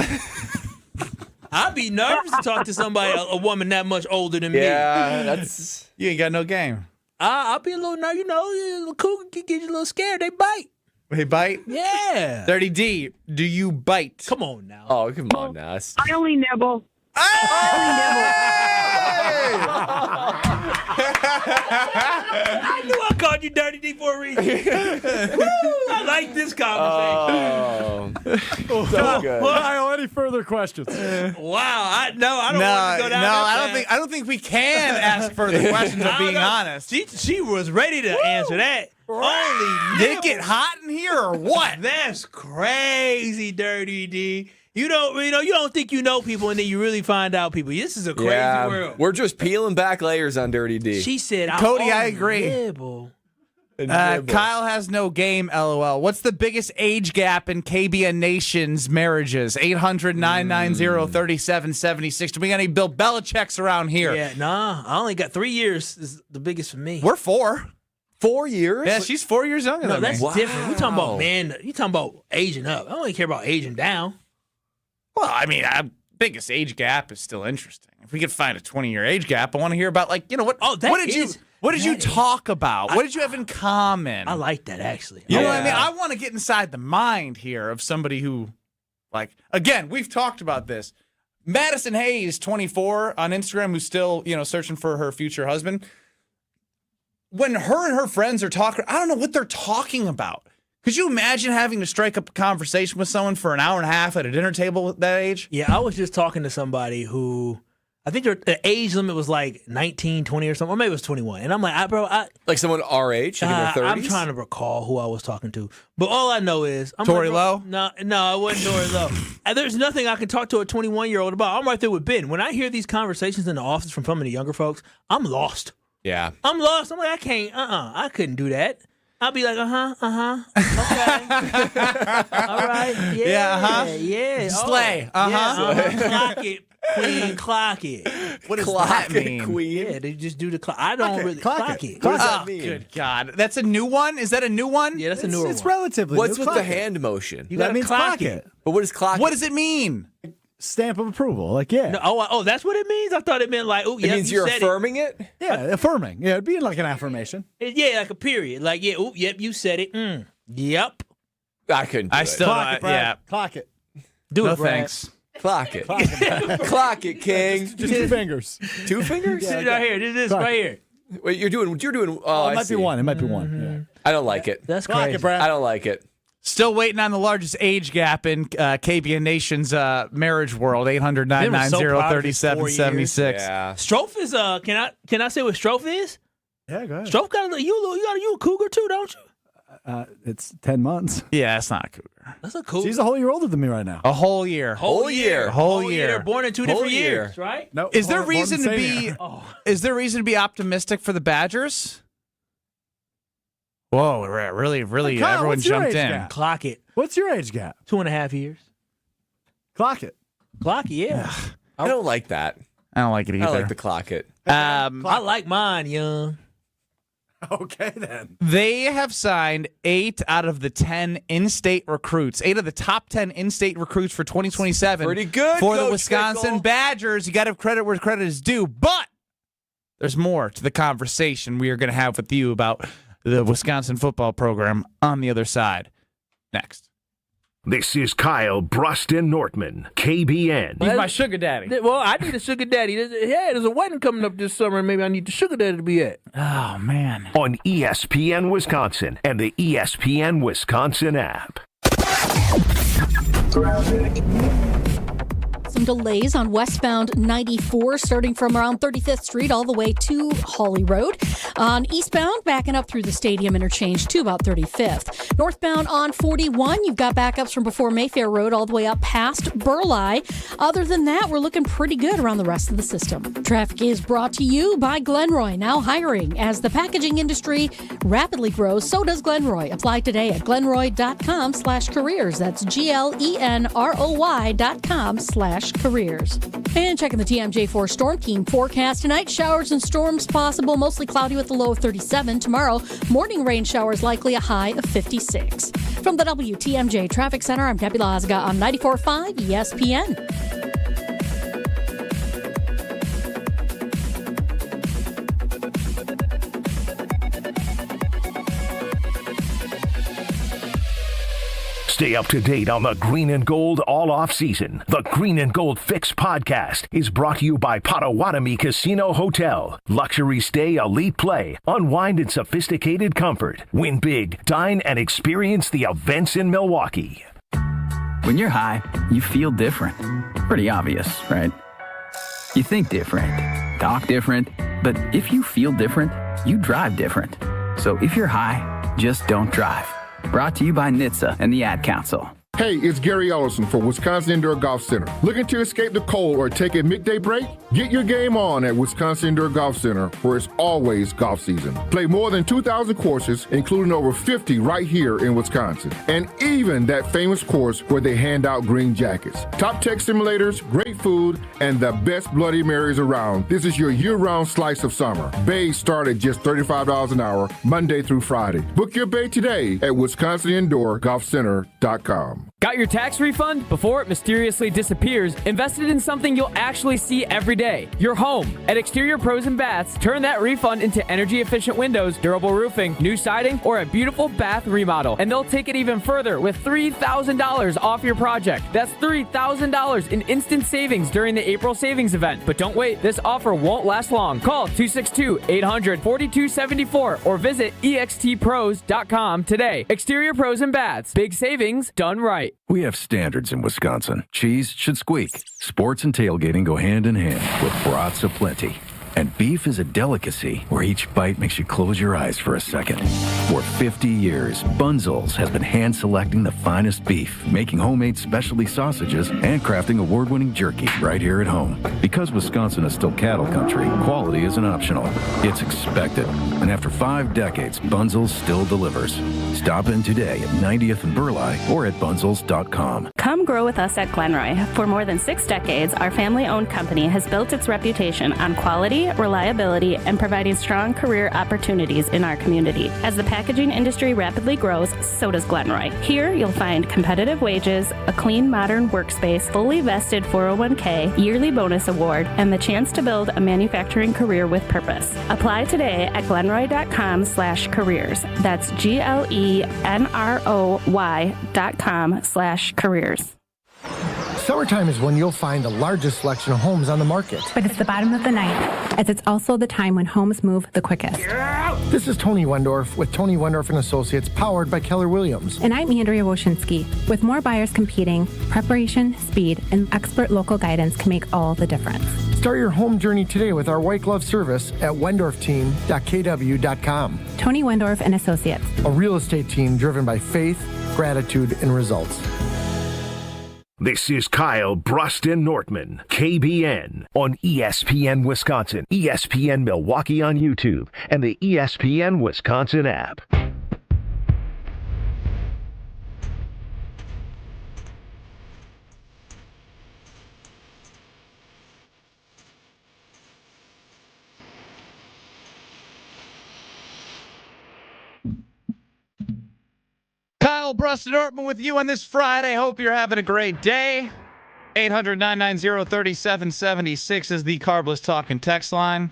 I'd be nervous to talk to somebody, a woman that much older than me. Yeah, that's... You ain't got no game. I'll be a little nervous. You know, a cougar can get you a little scared. They bite. They bite? Yeah. Dirty D, do you bite? Come on now. Oh, come on now. I only nibble. I knew I called you Dirty D for a reason. I like this conversation. So good. Kyle, any further questions? Wow. I don't want to go down that path. I don't think we can ask further questions, of being honest. She was ready to answer that. Only Did it get hot in here or what? That's crazy, Dirty D. You don't think you know people, and then you really find out people. This is a crazy world. We're just peeling back layers on Dirty D. She said, Cody, I agree. Nibble. Kyle has no game, LOL. What's the biggest age gap in KBN Nation's marriages? 800-990-3776. Do we got any Bill Belichick's around here? Yeah, nah. I only got 3 years. Is the biggest for me. We're 4. 4 years? Yeah, she's 4 years younger No, than me. that's different. We talking about man. You talking about aging up. I don't even care about aging down. Well, I mean, biggest age gap is still interesting. If we could find a 20-year age gap, I want to hear about, what? What did you talk about? What did you have in common? I like that, actually. You know what I mean? I want to get inside the mind here of somebody who, again, we've talked about this. Madison Hayes, 24, on Instagram, who's still, searching for her future husband. When her and her friends are talking, I don't know what they're talking about. Could you imagine having to strike up a conversation with someone for an hour and a half at a dinner table at that age? Yeah, I was just talking to somebody who, I think the age limit was like 19, 20 or something, or maybe it was 21. And I'm like, like someone our age, in their 30s? I'm trying to recall who I was talking to. But all I know is... Tory Lowe? No, it wasn't Tory Lowe. And there's nothing I can talk to a 21-year-old about. I'm right there with Ben. When I hear these conversations in the office from some of the younger folks, I'm lost. Yeah. I'm lost. I'm like, I can't, I couldn't do that. I'll be like, okay. All right. Yeah. Yeah, Slay. Clock it, queen, clock it. What does Clock that it, mean? queen. Yeah, they just do the clock. I don't really clock it. What does that mean? Good God. That's a new one? Is that a new one? Yeah, that's a newer one. It's relatively What's new. with the hand motion? You That gotta means clock it. But what is clock? What does it mean? Stamp of approval. Yeah. No, that's what it means? I thought it meant like, It means you're affirming it? Yeah, affirming. Yeah, it'd be like an affirmation. Yeah, like a period. Like, yep, you said it. Yep. I couldn't do it. Still Clock it, Brad. Clock it. Do no it, Brad. thanks. Clock it. Clock it, King. Just 2 fingers. 2 fingers? Sit right here. This is right here. Wait, you're doing. It might be one. It might be one. Yeah. I don't like it. That's Clock crazy. it, Brad. I don't like it. Still waiting on the largest age gap in KBN Nation's marriage world. 800-990-3776. Yeah. Strouf is can I say what Strouf is? Yeah, go ahead. Strouf got you a cougar too, don't you? It's 10 months. Yeah, that's not a cougar. That's a cougar. She's a whole year older than me right now. A whole year. Whole year. They're born in 2 different years, right? No. Is there reason to be? Is there reason to be optimistic for the Badgers? Whoa! Really, Kyle, everyone what's your jumped age in. gap? Clock it. What's your age gap? 2.5 years. Clock it. Clock it, yeah. I don't like that. I don't like it either. I like to clock it. I like mine young. Okay, then. They have signed 8 out of the 10 in-state recruits. 8 of the top 10 in-state recruits for 2027. Pretty good for the Coach Wisconsin Pickle. Badgers. You got to have credit where credit is due, but there's more to the conversation we are going to have with you about the Wisconsin football program on the other side. Next. This is Kyle Brust Nortman, KBN. He's my sugar daddy. Well, I need a sugar daddy. There's a wedding coming up this summer, and maybe I need the sugar daddy to be at. Oh, man. On ESPN Wisconsin and the ESPN Wisconsin app. Some delays on westbound 94 starting from around 35th Street all the way to Hawley Road. On eastbound, backing up through the Stadium Interchange to about 35th. Northbound on 41, you've got backups from before Mayfair Road all the way up past Burleigh. Other than that, we're looking pretty good around the rest of the system. Traffic is brought to you by Glenroy, now hiring. As the packaging industry rapidly grows, so does Glenroy. Apply today at glenroy.com/careers. That's GLENROY.com/careers. And checking the TMJ4 Storm Team forecast tonight, showers and storms possible, mostly cloudy with a low of 37. Tomorrow, morning rain showers likely, a high of 56. From the WTMJ Traffic Center, I'm Debbie Lazga on 94.5 ESPN. Stay up to date on the Green and Gold all off season. The Green and Gold Fix podcast is brought to you by Potawatomi Casino Hotel. Luxury stay, elite play, unwind in sophisticated comfort. Win big, dine, and experience the events in Milwaukee. When you're high, you feel different. Pretty obvious, right? You think different, talk different, but if you feel different, you drive different. So if you're high, just don't drive. Brought to you by NHTSA and the Ad Council. Hey, it's Gary Ellison for Wisconsin Indoor Golf Center. Looking to escape the cold or take a midday break? Get your game on at Wisconsin Indoor Golf Center, where it's always golf season. Play more than 2,000 courses, including over 50 right here in Wisconsin. And even that famous course where they hand out green jackets. Top tech simulators, great food, and the best Bloody Marys around. This is your year-round slice of summer. Bays start at just $35 an hour, Monday through Friday. Book your bay today at WisconsinIndoorGolfCenter.com. Got your tax refund? Before it mysteriously disappears, invested in something you'll actually see every day. Your home. At Exterior Pros and Baths, turn that refund into energy-efficient windows, durable roofing, new siding, or a beautiful bath remodel. And they'll take it even further with $3,000 off your project. That's $3,000 in instant savings during the April savings event. But don't wait, this offer won't last long. Call 262-800-4274 or visit extpros.com today. Exterior Pros and Baths. Big savings done right. We have standards in Wisconsin. Cheese should squeak. Sports and tailgating go hand in hand with brats aplenty. And beef is a delicacy where each bite makes you close your eyes for a second. For 50 years, Bunzel's has been hand-selecting the finest beef, making homemade specialty sausages, and crafting award-winning jerky right here at home. Because Wisconsin is still cattle country, quality isn't optional. It's expected. And after 5 decades, Bunzel's still delivers. Stop in today at 90th and Burleigh or at bunzels.com. Come grow with us at Glenroy. For more than 6 decades, our family-owned company has built its reputation on quality, reliability, and providing strong career opportunities in our community. As the packaging industry rapidly grows, so does Glenroy. Here, you'll find competitive wages, a clean, modern workspace, fully vested 401k, yearly bonus award, and the chance to build a manufacturing career with purpose. Apply today at glenroy.com/careers. That's GLENROY.com/careers. Summertime is when you'll find the largest selection of homes on the market. But it's the bottom of the ninth, as it's also the time when homes move the quickest. This is Tony Wendorf with Tony Wendorf & Associates, powered by Keller Williams. And I'm Andrea Woshinski. With more buyers competing, preparation, speed, and expert local guidance can make all the difference. Start your home journey today with our white glove service at wendorfteam.kw.com. Tony Wendorf and Associates. A real estate team driven by faith, gratitude, and results. This is Kyle Brust Nortman, KBN, on ESPN Wisconsin, ESPN Milwaukee on YouTube, and the ESPN Wisconsin app. Kyle Brust Nortman with you on this Friday. Hope you're having a great day. 800-990-3776 is the Carbless Talking text line.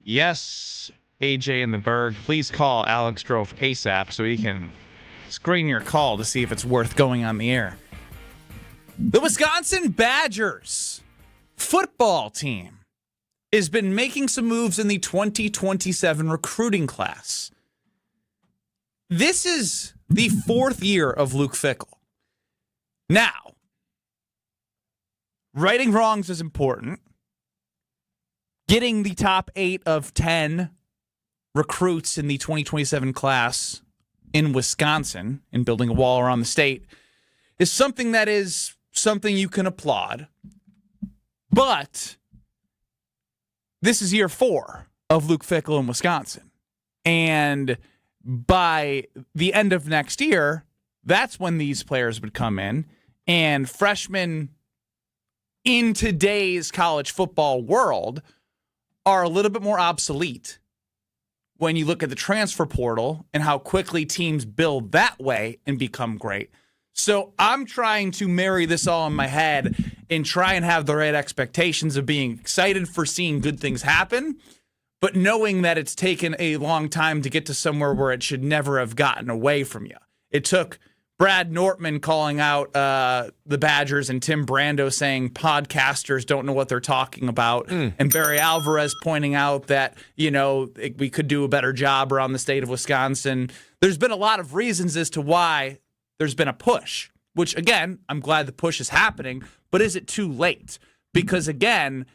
Yes, AJ in the Berg, please call Alex Strouf ASAP so he can screen your call to see if it's worth going on the air. The Wisconsin Badgers football team has been making some moves in the 2027 recruiting class. This is the fourth year of Luke Fickell. Now, righting wrongs is important. Getting the top 8 of 10 recruits in the 2027 class in Wisconsin and building a wall around the state is something you can applaud. But this is year 4 of Luke Fickell in Wisconsin. And by the end of next year, that's when these players would come in. And freshmen in today's college football world are a little bit more obsolete when you look at the transfer portal and how quickly teams build that way and become great. So I'm trying to marry this all in my head and try and have the right expectations of being excited for seeing good things happen, but knowing that it's taken a long time to get to somewhere where it should never have gotten away from you. It took Brad Nortman calling out the Badgers and Tim Brando saying podcasters don't know what they're talking about, and Barry Alvarez pointing out that, we could do a better job around the state of Wisconsin. There's been a lot of reasons as to why there's been a push, which, again, I'm glad the push is happening, but is it too late? Because, again,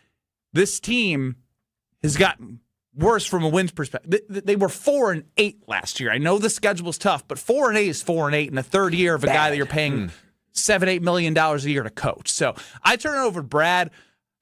this team has gotten worse from a wins perspective. They were 4-8 last year. I know the schedule's tough, but 4-8 is 4-8 in the third year of a guy that you're paying $7-8 million a year to coach. So I turn it over to Brad.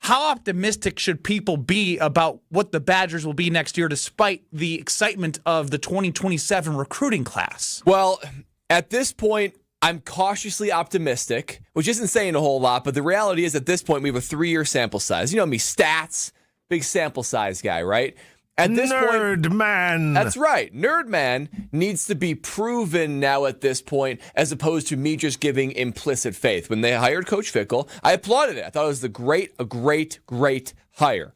How optimistic should people be about what the Badgers will be next year, despite the excitement of the 2027 recruiting class? Well, at this point, I'm cautiously optimistic, which isn't saying a whole lot, but the reality is at this point, we have a 3-year sample size. You know me, stats, big sample size guy, right? At this Nerd point, man. That's right. Nerd man needs to be proven now at this point, as opposed to me just giving implicit faith. When they hired Coach Fickell, I applauded it. I thought it was a great hire.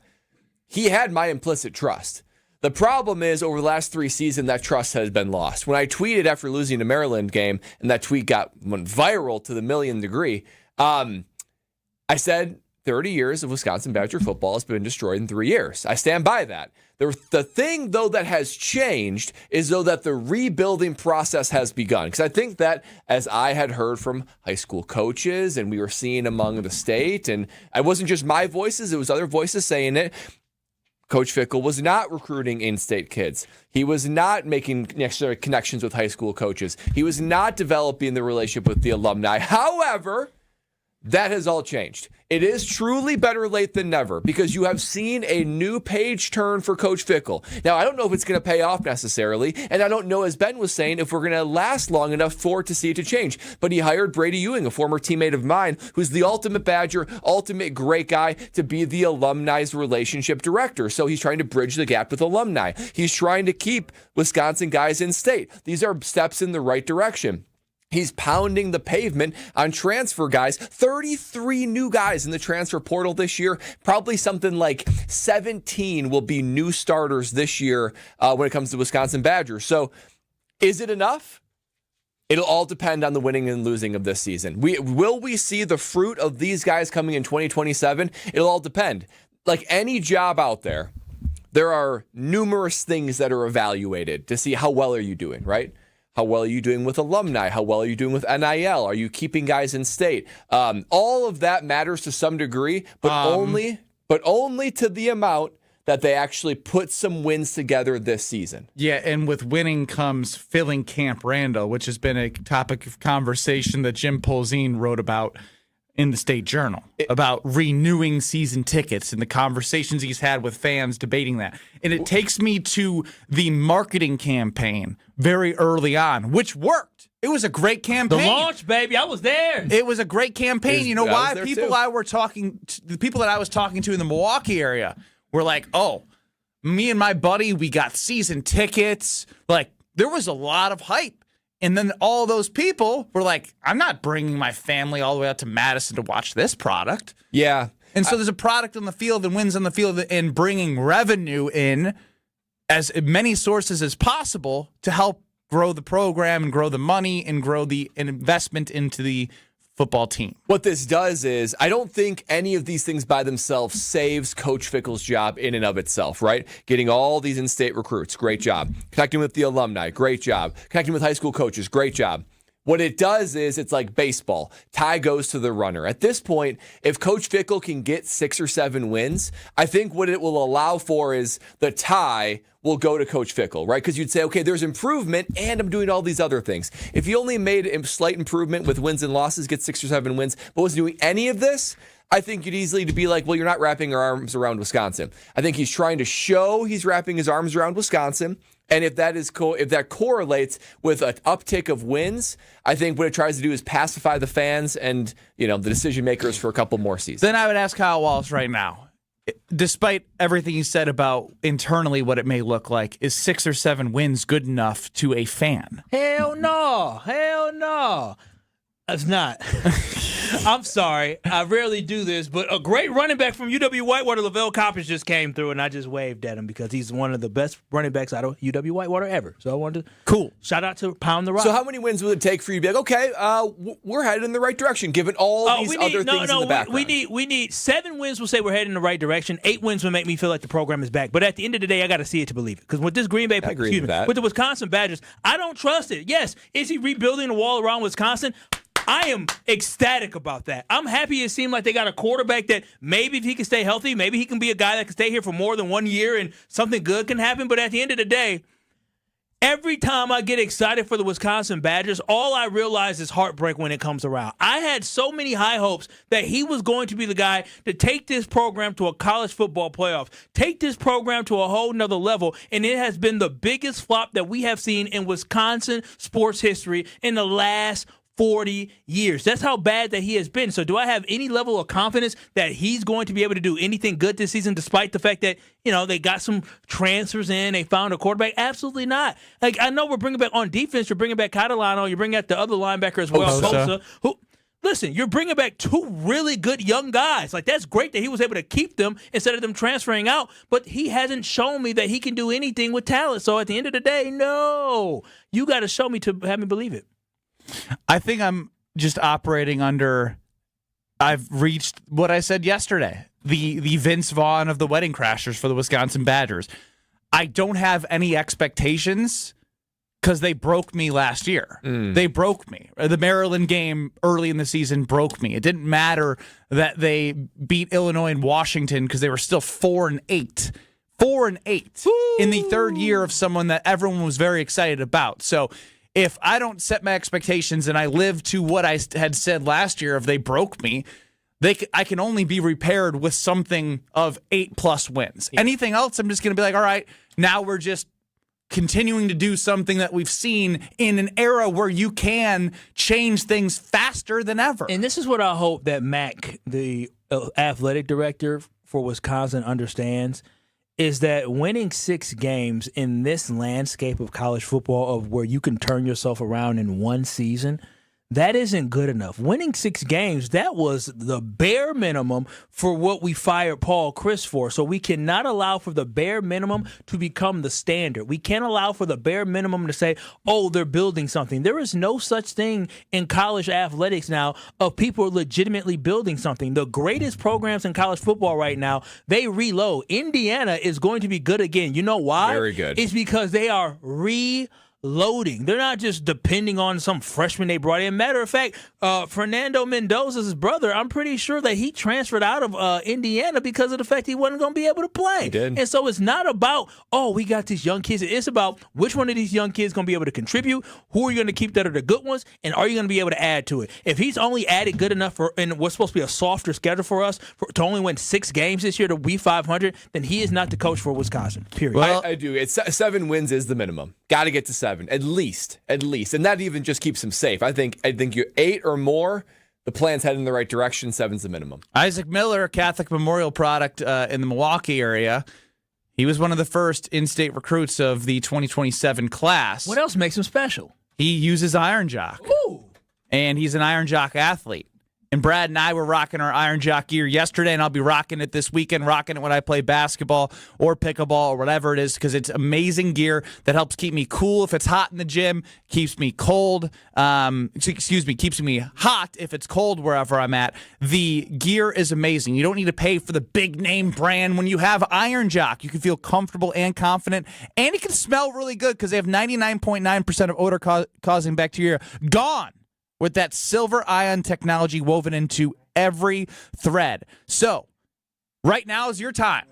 He had my implicit trust. The problem is, over the last 3 seasons, that trust has been lost. When I tweeted after losing the Maryland game, and that tweet went viral to the millionth degree, I said 30 years of Wisconsin Badger football has been destroyed in 3 years. I stand by that. The thing, though, that has changed is, though, that the rebuilding process has begun. Because I think that, as I had heard from high school coaches, and we were seeing among the state, and it wasn't just my voices, it was other voices saying it, Coach Fickell was not recruiting in-state kids. He was not making necessary connections with high school coaches. He was not developing the relationship with the alumni. However, that has all changed. It is truly better late than never, because you have seen a new page turn for Coach Fickell. Now, I don't know if it's going to pay off necessarily, and I don't know, as Ben was saying, if we're going to last long enough for it to see it to change. But he hired Brady Ewing, a former teammate of mine, who's the ultimate Badger, ultimate great guy, to be the alumni's relationship director. So he's trying to bridge the gap with alumni. He's trying to keep Wisconsin guys in state. These are steps in the right direction. He's pounding the pavement on transfer guys. 33 new guys in the transfer portal this year. Probably something like 17 will be new starters this year when it comes to Wisconsin Badgers. So is it enough? It'll all depend on the winning and losing of this season. Will we see the fruit of these guys coming in 2027? It'll all depend. Like any job out there, there are numerous things that are evaluated to see how well are you doing, right? How well are you doing with alumni? How well are you doing with NIL? Are you keeping guys in state? All of that matters to some degree, but only to the amount that they actually put some wins together this season. Yeah, and with winning comes filling Camp Randall, which has been a topic of conversation that Jim Polzine wrote about in the State Journal, about renewing season tickets and the conversations he's had with fans debating that. And it takes me to the marketing campaign very early on, which worked. It was a great campaign. The launch, baby. I was there. It was a great campaign. You know why? The people that I was talking to in the Milwaukee area were like, oh, me and my buddy, we got season tickets. Like, there was a lot of hype. And then all those people were like, I'm not bringing my family all the way out to Madison to watch this product. Yeah. And so there's a product on the field and wins on the field and bringing revenue in as many sources as possible to help grow the program and grow the money and grow the investment into the football team. What this does is, I don't think any of these things by themselves saves Coach Fickell's job in and of itself, right? Getting all these in-state recruits, great job. Connecting with the alumni, great job. Connecting with high school coaches, great job. What it does is, it's like baseball. Tie goes to the runner. At this point, if Coach Fickell can get 6 or 7 wins, I think what it will allow for is the tie will go to Coach Fickell, right? Because you'd say, okay, there's improvement, and I'm doing all these other things. If you only made a slight improvement with wins and losses, get 6 or 7 wins, but wasn't doing any of this, I think you'd easily be like, well, you're not wrapping your arms around Wisconsin. I think he's trying to show he's wrapping his arms around Wisconsin. And if that is if that correlates with an uptick of wins, I think what it tries to do is pacify the fans and the decision makers for a couple more seasons. Then I would ask Kyle Wallace right now, despite everything you said about internally what it may look like, is 6 or 7 wins good enough to a fan? Hell no. It's not. I'm sorry. I rarely do this, but a great running back from UW-Whitewater, Lavelle Coppins, just came through, and I just waved at him because he's one of the best running backs out of UW-Whitewater ever. So I wanted to shout out to Pound the Rock. So how many wins would it take for you to be like, okay, we're headed in the right direction, given all these other things in the background? We need 7 wins will say we're heading in the right direction. 8 wins will make me feel like the program is back. But at the end of the day, I got to see it to believe it. Because with this Green Bay, with the Wisconsin Badgers, I don't trust it. Yes, is he rebuilding the wall around Wisconsin? I am ecstatic about that. I'm happy it seemed like they got a quarterback that maybe if he can stay healthy, maybe he can be a guy that can stay here for more than 1 year and something good can happen. But at the end of the day, every time I get excited for the Wisconsin Badgers, all I realize is heartbreak when it comes around. I had so many high hopes that he was going to be the guy to take this program to a college football playoff, take this program to a whole nother level, and it has been the biggest flop that we have seen in Wisconsin sports history in the last 40 years. That's how bad that he has been. So do I have any level of confidence that he's going to be able to do anything good this season, despite the fact that, they got some transfers in, they found a quarterback? Absolutely not. Like, I know we're bringing back on defense, you're bringing back Catalano, you're bringing back the other linebacker as well, Sosa, who, listen, you're bringing back 2 really good young guys. Like, that's great that he was able to keep them instead of them transferring out, but he hasn't shown me that he can do anything with talent. So at the end of the day, no. You got to show me to have me believe it. I think I'm just operating under, I've reached what I said yesterday, the Vince Vaughn of the Wedding Crashers for the Wisconsin Badgers. I don't have any expectations because they broke me last year. They broke me. The Maryland game early in the season broke me. It didn't matter that they beat Illinois and Washington because they were still 4-8. 4-8 in the third year of someone that everyone was very excited about. So if I don't set my expectations and I live to what I had said last year, if they broke me, I can only be repaired with something of 8+ wins. Yeah. Anything else, I'm just going to be like, all right, now we're just continuing to do something that we've seen in an era where you can change things faster than ever. And this is what I hope that Mac, the athletic director for Wisconsin, understands, is that winning 6 games in this landscape of college football, of where you can turn yourself around in one season, that isn't good enough. Winning 6 games, that was the bare minimum for what we fired Paul Chryst for. So we cannot allow for the bare minimum to become the standard. We can't allow for the bare minimum to say, oh, they're building something. There is no such thing in college athletics now of people legitimately building something. The greatest programs in college football right now, they reload. Indiana is going to be good again. You know why? Very good. It's because they are reloading. loading. They're not just depending on some freshman they brought in. Matter of fact, Fernando Mendoza's brother, I'm pretty sure that he transferred out of Indiana because of the fact he wasn't going to be able to play. He did. And so it's not about, we got these young kids. It's about which one of these young kids going to be able to contribute, who are you going to keep that are the good ones, and are you going to be able to add to it? If he's only added good enough and what's supposed to be a softer schedule for us to only win 6 games this year to be 500, then he is not the coach for Wisconsin, period. Well, I do. It's 7 wins is the minimum. Got to get to 7, at least. And that even just keeps him safe. I think you're 8 or more, the plan's heading in the right direction. 7's the minimum. Isaac Miller, Catholic Memorial product in the Milwaukee area. He was one of the first in-state recruits of the 2027 class. What else makes him special? He uses Iron Jock. Ooh. And he's an Iron Jock athlete. And Brad and I were rocking our Iron Jock gear yesterday, and I'll be rocking it this weekend, rocking it when I play basketball or pickleball or whatever it is, because it's amazing gear that helps keep me cool if it's hot in the gym, keeps me cold, keeps me hot if it's cold wherever I'm at. The gear is amazing. You don't need to pay for the big name brand. When you have Iron Jock, you can feel comfortable and confident, and it can smell really good because they have 99.9% of odor-causing bacteria gone with that silver ion technology woven into every thread. So, right now is your time.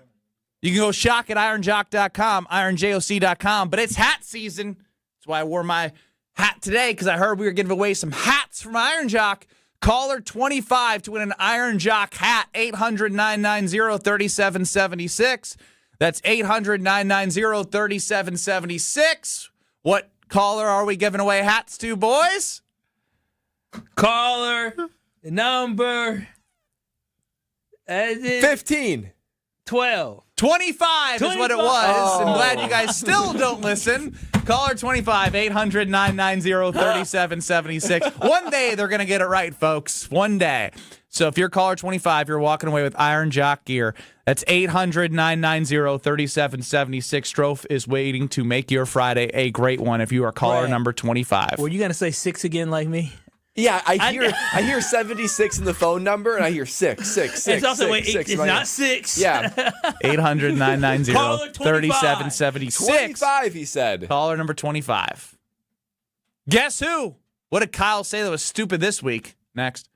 You can go shock at ironjock.com, ironjoc.com, but it's hat season. That's why I wore my hat today, because I heard we were giving away some hats from Iron Jock. Caller 25 to win an Iron Jock hat, 800-990-3776. That's 800-990-3776. What caller are we giving away hats to, boys? Caller, number 15. 12. 25 is what it was. I'm glad you guys still don't listen. Caller 25, 800-990-3776. One day they're going to get it right, folks. One day. So if you're caller 25, you're walking away with Iron Jock gear. That's 800-990-3776. Strouf is waiting to make your Friday a great one if you are caller number 25. Were you going to say 6 again like me? Yeah, I hear 76 in the phone number, and I hear 6. It's also it's not 6. Yeah. 800-990-3776. 25, he said. Caller number 25. Guess who? What did Kyle say that was stupid this week? Next.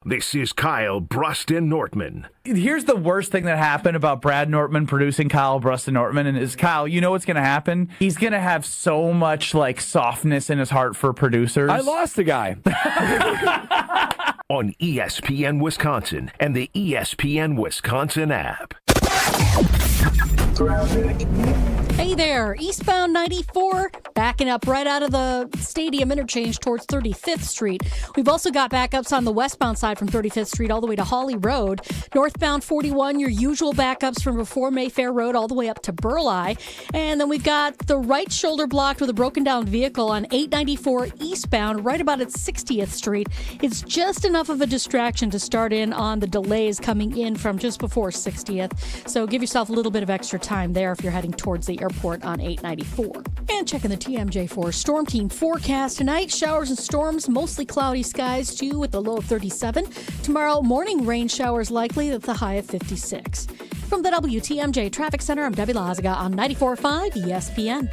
This is Kyle Brust Nortman. Here's the worst thing that happened about Brad Nortman producing Kyle Brust Nortman, and is Kyle, you know what's going to happen? He's going to have so much softness in his heart for producers. I lost the guy. On ESPN Wisconsin and the ESPN Wisconsin app. Hey there, eastbound 94, backing up right out of the stadium interchange towards 35th Street. We've also got backups on the westbound side from 35th Street all the way to Hawley Road. Northbound 41, your usual backups from before Mayfair Road all the way up to Burleigh. And then we've got the right shoulder blocked with a broken down vehicle on 894 eastbound right about at 60th Street. It's just enough of a distraction to start in on the delays coming in from just before 60th. So give yourself a little bit of extra time there if you're heading towards the airport on 894. And checking the TMJ4 Storm Team forecast tonight. Showers and storms, mostly cloudy skies too with a low of 37. Tomorrow morning rain showers likely with a high of 56. From the WTMJ Traffic Center, I'm Debbie Lazaga on 94.5 ESPN.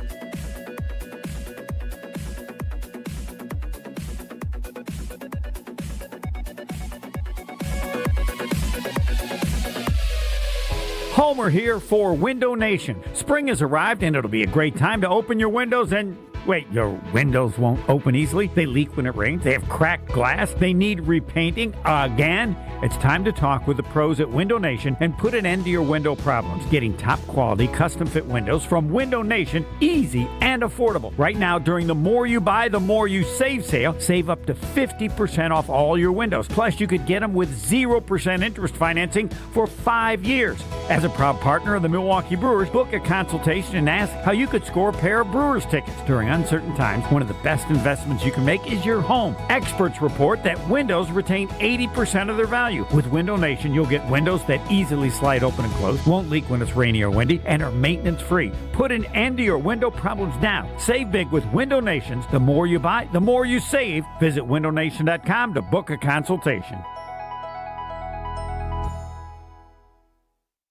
Homer here for Window Nation. Spring has arrived and it'll be a great time to open your windows and... Wait, your windows won't open easily? They leak when it rains? They have cracked glass? They need repainting again? It's time to talk with the pros at Window Nation and put an end to your window problems. Getting top quality custom fit windows from Window Nation, easy and affordable. Right now, during the More You Buy, the More You Save sale, save up to 50% off all your windows. Plus, you could get them with 0% interest financing for 5 years. As a proud partner of the Milwaukee Brewers, book a consultation and ask how you could score a pair of Brewers tickets. During uncertain times, one of the best investments you can make is your home. Experts report that windows retain 80% of their value. With Window Nation, you'll get windows that easily slide open and close, won't leak when it's rainy or windy, and are maintenance free. Put an end to your window problems now. Save big with Window Nations. The more you buy, the more you save. Visit windownation.com to book a consultation.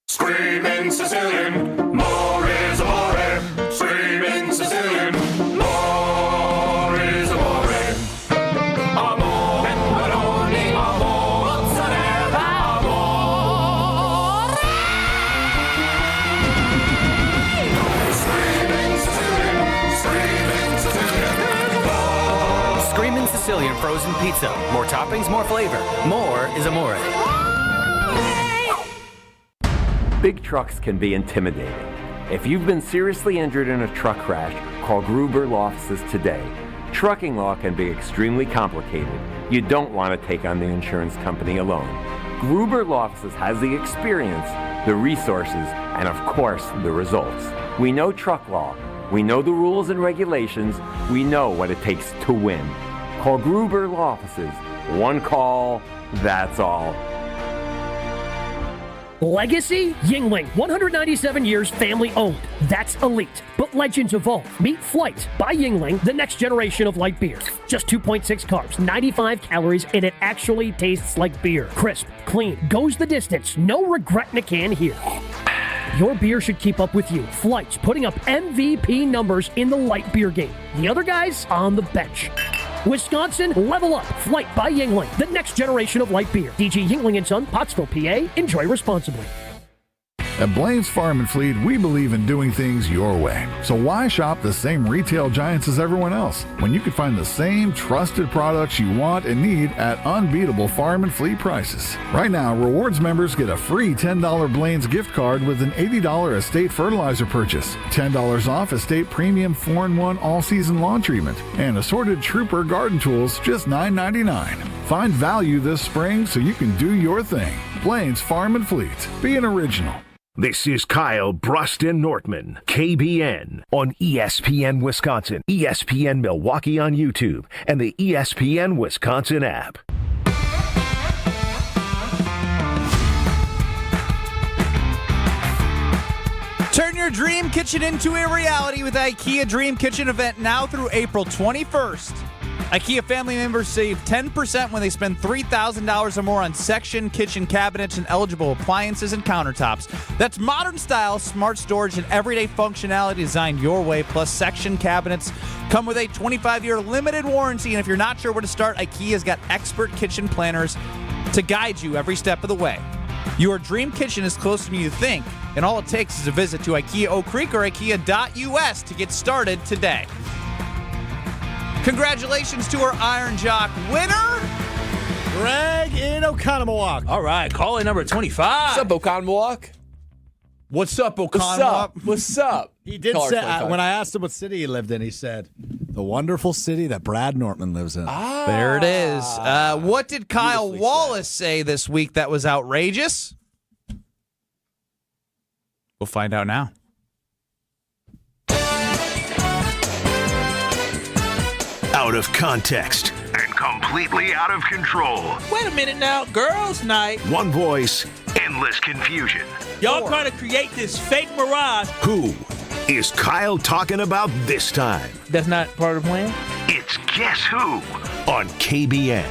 Screaming Sicilian, more is amore. Screaming Sicilian, more. Sicilian frozen pizza. More toppings, more flavor. More is amore. Big trucks can be intimidating. If you've been seriously injured in a truck crash, call Gruber Law Offices today. Trucking law can be extremely complicated. You don't want to take on the insurance company alone. Gruber Law Offices has the experience, the resources, and of course, the results. We know truck law. We know the rules and regulations. We know what it takes to win. Call Gruber Law Offices. One call, that's all. Legacy Yingling, 197 years family owned. That's elite. But legends evolve. Meet Flight by Yingling, the next generation of light beer. Just 2.6 carbs, 95 calories, and it actually tastes like beer. Crisp, clean, goes the distance. No regret in a can here. Your beer should keep up with you. Flight's putting up MVP numbers in the light beer game. The other guys on the bench. Wisconsin, level up. Flight by Yingling, the next generation of light beer. DG Yingling & Son, Pottsville, PA. Enjoy responsibly. At Blaine's Farm and Fleet, we believe in doing things your way. So why shop the same retail giants as everyone else when you can find the same trusted products you want and need at unbeatable farm and fleet prices? Right now, rewards members get a free $10 Blaine's gift card with an $80 estate fertilizer purchase, $10 off estate premium 4-in-1 all-season lawn treatment, and assorted Trooper garden tools just $9.99. Find value this spring so you can do your thing. Blaine's Farm and Fleet. Be an original. This is Kyle Brust Nortman, KBN, on ESPN Wisconsin, ESPN Milwaukee on YouTube, and the ESPN Wisconsin app. Turn your dream kitchen into a reality with the IKEA Dream Kitchen event now through April 21st. IKEA family members save 10% when they spend $3,000 or more on section kitchen cabinets and eligible appliances and countertops. That's modern style, smart storage, and everyday functionality designed your way. Plus, section cabinets come with a 25-year limited warranty. And if you're not sure where to start, IKEA's got expert kitchen planners to guide you every step of the way. Your dream kitchen is closer than you think, and all it takes is a visit to IKEA Oak Creek or IKEA.us to get started today. Congratulations to our Iron Jock winner, Greg in Oconomowoc. All right, call in number 25. What's up, Oconomowoc? What's up, Oconomowoc? What's up? What's up? He did say, when I asked him what city he lived in, he said, the wonderful city that Brad Nortman lives in. There it is. What did Kyle Wallace say this week that was outrageous? We'll find out now. Out of context and completely out of control. Wait a minute now, girls' night. One voice, endless confusion. Y'all trying to create this fake mirage. Who is Kyle talking about this time? That's not part of the plan? It's Guess Who on KBN.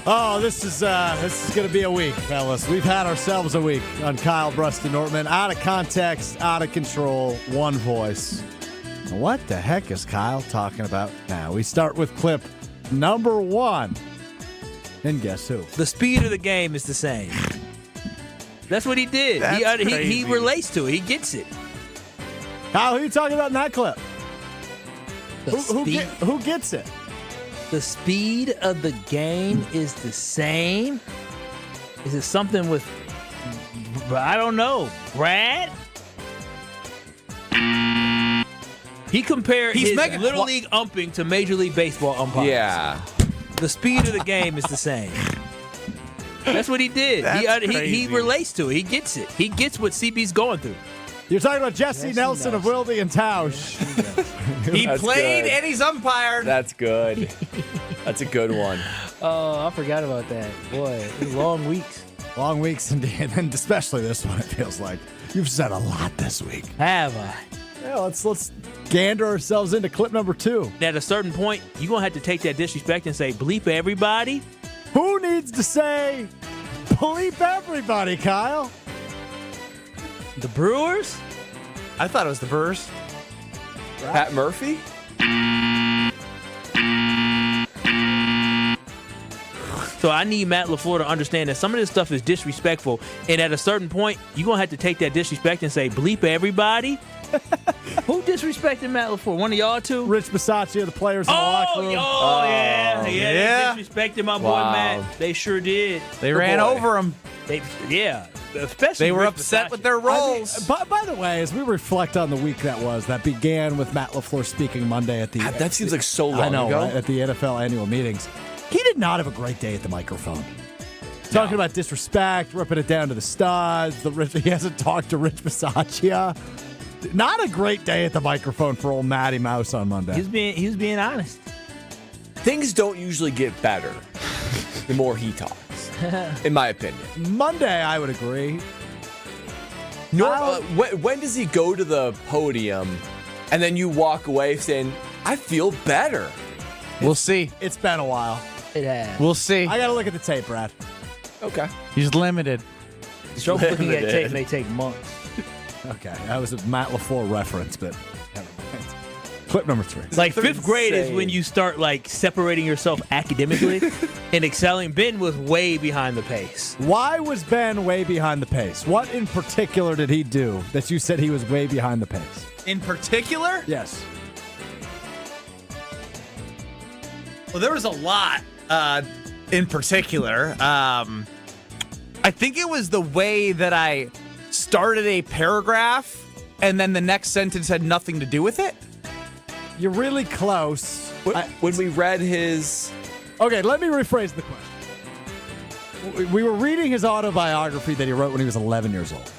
Oh, this is going to be a week, fellas. We've had ourselves a week on Kyle Brust Nortman. Out of context, out of control, one voice. What the heck is Kyle talking about now? We start with clip number 1. And guess who? The speed of the game is the same. That's what he did. He relates to it. He gets it. Kyle, who are you talking about in that clip? Who gets it? The speed of the game is the same? Is it something with, I don't know, Brad? He compared his Little League umping to Major League Baseball umpires. Yeah. The speed of the game is the same. That's what he did. He relates to it. He gets it. He gets what CB's going through. You're talking about Jesse Nelson of Wilde and Tausch. He played and he's umpired. That's good. That's a good one. Oh, I forgot about that. Boy, long weeks. Long weeks indeed, and especially this one, it feels like. You've said a lot this week. Have I? Yeah, let's gander ourselves into clip number 2. At a certain point, you're going to have to take that disrespect and say, bleep everybody. Who needs to say, bleep everybody, Kyle? The Brewers? I thought it was the Brewers. Right. Pat Murphy? So I need Matt LaFleur to understand that some of this stuff is disrespectful. And at a certain point, you're going to have to take that disrespect and say, bleep everybody. Who disrespected Matt LaFleur? One of y'all two? Rich Bisaccia, the players in the locker room. Yeah. They disrespected my boy Wow. Matt. They sure did. They ran over him. Especially They were Rich upset Bisaccia. with their roles. By the way, as we reflect on the week that began with Matt LaFleur speaking Monday at the... That seems like so long ago. Right? At the NFL annual meetings. He did not have a great day at the microphone. Talking about disrespect, ripping it down to the studs. He hasn't talked to Rich Bisaccia. Not a great day at the microphone for old Matty Mouse on Monday. He was being honest. Things don't usually get better the more he talks, in my opinion. Monday, I would agree. When does he go to the podium and then you walk away saying, I feel better? We'll see. It's been a while. It has. We'll see. I got to look at the tape, Brad. Okay. He's limited. Strouf looking at tape may take months. Okay, that was a Matt LaFleur reference, but never mind. Clip number 3. Like fifth grade is when you start like separating yourself academically and excelling. Ben was way behind the pace. Why was Ben way behind the pace? What in particular did he do that you said he was way behind the pace? In particular? Yes. Well, there was a lot in particular. I think it was the way that I started a paragraph and then the next sentence had nothing to do with it. You're really close. When we read his... Okay, let me rephrase the question. We were reading his autobiography that he wrote when he was 11 years old.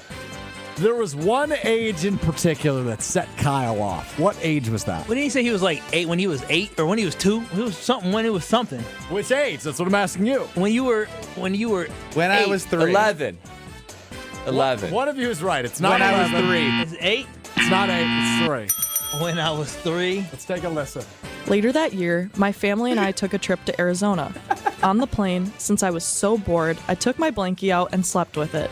There was one age in particular that set Kyle off. What age was that? When did he say he was like 8? When he was 8 or when he was 2? It was something. When it was something. Which age? That's what I'm asking you. When I was 3. 11. One of you is right. It's not when 11. I was 3. It's 8? It's not 8. It's 3. When I was 3. Let's take a listen. Later that year, my family and I took a trip to Arizona. On the plane, since I was so bored, I took my blankie out and slept with it.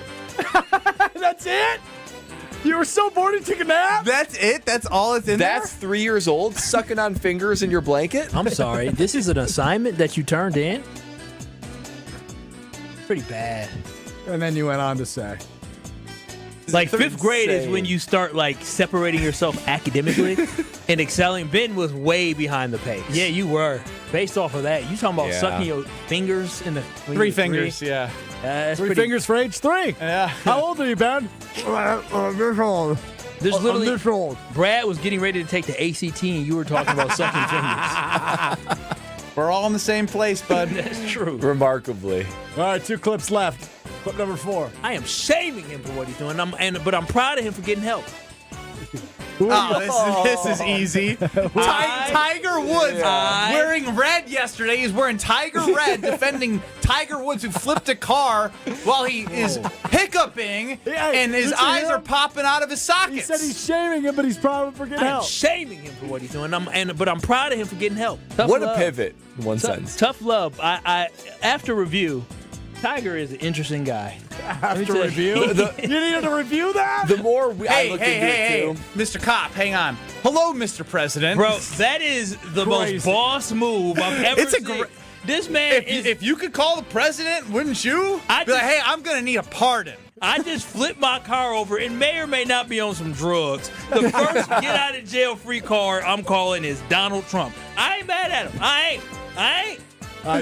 That's it? You were so bored you took a nap? That's it? That's all it's in there? That's 3 years old, sucking on fingers in your blanket? I'm sorry. This is an assignment that you turned in? Pretty bad. And then you went on to say. Like fifth grade is when you start like separating yourself academically and excelling. Ben was way behind the pace. Yeah, you were. Based off of that, you talking about sucking your fingers in the 3 fingers, yeah. That's 3 fingers for age 3. Yeah. How old are you, Ben? This old. There's literally this old. Brad was getting ready to take the ACT and you were talking about sucking fingers. We're all in the same place, bud. That's true. Remarkably. All right, 2 clips left. Clip number 4. I am shaming him for what he's doing, but I'm proud of him for getting help. This is easy. Tiger Woods wearing red yesterday. He's wearing Tiger red, defending Tiger Woods who flipped a car while he is hiccuping and his eyes are popping out of his sockets. He said he's shaming him, but he's probably for getting I am help. shaming him for what he's doing, but I'm proud of him for getting help. What a pivot in one sentence. Tough love. I after review, Tiger is an interesting guy. After review? You needed to review that? The more I looked into it Hey, Mr. Cop, hang on. Hello, Mr. President. Bro, that is the most boss move I've ever seen. This man if you could call the president, wouldn't you? Be like, hey, I'm going to need a pardon. I just flipped my car over and may or may not be on some drugs. The first get out of jail free card I'm calling is Donald Trump. I ain't mad at him. I ain't.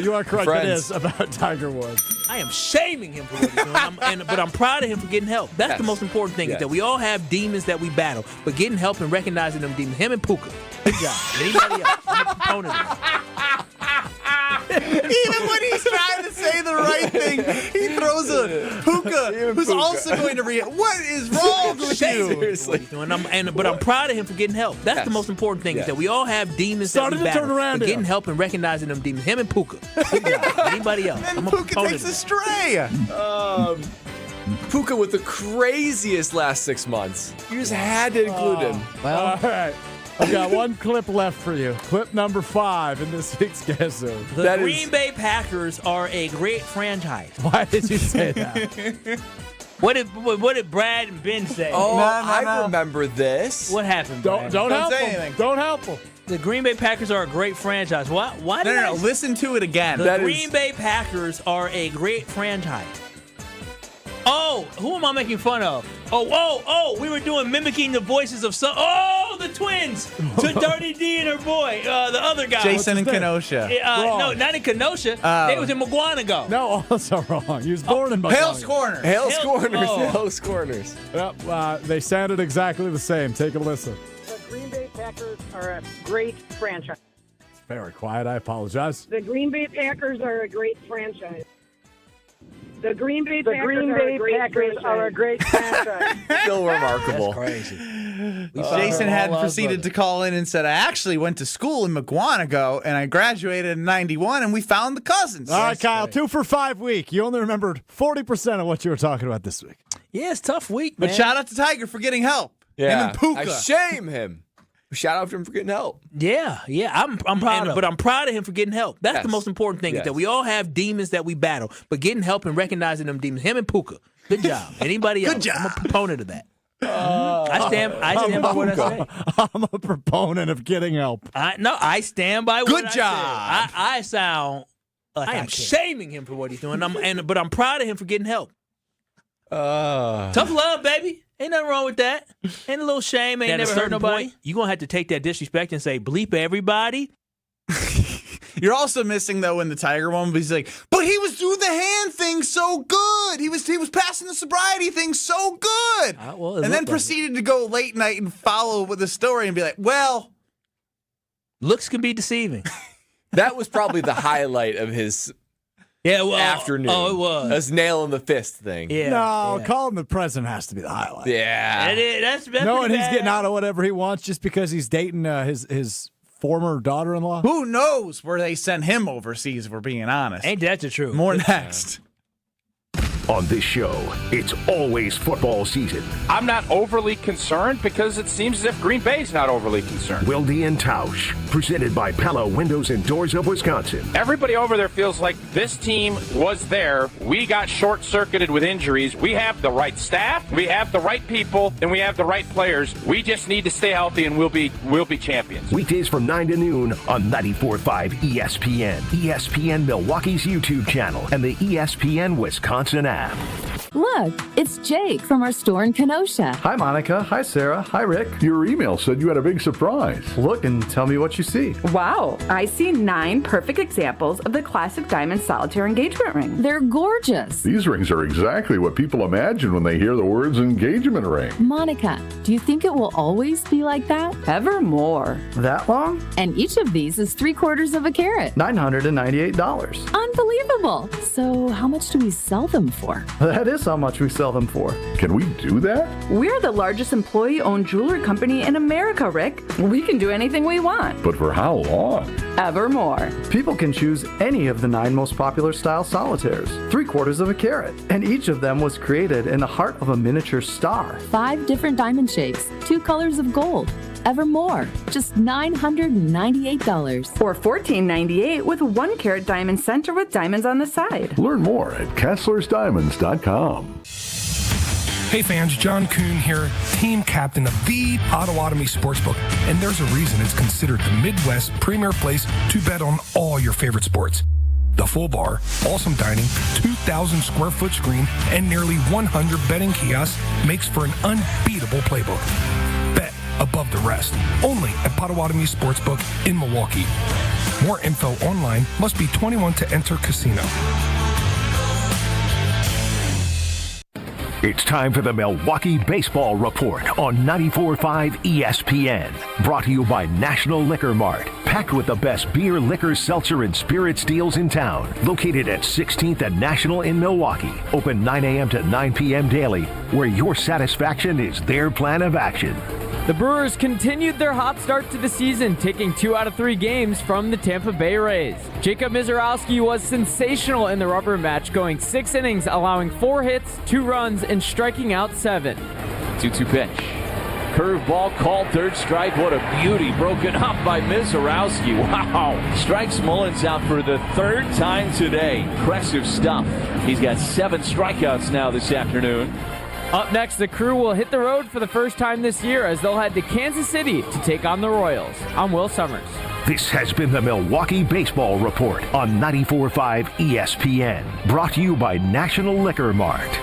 You are correct. Friends. It is about Tiger Woods. I am shaming him for what he's doing, but I'm proud of him for getting help. That's the most important thing, is that we all have demons that we battle, but getting help and recognizing them demons. Him and Puka. Good job. Anybody else? I'm a proponent of it. Even when he's trying to say the right thing, he throws a Puka who's also going to react. What is wrong with you? Seriously. But I'm proud of him for getting help. That's the most important thing, is that we all have demons that we battle, but getting help and recognizing them demons. Him and Puka. Good job. Anybody else? And I'm a Puka proponent takes of a it. stray. Puka with the craziest last 6 months. You just had to include him. Well, all right. I've got 1 clip left for you. Clip number 5 in this week's Guess Who. The Green Bay Packers are a great franchise. Why did you say that? What did Brad and Ben say? Oh, I remember this. What happened, Brad? Don't help say him. anything. Don't help him. The Green Bay Packers are a great franchise. Why No. Listen to it again. The Green Bay Packers are a great franchise. Oh, who am I making fun of? Oh, we were mimicking the voices of some. Oh, the twins. So Dirty D and her boy, the other guy. Jason and Kenosha. No, not in Kenosha. They was in McGuanago. No, also wrong. He was born in McGuanago. Hale's Corners. Hale's Corners. Yep, they sounded exactly the same. Take a listen. The Green Bay Packers are a great franchise. It's very quiet. I apologize. The Green Bay Packers are a great franchise. The Green Bay Packers are a great franchise. Still remarkable. That's crazy. Jason had proceeded to call in and said, I actually went to school in McGuanago, and I graduated in 91, and we found the cousins. All right, Kyle, 2 for 5 week. You only remembered 40% of what you were talking about this week. Yeah, it's a tough week, man. But shout out to Tiger for getting help. Yeah. Him and Puka. I shame him. Shout out to him for getting help. Yeah. I'm proud of. But I'm proud of him for getting help. That's the most important thing. Is that we all have demons that we battle, but getting help and recognizing them demons. Him and Puka. Good job. Anybody else? Good job. I'm a proponent of that. I stand by what I say. I'm a proponent of getting help. I stand by what I say. Good job. I sound like I am shaming him for what he's doing. But I'm proud of him for getting help. Tough love, baby. Ain't nothing wrong with that. Ain't a little shame. Ain't never hurt nobody. You're going to have to take that disrespect and say, bleep everybody. You're also missing, though, in the Tiger one, but he's like, but he was doing the hand thing so good. He was passing the sobriety thing so good. And then proceeded to go late night and follow with the story and be like, well. Looks can be deceiving. That was probably the highlight of his afternoon. Oh, it was. That's nail in the fist thing. Yeah. No, calling the president has to be the highlight. Yeah. That's knowing he's getting out of whatever he wants just because he's dating his former daughter-in-law. Who knows where they sent him overseas, if we're being honest. Ain't that the truth? More next. On this show, it's always football season. I'm not overly concerned because it seems as if Green Bay's not overly concerned. Wilde and Tausch, presented by Pella Windows and Doors of Wisconsin. Everybody over there feels like this team was there. We got short-circuited with injuries. We have the right staff, we have the right people, and we have the right players. We just need to stay healthy, and we'll be champions. Weekdays from 9 to noon on 94.5 ESPN, ESPN Milwaukee's YouTube channel, and the ESPN Wisconsin app. Look, it's Jake from our store in Kenosha. Hi, Monica. Hi, Sarah. Hi, Rick. Your email said you had a big surprise. Look and tell me what you see. Wow, I see 9 perfect examples of the classic diamond solitaire engagement ring. They're gorgeous. These rings are exactly what people imagine when they hear the words engagement ring. Monica, do you think it will always be like that? Ever more. That long? And each of these is 3/4 of a carat. $998. Unbelievable. So how much do we sell them for? That is how much we sell them for. Can we do that? We're the largest employee-owned jewelry company in America, Rick. We can do anything we want. But for how long? Evermore. People can choose any of the 9 most popular style solitaires, 3/4 of a carat, and each of them was created in the heart of a miniature star. 5 different diamond shapes, 2 colors of gold. Evermore, just $998. Or $1498 with 1 carat diamond center with diamonds on the side. Learn more at KesslersDiamonds.com. Hey fans, John Kuhn here, team captain of the Potawatomi Sportsbook, and there's a reason it's considered the Midwest premier place to bet on all your favorite sports. The full bar, awesome dining, 2,000 square foot screen, and nearly 100 betting kiosks makes for an unbeatable playbook. Bet above the rest, only at Potawatomi Sportsbook in Milwaukee. More info online. Must be 21 to enter casino. It's time for the Milwaukee Baseball Report on 94.5 ESPN. Brought to you by National Liquor Mart. Packed with the best beer, liquor, seltzer, and spirits deals in town. Located at 16th and National in Milwaukee. Open 9 a.m. to 9 p.m. daily, where your satisfaction is their plan of action. The Brewers continued their hot start to the season, taking 2 out of 3 games from the Tampa Bay Rays. Jacob Misiorowski was sensational in the rubber match, going 6 innings, allowing 4 hits, 2 runs, and striking out 7. 2-2 pitch. Curveball called, third strike. What a beauty. Broken up by Misiorowski. Wow. Strikes Mullins out for the 3rd time today. Impressive stuff. He's got 7 strikeouts now this afternoon. Up next, the crew will hit the road for the first time this year as they'll head to Kansas City to take on the Royals. I'm Will Summers. This has been the Milwaukee Baseball Report on 94.5 ESPN. Brought to you by National Liquor Mart.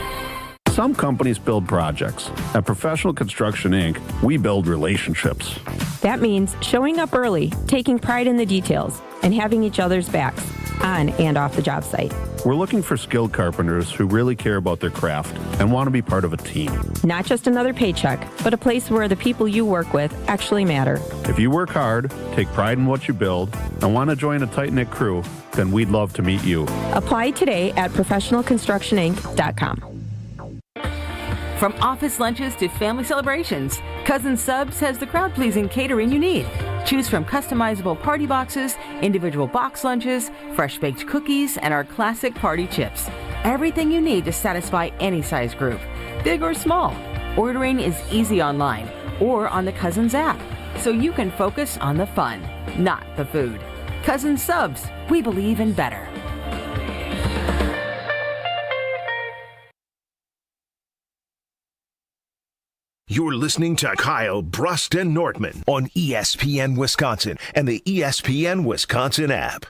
Some companies build projects. At Professional Construction, Inc., we build relationships. That means showing up early, taking pride in the details, and having each other's backs, on and off the job site. We're looking for skilled carpenters who really care about their craft and want to be part of a team. Not just another paycheck, but a place where the people you work with actually matter. If you work hard, take pride in what you build, and want to join a tight-knit crew, then we'd love to meet you. Apply today at professionalconstructioninc.com. From office lunches to family celebrations, Cousin Subs has the crowd-pleasing catering you need. Choose from customizable party boxes, individual box lunches, fresh-baked cookies, and our classic party chips. Everything you need to satisfy any size group, big or small. Ordering is easy online or on the Cousins app, so you can focus on the fun, not the food. Cousin Subs, we believe in better. You're listening to Kyle, Brust, and Nortman on ESPN Wisconsin and the ESPN Wisconsin app.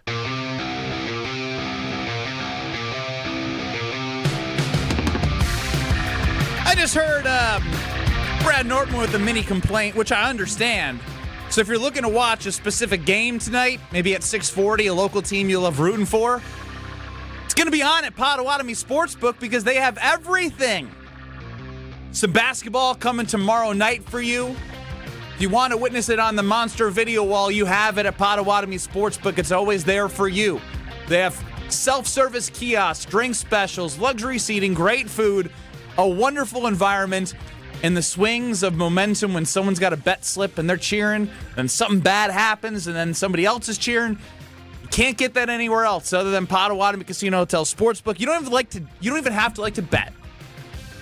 I just heard Brad Nortman with a mini complaint, which I understand. So if you're looking to watch a specific game tonight, maybe at 6:40, a local team you love rooting for, it's going to be on at Potawatomi Sportsbook because they have everything. Some basketball coming tomorrow night for you. If you want to witness it on the monster video wall, you have it at Potawatomi Sportsbook. It's always there for you. They have self-service kiosks, drink specials, luxury seating, great food, a wonderful environment, and the swings of momentum when someone's got a bet slip and they're cheering, and something bad happens, and then somebody else is cheering. You can't get that anywhere else other than Potawatomi Casino Hotel Sportsbook. You don't even have to like to bet.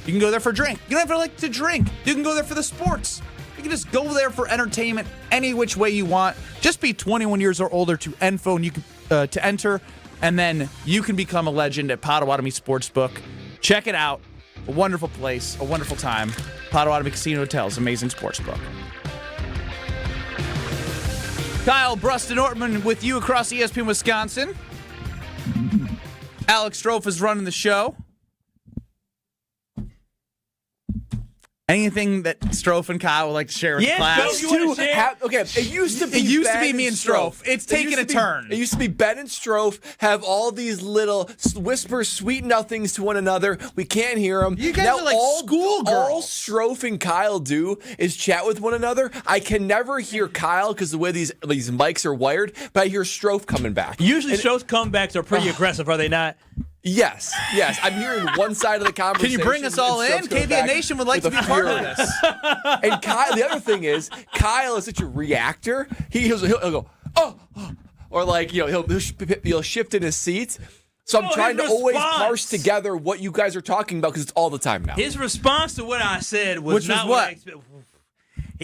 You can go there for a drink. You don't have to like to drink. You can go there for the sports. You can just go there for entertainment any which way you want. Just be 21 years or older to enter, and then you can become a legend at Potawatomi Sportsbook. Check it out. A wonderful place, a wonderful time. Potawatomi Casino Hotel's amazing sportsbook. Kyle, Brust, and Nortman with you across ESPN Wisconsin. Alex Strouf is running the show. Anything that Strouf and Kyle would like to share with the class? It used to be me and Strouf. It's taken a turn. It used to be Ben and Strouf have all these little whisper sweet nothings to one another. We can't hear them. You guys are like schoolgirls. All Strouf and Kyle do is chat with one another. I can never hear Kyle because the way these mics are wired, but I hear Strouf coming back. Usually Strouf's comebacks are pretty aggressive, are they not? Yes. I'm hearing one side of the conversation. Can you bring us all in? KVN Nation would like to be part of this. And Kyle, the other thing is, Kyle is such a reactor. He'll go, oh, or like, he'll shift in his seat. So I'm trying to always parse together what you guys are talking about because it's all the time now. His response to what I said was not what I expected.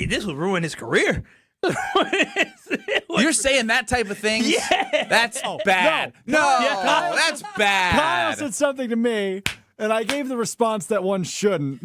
This would ruin his career. You're saying that type of thing? Yeah. That's bad. No, that's bad. Kyle said something to me, and I gave the response that one shouldn't.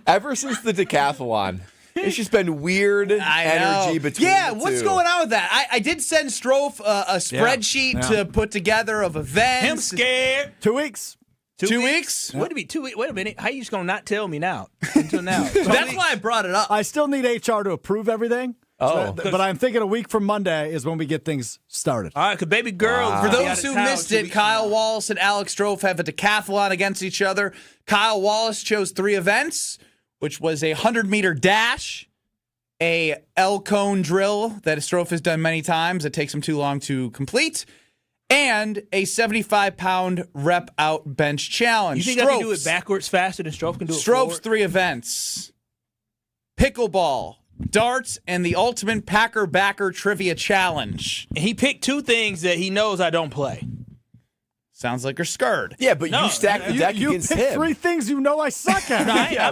Ever since the decathlon, it's just been weird energy between the two. What's going on with that? I did send Strouf a spreadsheet to put together of events. Him scared. 2 weeks. 2 weeks? What do you mean 2 weeks? Wait a minute. How are you just going to not tell me now? Until now. That's why I brought it up. I still need HR to approve everything. But I'm thinking a week from Monday is when we get things started. All right, because baby girl. For those who missed it, Kyle Wallace and Alex Strouf have a decathlon against each other. Kyle Wallace chose 3 events, which was a 100-meter dash, a L cone drill that Strouf has done many times. It takes him too long to complete, and a 75-pound rep out bench challenge. You think I can do it backwards faster than Strouf can do it Strouf's forward? 3 events: pickleball, darts, and the Ultimate Packer Backer Trivia Challenge. And he picked 2 things that he knows I don't play. Sounds like you're scared. Yeah, but you stack the deck against him. You picked 3 things you know I suck at.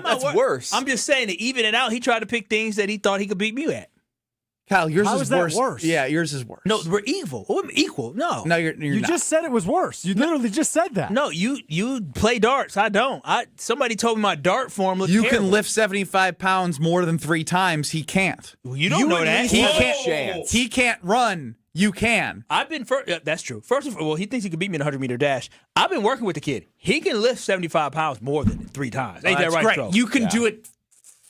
That's worse. I'm just saying to even it out, he tried to pick things that he thought he could beat me at. Kyle, yours How is is that worse. worse? Yeah, yours is worse. No, we're evil. We're equal. No. No, you're You not. just said it was worse. You literally just said that. No, you play darts. I don't. Somebody told me my dart form looks You terrible. can lift 75 pounds more than 3 times. He can't. You don't know that. He Whoa. can't. He can't run. You can. I've been that's true. First of all, he thinks he could beat me in a 100-meter dash. I've been working with the kid. He can lift 75 pounds more than 3 times. Ain't that That's right, great. Strouf? You can do it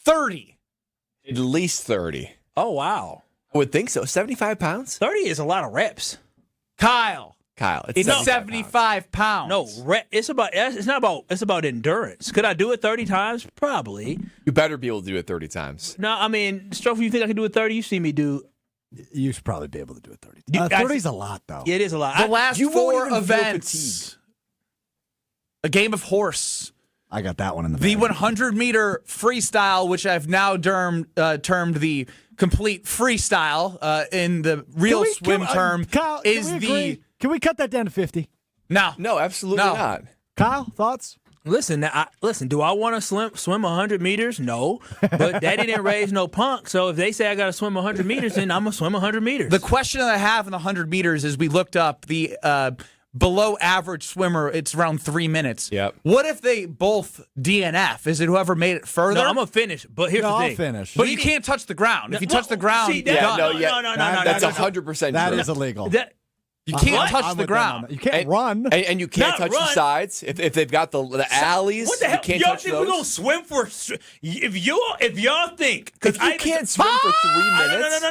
30. At least 30. Oh, wow. I would think so. 75 pounds? 30 is a lot of reps. Kyle, it's 75 pounds. No, it's about endurance. Could I do it 30 times? Probably. You better be able to do it 30 times. No, I mean, Strouf, you think I can do it 30? You see me do. You should probably be able to do it 30. You- 30 is a lot, though. It is a lot. The last you won't 4 even feel events. A game of horse. I got that one in the The bag. 100-meter freestyle, which I've now termed the complete freestyle in the real swim term, Kyle, is can we agree? Can we cut that down to 50? No. No, absolutely not. Kyle, thoughts? Listen, do I want to swim 100 meters? No. But Daddy didn't raise no punk, so if they say I got to swim 100 meters, then I'm going to swim 100 meters. The question that I have in the 100 meters is we looked up the below average swimmer, it's around 3 minutes. Yep. What if they both DNF? Is it whoever made it further? No, I'm going to finish, but here's the thing. I'll finish. But you can't touch the ground. If you touch the ground, see, you're done. That's 100% That true. is illegal. You can't What? touch I'm the with them on ground. that. You can't run. And you can't Not touch run. the sides. If they've got the alleys, What the hell? you can't Y'all touch think those. we're going to swim for... If y'all think... If you can't swim for 3 minutes...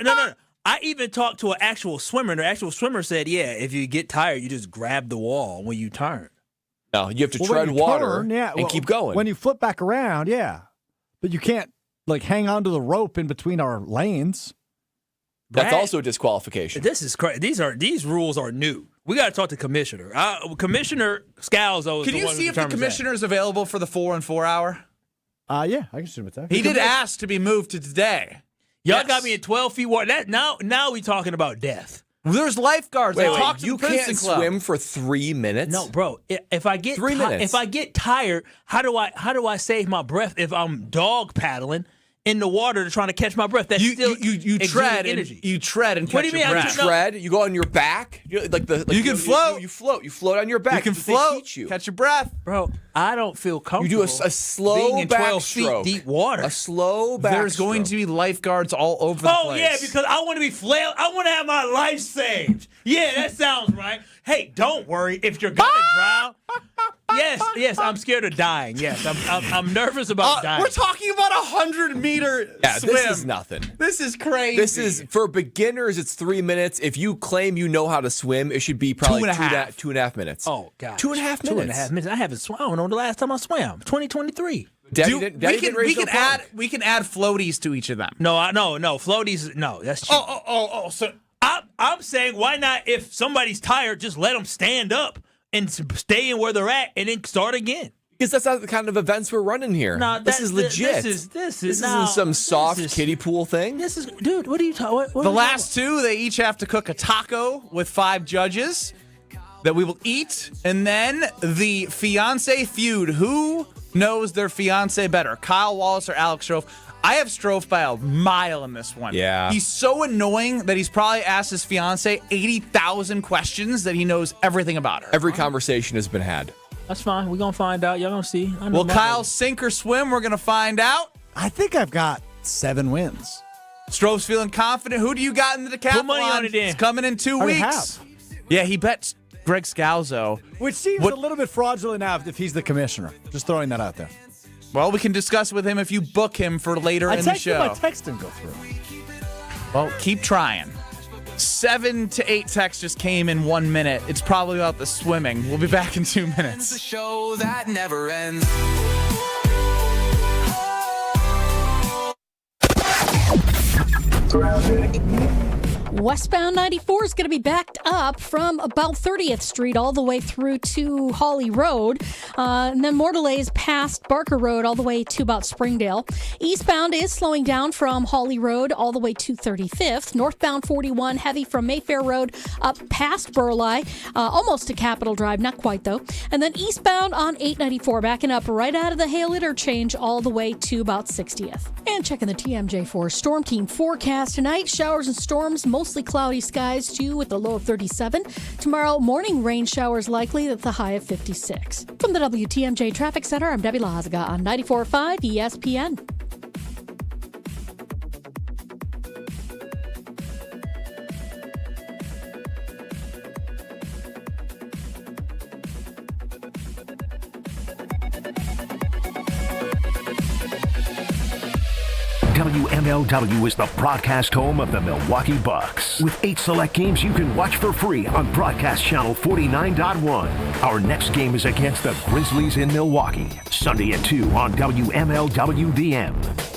No. I even talked to an actual swimmer, and the actual swimmer said, yeah, if you get tired, you just grab the wall when you turn. No, you have to Well, tread when you water turn, and keep going. When you flip back around, yeah. But you can't, hang onto the rope in between our lanes. That's Brad, also a disqualification. This is crazy. These rules are new. We got to talk to Commissioner. Commissioner Scalzo is Can the you one see who if the determines that. commissioner is available for the 4 and 4 hour? Yeah, I can shoot with that. He did ask to be moved to today. Y'all got me in 12 feet water. Now we talking about death. There's lifeguards. Wait, Talk to you the can't Princeton Club. swim for 3 minutes? No, bro. If I get 3 minutes. if I get tired, how do I save my breath if I'm dog paddling in the water to trying to catch my breath? That's You still tread energy. and you tread and What catch do you mean? your I breath. No. Tread. You go on your back. You can float. You float. You float on your back. You can because they float. teach you. Catch your breath. Bro, I don't feel You comfortable. do a slow being in 12 feet backstroke. deep water. A slow backstroke. There's going to be lifeguards all over the place. Oh yeah, because I want to be flailed. I want to have my life saved. Yeah, that sounds right. Hey, don't worry if you're gonna drown. Yes, I'm scared of dying. Yes, I'm nervous about dying. We're talking about 100-meter Yeah, swim. this is nothing. This is crazy. This is for beginners. It's 3 minutes. If you claim you know how to swim, it should be probably 2.5. 2.5 minutes. Oh God, 2.5 minutes. 2.5 minutes. I haven't swum. I don't know the last time I swam. 2023. Daddy we didn't raise no can punk. add floaties to each of them. No, floaties. No, that's cheap. So I'm saying why not? If somebody's tired, just let them stand up and stay in where they're at, and then start again. Because that's not the kind of events we're running here. No, this is legit. This isn't some soft kiddie pool thing. This is, dude. What are you talking? the last two, they each have to cook a taco with 5 judges that we will eat, and then the fiance feud. Who knows their fiance better, Kyle Wallace or Alex Strouf? I have Strouf by a mile in this one. Yeah. He's so annoying that he's probably asked his fiance 80,000 questions that he knows everything about her. Every conversation has been had. That's fine. We're gonna find out. Y'all gonna see. I know Will my- Kyle sink or swim? We're gonna find out. I think I've got 7 wins. Strouf's feeling confident. Who do you got in the decathlon? Put money on it then. It's coming in 2 I already weeks. Yeah, he bet Greg Scalzo. Which seems a little bit fraudulent now if he's the commissioner. Just throwing that out there. Well, we can discuss with him if you book him for later I in the texted show. my text didn't go through. Well, keep trying. 7 to 8 texts just came in 1 minute. It's probably about the swimming. We'll be back in 2 minutes. It's a show that never ends. Westbound 94 is going to be backed up from about 30th Street all the way through to Hawley Road. And then more delays past Barker Road all the way to about Springdale. Eastbound is slowing down from Hawley Road all the way to 35th. Northbound 41 heavy from Mayfair Road up past Burleigh, almost to Capitol Drive, not quite though. And then eastbound on 894 backing up right out of the Hale interchange all the way to about 60th. And checking the TMJ4 Storm Team forecast tonight. Showers and storms, mostly cloudy skies too with a low of 37. Tomorrow morning rain showers likely with a high of 56. From the WTMJ Traffic Center, I'm Debbie Lazaga on 94.5 ESPN. WMLW is the broadcast home of the Milwaukee Bucks. With 8 select games you can watch for free on Broadcast Channel 49.1. Our next game is against the Grizzlies in Milwaukee. Sunday at 2 on WMLW-DM.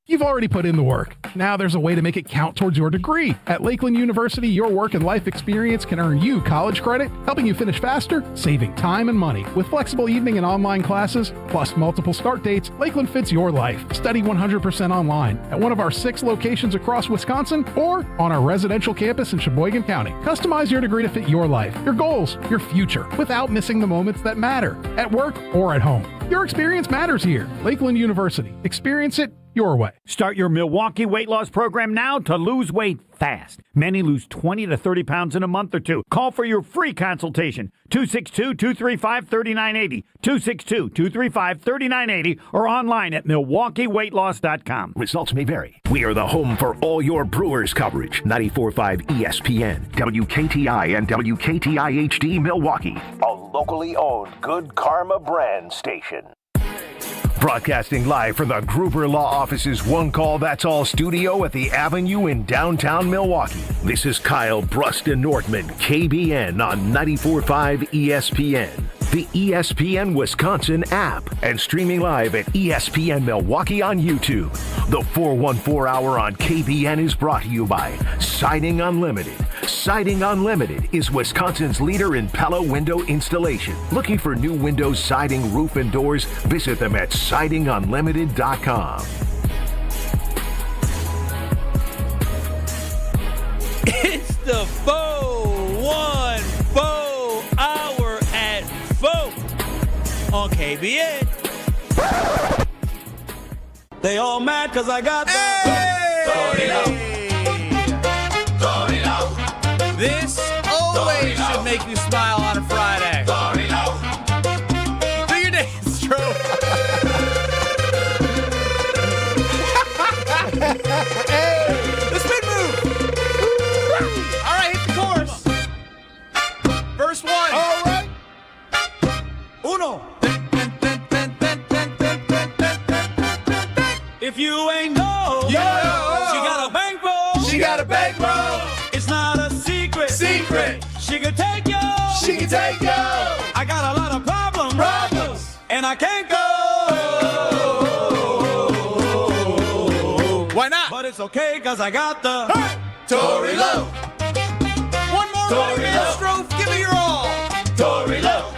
You've already put in the work. Now there's a way to make it count towards your degree. At Lakeland University, your work and life experience can earn you college credit, helping you finish faster, saving time and money. With flexible evening and online classes, plus multiple start dates, Lakeland fits your life. Study 100% online at one of our 6 locations across Wisconsin or on our residential campus in Sheboygan County. Customize your degree to fit your life, your goals, your future, without missing the moments that matter, at work or at home. Your experience matters here. Lakeland University. Experience it your way. Start your Milwaukee weight loss program now to lose weight fast. Many lose 20 to 30 pounds in a month or two. Call for your free consultation. 262-235-3980. 262-235-3980 or online at MilwaukeeWeightLoss.com. Results may vary. We are the home for all your Brewers coverage. 94.5 ESPN, WKTI, and WKTI HD Milwaukee. A locally owned Good Karma brand station. Broadcasting live from the Gruber Law Office's One Call That's All studio at the Avenue in downtown Milwaukee. This is Kyle Brust Nortman, KBN on 94.5 ESPN, the ESPN Wisconsin app, and streaming live at ESPN Milwaukee on YouTube. The 414 Hour on KBN is brought to you by Siding Unlimited. Siding Unlimited is Wisconsin's leader in Pella window installation. Looking for new windows, siding, roof, and doors? Visit them at sidingunlimited.com. It's the 414 Hour at 4 on KBN. They all mad because I got the This always should make you smile on a Friday. Do your dance, Strouf. The spin move. All right, hit the chorus. Verse 1. All right. Uno. If you ain't know, she got a bankroll. She got a bankroll. It's not a secret. She can take you. I got a lot of problems. And I can't go. Why not? But it's okay, cause I got the Tory Lowe. One more Tory minute, Lowe. Strouf. Give it your all. Tory Lowe.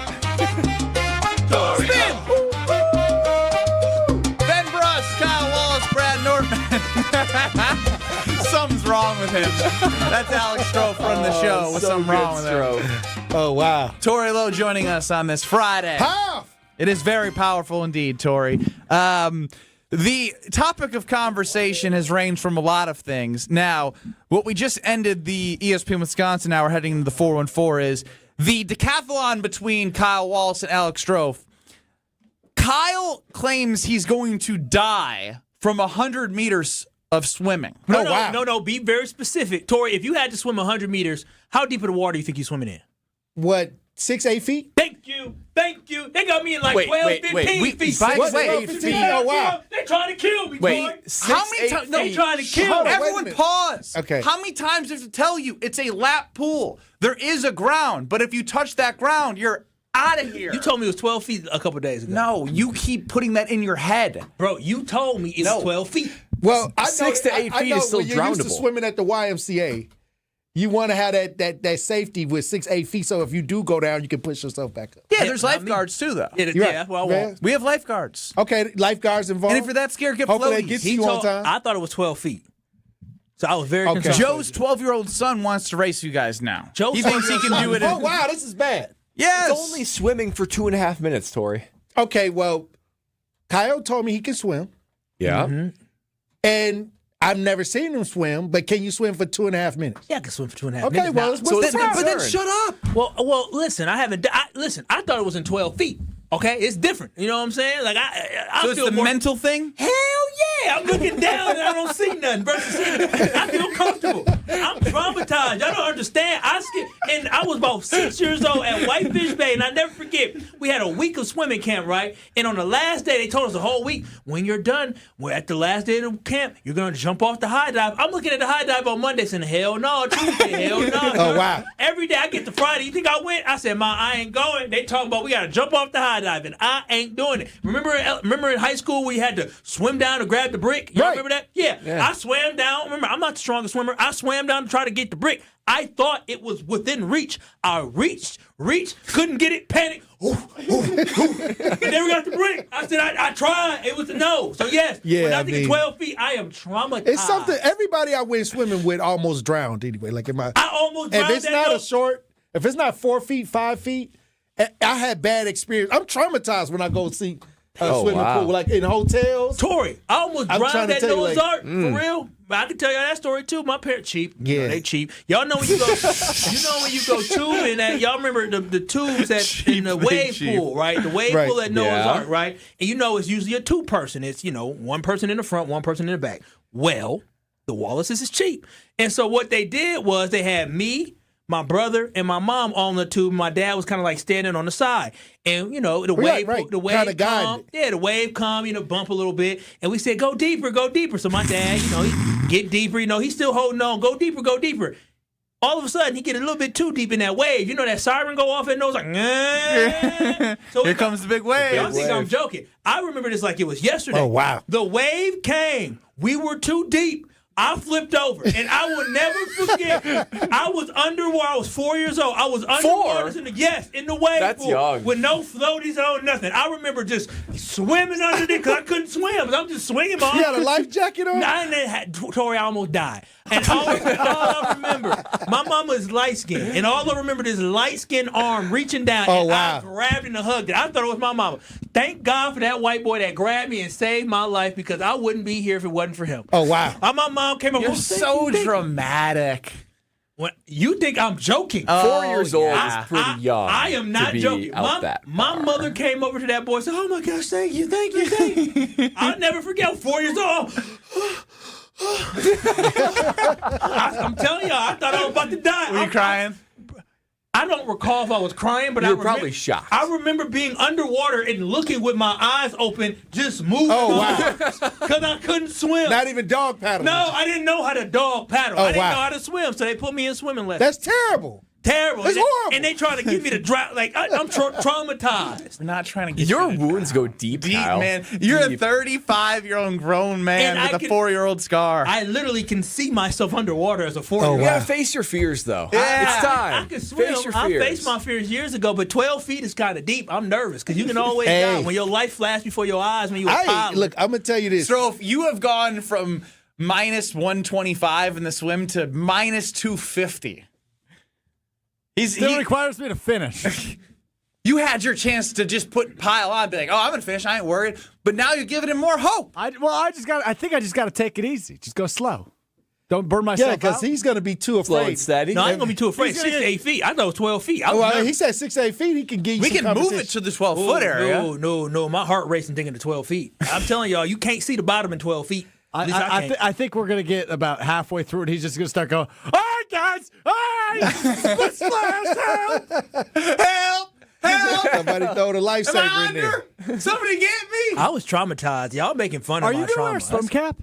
Tory Spin. Lowe. Ben Brust, Kyle Wallace, Brad Nortman. Something's wrong with him. That's Alex Strouf running the show. What's something wrong with him? Oh, wow. Tory Lowe joining us on this Friday. It is very powerful indeed, Tory. The topic of conversation has ranged from a lot of things. Now, what we just ended the ESPN Wisconsin hour heading into the 414 is the decathlon between Kyle Wallace and Alex Strouf. Kyle claims he's going to die from 100 meters of swimming. No. Be very specific. Tory, if you had to swim 100 meters, how deep in the water do you think you're swimming in? What, 6-8 feet? Thank you. They got me in like 12, 15 feet. By the way, 8 feet. Oh, wow. They're trying to kill me, Wait, Tory. how many times? They trying to kill me. Everyone pause. Okay. How many times do I have to tell you it's a lap pool? There is a ground, but if you touch that ground, you're out of here. You told me it was 12 feet a couple days ago. No, you keep putting that in your head. Bro, you told me it's 12 feet. Well, I know, 6 to 8 feet is still when you're used to drownable. swimming at the YMCA, You want to have that safety with 6-8 feet, so if you do go down, you can push yourself back up. Yeah, there's lifeguards too, though. We have lifeguards. Okay, lifeguards involved. And if you're that scared, get Hopefully floaties. it gets you on time. I thought it was 12 feet. So I was very concerned. Joe's 12-year-old son wants to race you guys now. Joe's he thinks he can do it. Oh, wow, this is bad. Yes. It's only swimming for 2.5 minutes, Tory. Okay, well, Kyle told me he can swim. Yeah. Mm-hmm. And I've never seen him swim, but can you swim for 2.5 minutes? Yeah, I can swim for 2.5 minutes. Okay, well, what's the but then concern? shut up. Well, listen, I thought it was in 12 feet. Okay, it's different. You know what I'm saying? Like I So it's feel the mental thing? Hell yeah! I'm looking down and I don't see nothing. I feel comfortable. I'm traumatized. Y'all don't understand. And I was about 6 years old at Whitefish Bay, and I never forget. We had a week of swimming camp, right? And on the last day, they told us the whole week, when you're done, we're at the last day of the camp, you're gonna jump off the high dive. I'm looking at the high dive on Monday, saying, hell no, Tuesday, hell no. Oh, wow. Every day I get to Friday, you think I went? I said, Ma, I ain't going. They talking about we gotta jump off the high dive, and I ain't doing it. Remember in high school we had to swim down to grab the brick? You remember that? Yeah. I swam down. Remember, I'm not the strongest swimmer. I swam down to try to get the brick. I thought it was within reach. I reached, couldn't get it, panicked. And never got the brick. I said, I tried. It was a no. So, yes, when I think 12 feet, I am traumatized. It's something, everybody I went swimming with almost drowned anyway. Like I almost drowned. If it's not if it's not 4 feet, 5 feet, I had bad experience. I'm traumatized when I go see a swimming pool, like in hotels. Tory, I almost drowned at Noah's Ark, for real. But I can tell you that story too. My parents cheap. Yeah, they cheap. Y'all know when you go. When you go tubing at. Y'all remember the tubes in the wave pool, right? The wave pool at Noah's Ark, right? And it's usually a 2-person. It's one person in the front, one person in the back. Well, the Wallaces is cheap, and so what they did was they had me, my brother, and my mom on the tube. My dad was kind of like standing on the side. And, the wave come. Yeah, the wave come, bump a little bit. And we said, go deeper, go deeper. So my dad, he get deeper. He's still holding on. Go deeper, go deeper. All of a sudden, he get a little bit too deep in that wave. That siren go off and it was like, So here comes the big wave. Y'all think I'm joking. I remember this like it was yesterday. Oh, wow. The wave came. We were too deep. I flipped over, and I will never forget. I was underwater. I was 4 years old. I was underwater in the wave pool. Young. With no floaties on, nothing. I remember just swimming underneath because I couldn't swim. I'm just swinging my arms. You had a life jacket on? Tory, I almost died. And all I remember, my mama is light-skinned, and all I remember is light-skinned arm reaching down, and I grabbed and hugged it. I thought it was my mama. Thank God for that white boy that grabbed me and saved my life because I wouldn't be here if it wasn't for him. Oh, wow. My mom came up. You're so dramatic. What, you think I'm joking? 4 years old is pretty young. I am not joking. My mother came over to that boy and said, oh, my gosh, thank you. I'll never forget. 4 years old. I'm telling y'all, I thought I was about to die. Were you crying? I don't recall if I was crying, but you were probably shocked. I remember being underwater and looking with my eyes open, just moving. Oh, wow. Because I couldn't swim. Not even dog paddling. No, I didn't know how to dog paddle. I didn't know how to swim, so they put me in swimming lessons. That's terrible. Terrible. It's horrible. And they try to get me to drown. Like, I'm traumatized. We're not trying to get your wounds go deep, Kyle. Man. You're a 35-year-old grown man with a 4-year-old scar. I literally can see myself underwater as a 4-year-old. Oh, wow. You gotta face your fears, though. Yeah. It's time. I can swim. Face your I fears. faced my fears years ago, but 12 feet is kind of deep. I'm nervous because you can always die when your life flashes before your eyes when you were a pilot. Look, I'm going to tell you this. Strouf, you have gone from minus 125 in the swim to minus 250. Still requires me to finish. You had your chance to just pile on, be like, oh, I'm going to finish. I ain't worried. But now you're giving him more hope. I think I just got to take it easy. Just go slow. Don't burn myself out. Yeah, because he's going to be too afraid. Slow and steady. No, I ain't going to be too afraid. 6 to 8 feet. I thought it was 12 feet. He said 6 to 8 feet. He can give you We can move it to the 12-foot area. No. My heart racing thinking to 12 feet. I'm telling y'all, you can't see the bottom in 12 feet. I think we're going to get about halfway through it. He's just going to start going, all right, guys. All right. Splash, help. Somebody throw the lifesaver in there. Somebody get me. I was traumatized. Y'all making fun of my trauma. Are you going to wear a swim cap?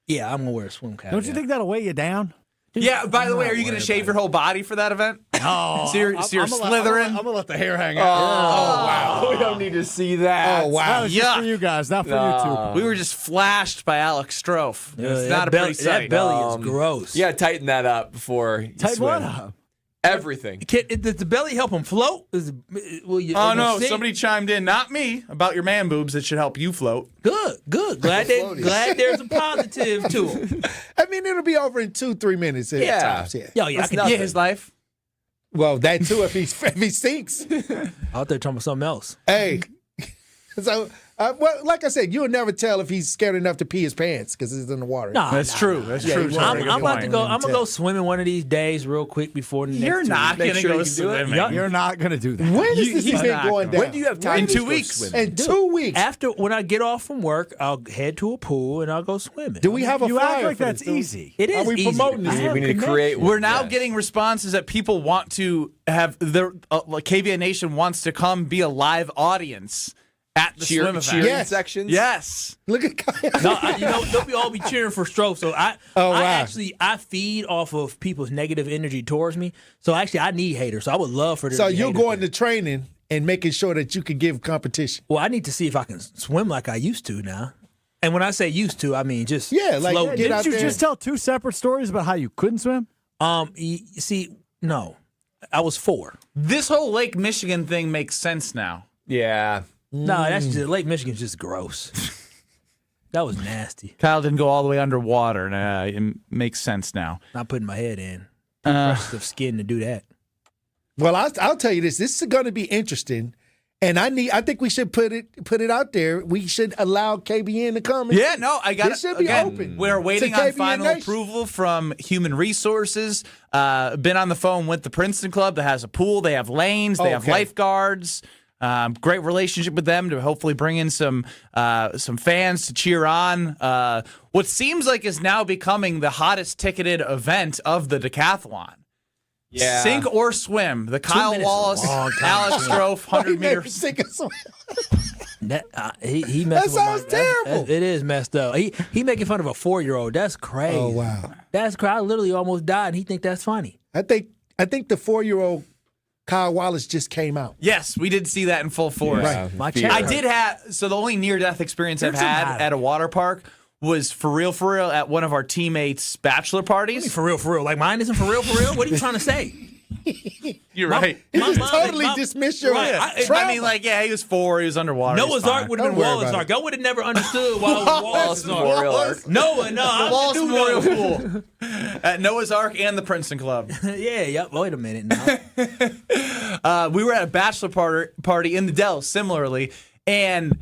Yeah, I'm going to wear a swim cap. Don't you think that'll weigh you down? Yeah, by the way, are you going to shave your whole body for that event? Oh, so you're slithering? I'm going to let the hair hang out. Oh, wow. We don't need to see that. Oh, wow. That's just for you guys, not for YouTube. We were just flashed by Alex Strouf. It's not a belly, pretty sight. that belly is gross. You got to tighten that up before you Tighten swim. what up? Everything. Does the belly help him float? Oh, no. Somebody chimed in, not me, about your man boobs that should help you float. Good. Glad there's a positive to him. I mean, it'll be over in 2-3 minutes. Tops, Yo, I can get his life. Well, that too, if he stinks. Out there talking about something else. Hey. So, well, like I said, you'll never tell if he's scared enough to pee his pants because he's in the water. That's true. I'm about to go. I'm gonna go swimming one of these days, real quick before the next. You're not gonna go swimming. You're not going to do that. When is this event going down? When do you have time in to 2 go weeks? swimming? In 2 weeks. After when I get off from work, I'll head to a pool and I'll go swimming. Do we have a You flyer act like for that's this, easy. It is. Are we easy. promoting this? I have We need to connection. create one. We're now Yes. getting responses that people want to have their KVN Nation wants to come be a live audience at the swim event. Cheering sections? Yes. Look at Kyle. No, they'll all be cheering for Strouf. So I feed off of people's negative energy towards me. So actually, I need haters. So I would love for them. So to be you're haters. going to training and making sure that you can give competition. Well, I need to see if I can swim like I used to now. And when I say used to, I mean just like floating. get out Didn't you there. just tell 2 separate stories about how you couldn't swim? You see, no, I was 4. This whole Lake Michigan thing makes sense now. Yeah. No, that's just Lake Michigan's just gross. That was nasty. Kyle didn't go all the way underwater. Nah, it makes sense now. Not putting my head in. Rest of skin to do that. Well, I'll tell you this. This is going to be interesting, and I think we should put it out there. We should allow KBN to come. Yeah, no, I got it. Should be open. We're waiting to on KBN final Nation. approval from Human Resources. Been on the phone with the Princeton Club that has a pool. They have lanes. They have lifeguards. Great relationship with them to hopefully bring in some fans to cheer on. What seems like is now becoming the hottest ticketed event of the decathlon. Yeah. Sink or swim. The Kyle Wallace, Alex Strouf, 100 meters. Sink or swim. He That sounds terrible. It is messed up. He making fun of a 4-year-old. That's crazy. Oh wow. That's crazy. I literally almost died, and he think that's funny. I think the 4-year-old Kyle Wallace just came out. Yes, we did see that in full force. Right. My chair I hurt. did have, so the only near-death experience I've had at a water park was for real, at one of our teammates' bachelor parties. For real. Like mine isn't for real. What are you trying to say? You're right. He just totally dismissed your I mean, like, yeah, he was 4, he was underwater. Noah's Ark would have been Wallace Ark. I would have never understood why it was Wallace Ark. Noah, no. Wallace Memorial Pool. At Noah's Ark and the Princeton Club. Yep. Wait a minute now. We were at a bachelor party in the Dells, similarly, and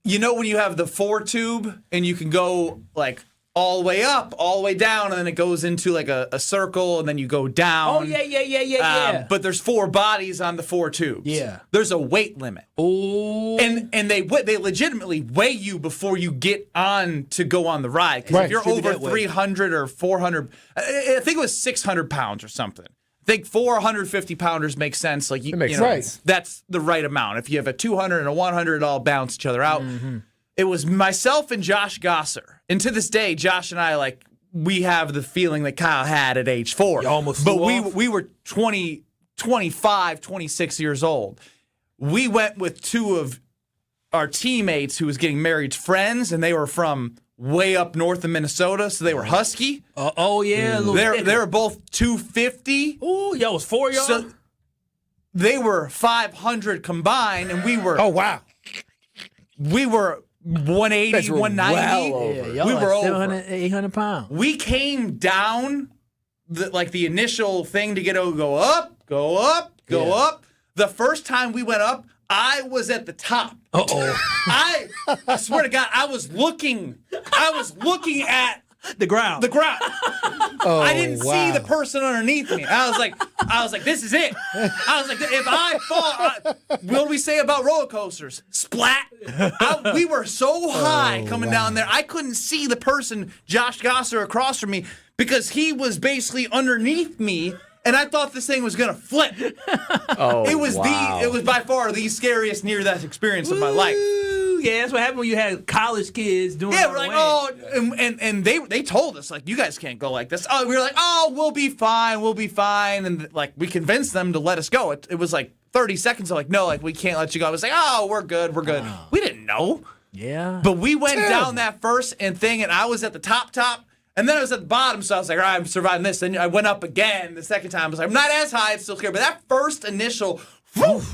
you know when you have the 4 tube and you can go like all the way up, all the way down, and then it goes into like a circle, and then you go down. Oh yeah. But there's 4 bodies on the 4 tubes. Yeah. There's a weight limit. Oh. And they legitimately weigh you before you get on to go on the ride. Because if you're over 300 or 400, I think it was 600 pounds or something. I think 450 pounders makes sense. Like you know, sense. That's the right amount. If you have a 200 and a 100, it all balance each other out. Mm-hmm. It was myself and Josh Gosser. And to this day, Josh and I, we have the feeling that Kyle had at age 4. You almost but flew off. we were 20, 25, 26 years old. We went with 2 of our teammates who was getting married friends, and they were from way up north of Minnesota, so they were husky. They were both 250. Oh, y'all was 4 y'all? So they were 500 combined, and we were... Oh, wow. We were 180, 190. Well over. We were over. 700, 800 pounds. We came down, the initial thing to go up. The first time we went up, I was at the top. Uh-oh. I swear to God, I was looking at the ground. I didn't see the person underneath me. I was like, this is it. I was like, if I fall, what do we say about roller coasters? Splat. We were so high coming down there, I couldn't see the person, Josh Gosser, across from me because he was basically underneath me. And I thought this thing was gonna flip. It was by far the scariest near-death experience of my life. Yeah, that's what happened when you had college kids doing. Yeah, we're like, and they told us like, you guys can't go like this. Oh, we were like, we'll be fine, and like we convinced them to let us go. It was like 30 seconds. They're like, no, like we can't let you go. I was like, we're good. Wow. We didn't know. Yeah, but we went down that first thing, and I was at the top, and then I was at the bottom. So I was like, all right, I'm surviving this. Then I went up again the second time. I was like, I'm not as high, it's still clear. But that first initial,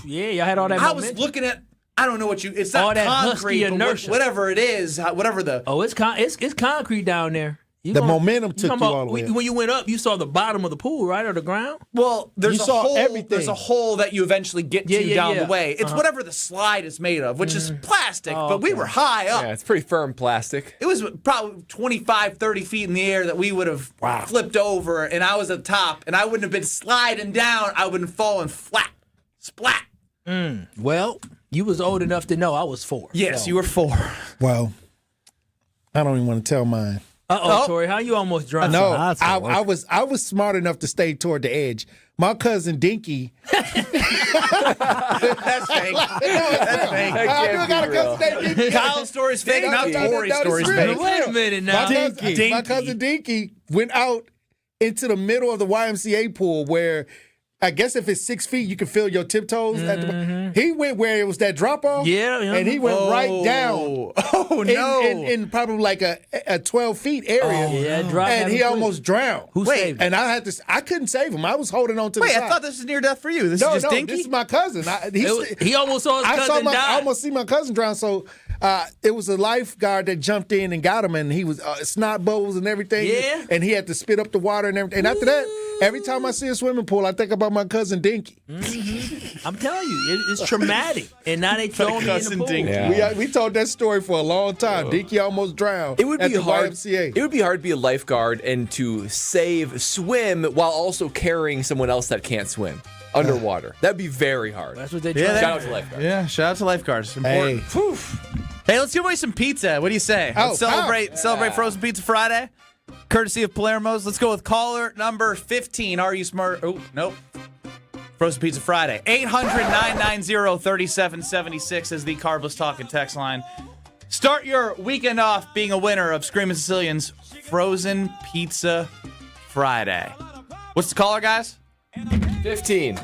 yeah, y'all had all that. I was looking at. I don't know what it's not all that concrete, husky inertia. Whatever it is, whatever the. Oh, it's concrete down there. The momentum took you all the way up. When you went up, you saw the bottom of the pool, right, or the ground? Well, there's You saw hole. everything. There's a hole that you eventually get to down the way. It's Uh-huh. whatever the slide is made of, which is plastic. But we were high up. Yeah, it's pretty firm plastic. It was probably 25, 30 feet in the air that we would have flipped over, and I was at the top, and I wouldn't have been sliding down. I wouldn't have fallen flat. Splat. Well, you was old enough to know I was 4. Yes, so. you were 4. Well, I don't even want to tell mine. Tory, how you almost drowned? No, I was smart enough to stay toward the edge. My cousin Dinky. That's fake. That's fake. I got a cousin named Dinky. Kyle's story's fake, not Tory's story's fake. Wait a minute now. My cousin Dinky went out into the middle of the YMCA pool where I guess if it's 6 feet, you can feel your tiptoes. He went where it was that drop off. Yeah. And he went right down. Oh, no. In probably like a 12 feet area. And he almost drowned. Who saved him? And I couldn't save him. I was holding on to the side. I thought this was near death for you. This is just Dinky? This is my cousin. He almost saw his cousin die. I almost see my cousin drown. So it was a lifeguard that jumped in and got him, and he was snot bubbles and everything. Yeah. And he had to spit up the water and everything. And after that, every time I see a swimming pool, I think about my cousin Dinky. I'm telling you, it's traumatic. And now they throw me in the pool. Yeah. We told that story for a long time. Dinky almost drowned. It would at be the hard. YMCA. It would be hard to be a lifeguard and to swim while also carrying someone else that can't swim underwater. That'd be very hard. That's what they try. Shout out to lifeguards. Yeah, shout out to lifeguards. It's important. Hey, let's give away some pizza. What do you say? Let's celebrate Frozen Pizza Friday, courtesy of Palermo's. Let's go with caller number 15. Are you smart? Oh, nope. Frozen Pizza Friday. 800-990-3776 is the Carbless Talk and text line. Start your weekend off being a winner of Screaming Sicilian's Frozen Pizza Friday. What's the caller, guys? 15.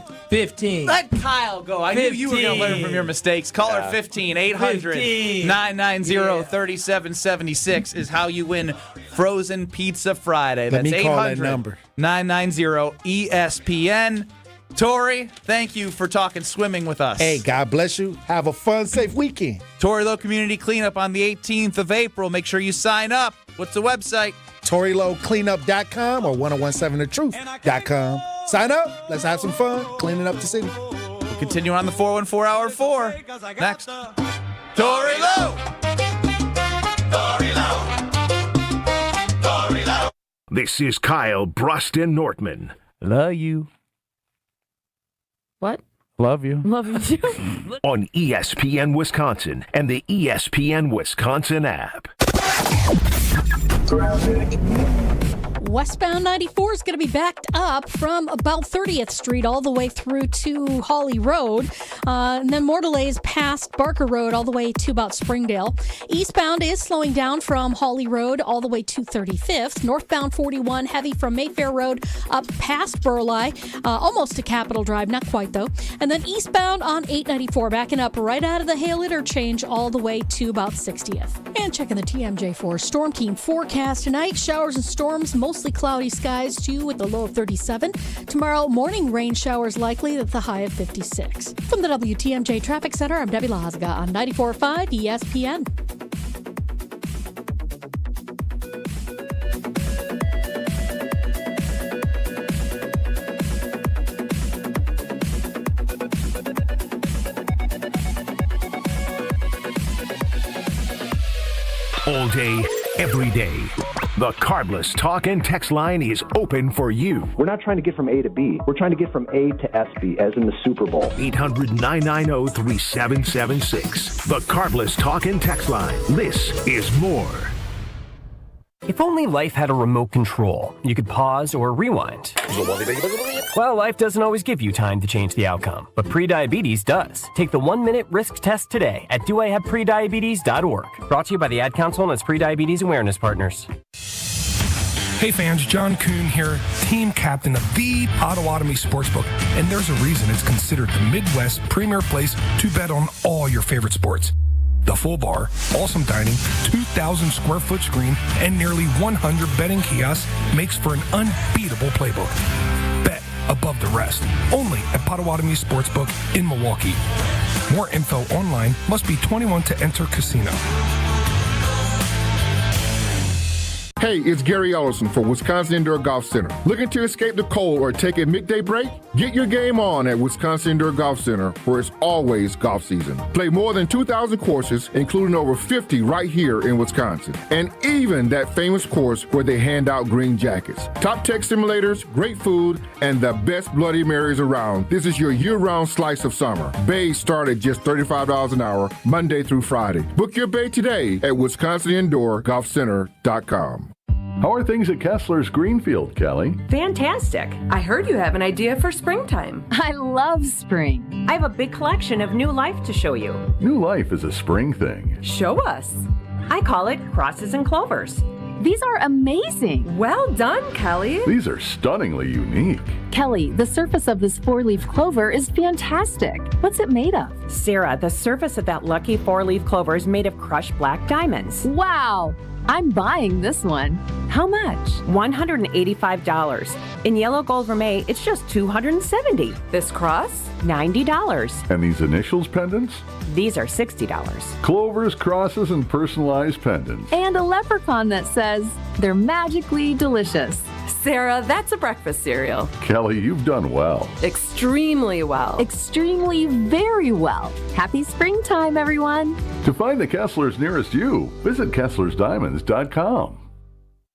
Let Kyle go. I knew you were going to learn from your mistakes. Caller 15, 800-990-3776 is how you win Frozen Pizza Friday. Let That's me call that number. 800-990-ESPN. Tory, thank you for talking swimming with us. Hey, God bless you. Have a fun, safe weekend. Tory Lowe Community Cleanup on the 18th of April. Make sure you sign up. What's the website? ToryLoweCleanup.com or 1017thetruth.com. Sign up. Let's have some fun cleaning up the city. We'll continue on the 414 Hour 4. Next. Tory Lowe. Tory Lowe. Tory Lowe. This is Kyle Brust Nortman. Love you. What? Love you. Love you too. On ESPN Wisconsin and the ESPN Wisconsin app. Westbound 94 is going to be backed up from about 30th Street all the way through to Hawley Road. And then more delays past Barker Road all the way to about Springdale. Eastbound is slowing down from Hawley Road all the way to 35th. Northbound 41 heavy from Mayfair Road up past Burleigh, almost to Capitol Drive, not quite though. And then eastbound on 894 backing up right out of the Hale interchange all the way to about 60th. And checking the TMJ4 Storm Team forecast tonight. Showers and storms, mostly cloudy skies too with a low of 37. Tomorrow morning rain showers likely with the high of 56. From the WTMJ Traffic Center, I'm Debbie Lazaga on 94.5 ESPN. All day, every day. The Carbless Talk and text line is open for you. We're not trying to get from A to B. We're trying to get from A to SB, as in the Super Bowl. 800-990-3776. The Carbless Talk and text line. This is more. If only life had a remote control, you could pause or rewind. Well, life doesn't always give you time to change the outcome, but prediabetes does. Take the 1-minute risk test today at doihaveprediabetes.org. Brought to you by the Ad Council and its prediabetes awareness partners. Hey fans, John Kuhn here, team captain of the Potawatomi Sportsbook, and there's a reason it's considered the Midwest premier place to bet on all your favorite sports. The full bar, awesome dining, 2,000 square foot screen, and nearly 100 betting kiosks makes for an unbeatable playbook. Bet above the rest, only at Potawatomi Sportsbook in Milwaukee. More info online. Must be 21 to enter casino. Hey, it's Gary Ellison for Wisconsin Indoor Golf Center. Looking to escape the cold or take a midday break? Get your game on at Wisconsin Indoor Golf Center, where it's always golf season. Play more than 2,000 courses, including over 50 right here in Wisconsin. And even that famous course where they hand out green jackets. Top tech simulators, great food, and the best Bloody Marys around. This is your year-round slice of summer. Bays start at just $35 an hour, Monday through Friday. Book your bay today at WisconsinIndoorGolfCenter.com. How are things at Kessler's Greenfield, Kelly? Fantastic. I heard you have an idea for springtime. I love spring. I have a big collection of new life to show you. New life is a spring thing. Show us. I call it crosses and clovers. These are amazing. Well done, Kelly. These are stunningly unique. Kelly, the surface of this 4-leaf clover is fantastic. What's it made of? Sarah, the surface of that lucky 4-leaf clover is made of crushed black diamonds. Wow. I'm buying this one. How much? $185. In yellow gold vermeil, it's just $270. This cross, $90. And these initials pendants? These are $60. Clovers, crosses, and personalized pendants. And a leprechaun that says they're magically delicious. Sarah, that's a breakfast cereal. Kelly, you've done well. Extremely well. Extremely very well. Happy springtime, everyone. To find the Kesslers nearest you, visit KesslersDiamonds.com.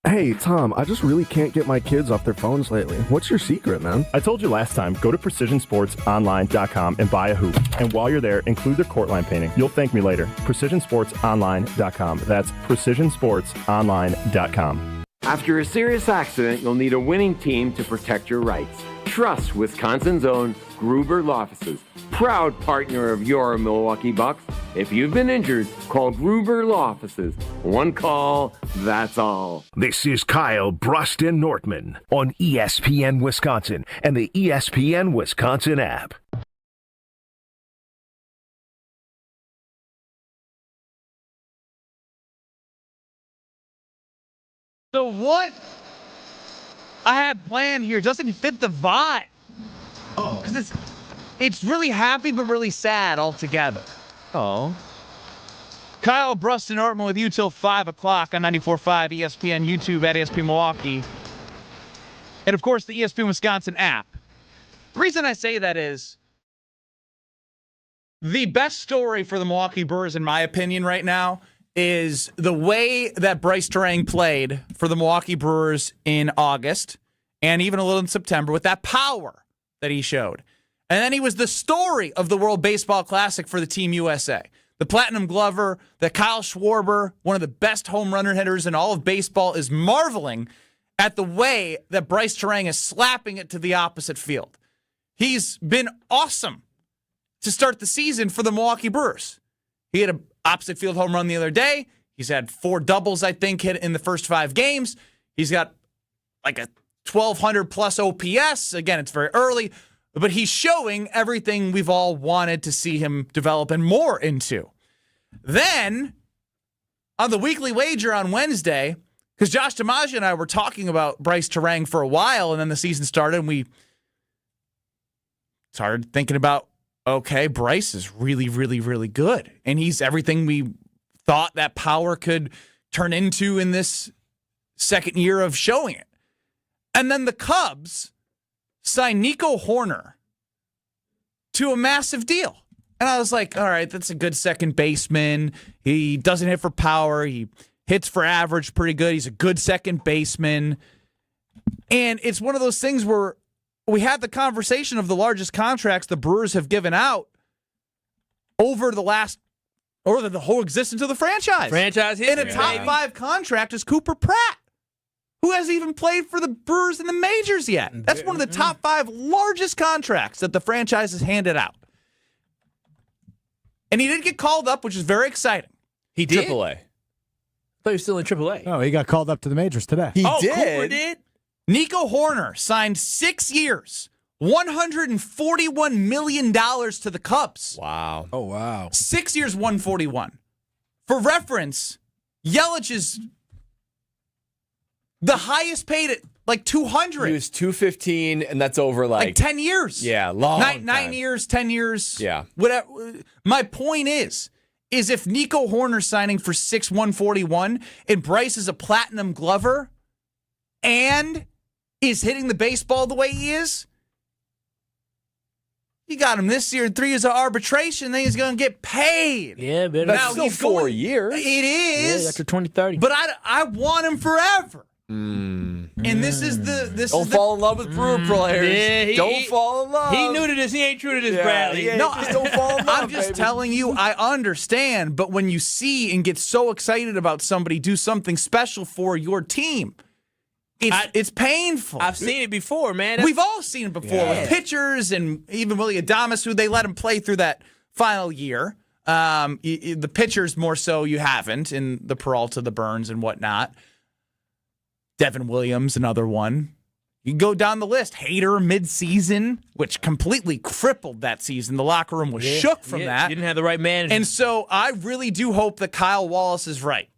Hey, Tom, I just really can't get my kids off their phones lately. What's your secret, man? I told you last time, go to PrecisionSportsOnline.com and buy a hoop. And while you're there, include their court line painting. You'll thank me later. PrecisionSportsOnline.com. That's PrecisionSportsOnline.com. After a serious accident, you'll need a winning team to protect your rights. Trust Wisconsin's own Gruber Law Offices, proud partner of your Milwaukee Bucks. If you've been injured, call Gruber Law Offices. One call, that's all. This is Kyle Brust Nortman on ESPN Wisconsin and the ESPN Wisconsin app. So what I had planned here doesn't fit the vibe. Oh. Because it's really happy but really sad altogether. Oh. Kyle Brust Nortman with you till 5 o'clock on 94.5 ESPN, YouTube at ESPN Milwaukee. And of course the ESPN Wisconsin app. The reason I say that is the best story for the Milwaukee Brewers, in my opinion, right now, is the way that Bryce Terang played for the Milwaukee Brewers in August and even a little in September with that power that he showed. And then he was the story of the World Baseball Classic for the Team USA. The Platinum Glover, that Kyle Schwarber, one of the best home run hitters in all of baseball, is marveling at the way that Bryce Terang is slapping it to the opposite field. He's been awesome to start the season for the Milwaukee Brewers. He had an opposite field home run the other day. He's had 4 doubles, I think, hit in the first 5 games. He's got like a 1,200 plus OPS. Again, it's very early, but he's showing everything we've all wanted to see him develop and more into. Then, on the weekly wager on Wednesday, because Josh DiMaggio and I were talking about Bryce Terang for a while, and then the season started, and we started thinking about, okay, Bryce is really, really, really good. And he's everything we thought that power could turn into in this second year of showing it. And then the Cubs signed Nico Horner to a massive deal. And I was like, all right, that's a good second baseman. He doesn't hit for power. He hits for average pretty good. He's a good second baseman. And it's one of those things where we had the conversation of the largest contracts the Brewers have given out over the whole existence of the franchise. Franchise history. And a top 5 contract is Cooper Pratt. who hasn't even played for the Brewers in the majors yet. That's one of the top 5 largest contracts that the franchise has handed out. And he did get called up, which is very exciting. He did? AAA. I thought he was still in AAA. Oh, he got called up to the majors today. He Cooper did. did? Nico Horner signed 6 years, $141 million to the Cubs. Wow. Oh, wow. 6 years, 141. For reference, Yelich is the highest paid at like 200. He was 215, and that's over like 10 years. Yeah, long nine time. years, 10 years. Yeah. Whatever. My point is if Nico Horner's signing for 141 and Bryce is a platinum glover and is hitting the baseball the way he is, you got him this year, 3 years of arbitration, then he's going to get paid. Yeah, but That's still 4 years. It is. Yeah, after 2030. But I want him forever. And this is Don't fall in love with Brewer players. Yeah, don't fall in love. He new to this. He ain't true to this, Yeah, Bradley. yeah. No, just don't fall in love, I'm just baby. telling you, I understand. But when you see and get so excited about somebody do something special for your team, it's painful. I've seen it before, man. We've all seen it before with pitchers and even Willie Adames, who they let him play through that final year. The pitchers more so you haven't, in the Peralta, the Burns, and whatnot. Devin Williams, another one. You go down the list. Hader midseason, which completely crippled that season. The locker room was shook from that. You didn't have the right manager. And so I really do hope that Kyle Wallace is right.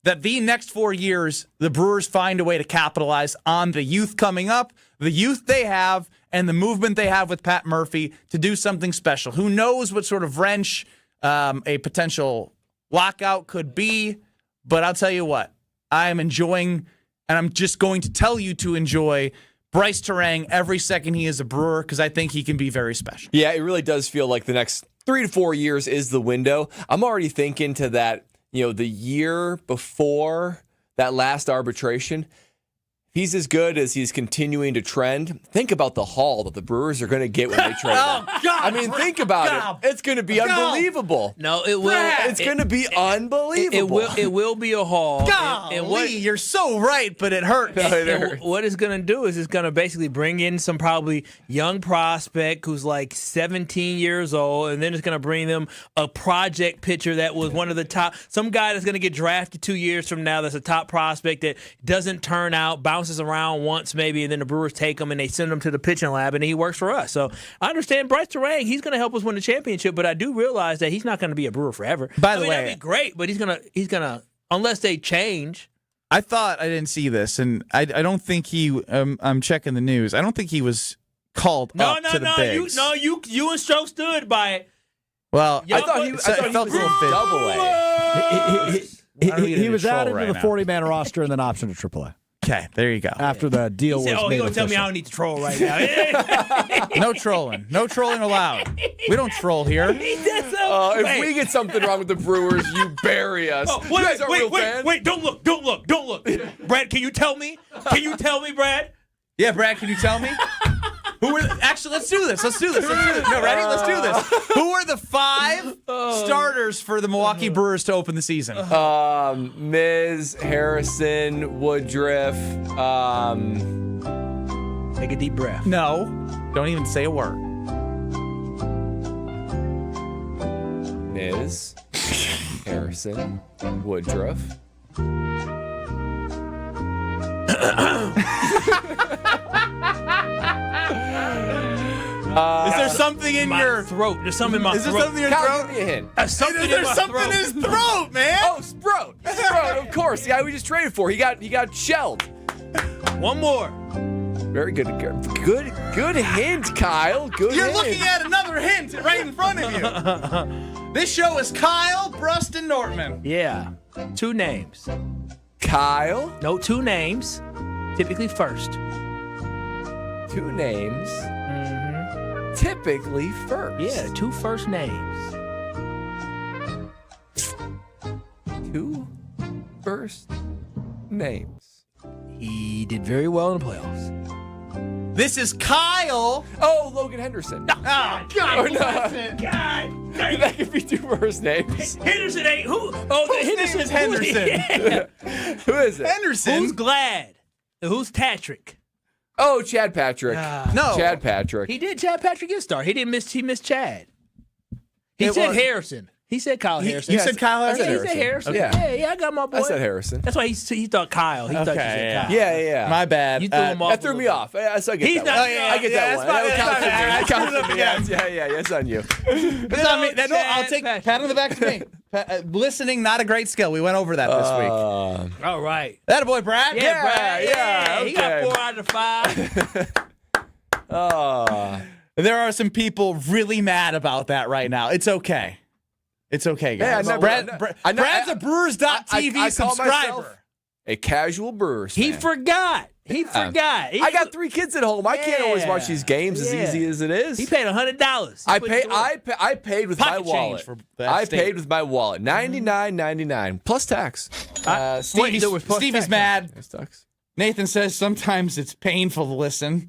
That the next 4 years, the Brewers find a way to capitalize on the youth coming up, the youth they have, and the movement they have with Pat Murphy to do something special. Who knows what sort of wrench a potential lockout could be, but I'll tell you what, I am enjoying, and I'm just going to tell you to enjoy Bryce Terang every second he is a Brewer, because I think he can be very special. Yeah, it really does feel like the next 3 to 4 years is the window. I'm already thinking to that, the year before that last arbitration. He's as good as he's continuing to trend. Think about the haul that the Brewers are going to get when they trade him. God, I mean, think about it. It's going to be unbelievable. No, it will. It's going to be unbelievable. It will be a haul. Golly, you're so right, but it hurts. What it's going to do is it's going to basically bring in some probably young prospect who's like 17 years old, and then it's going to bring them a project pitcher that was one of the top, some guy that's going to get drafted 2 years from now that's a top prospect that doesn't turn out, bounces around once maybe, and then the Brewers take him and they send him to the pitching lab, and he works for us. So I understand Bryce Terang, he's going to help us win the championship, but I do realize that he's not going to be a Brewer forever. By the way, that'd be great, but he's gonna unless they change. I thought, I didn't see this, and I don't think he. I'm checking the news. I don't think he was called up to the bigs. You and Strouf stood by it. Well, I thought he was double A. He was added to the 40-man roster and then optioned to AAA. Okay, there you go. After the deal was made you're going to tell me official. I don't need to troll right now. No trolling. No trolling allowed. We don't troll here. If we get something wrong with the Brewers, you bury us. You guys aren't real fans. Wait, don't look. Brad, can you tell me? Brad? Yeah, Brad, can you tell me? Actually, let's do this. No, ready? Let's do this. Who are the 5 starters for the Milwaukee Brewers to open the season? Miz, Harrison, Woodruff. Take a deep breath. No, don't even say a word. Miz, Harrison, Woodruff. Is there something in your throat? There's something in my throat. Is there something in your throat? Give me a hint. There's something in his throat, man. Oh, Sprout, of course. The guy we just traded for. He got shelled. One more. Very good. Good hint, Kyle. Good You're hint. looking at another hint right in front of you. This show is Kyle, Brust, and Nortman. Yeah. 2 names. Kyle? No, 2 names. Typically first. 2 names. Mm-hmm. Typically first. Yeah, 2 first names. 2 first names. He did very well in the playoffs. This is Kyle. Oh, Logan Henderson. Oh, God. God. That could be 2 first names. Henderson ain't who? Oh, Henderson is Henderson. Who is it? Henderson. Who's glad? Who's Patrick? Oh, Chad Patrick. No. Chad Patrick. He did. Chad Patrick get start. He didn't miss. He missed Chad. He said Harrison. He said Kyle Harrison. You said Kyle Harrison? Yeah, he said Harrison. Okay. Yeah, I got my boy. I said Harrison. That's why he thought Kyle. He thought you said Kyle. Yeah. My bad. You threw him off. That threw me off. I get He's that not. one. I get that one. That counts for me. Yeah, it's on you. It's not me. No, I'll take pat on the back to me. Listening, not a great skill. We went over that this week. All right. That a boy, Brad? Yeah, Brad. yeah, He got 4 out of 5. There are some people really mad about that right now. It's okay. It's okay, guys. Yeah, Brad's a Brewers.tv subscriber. A casual Brewers fan. He forgot. He forgot. I got 3 kids at home. I can't always watch these games as easy as it is. He paid $100. I paid with my wallet. I paid with my wallet. $99.99 plus tax. Stevie's mad. Nathan says sometimes it's painful to listen.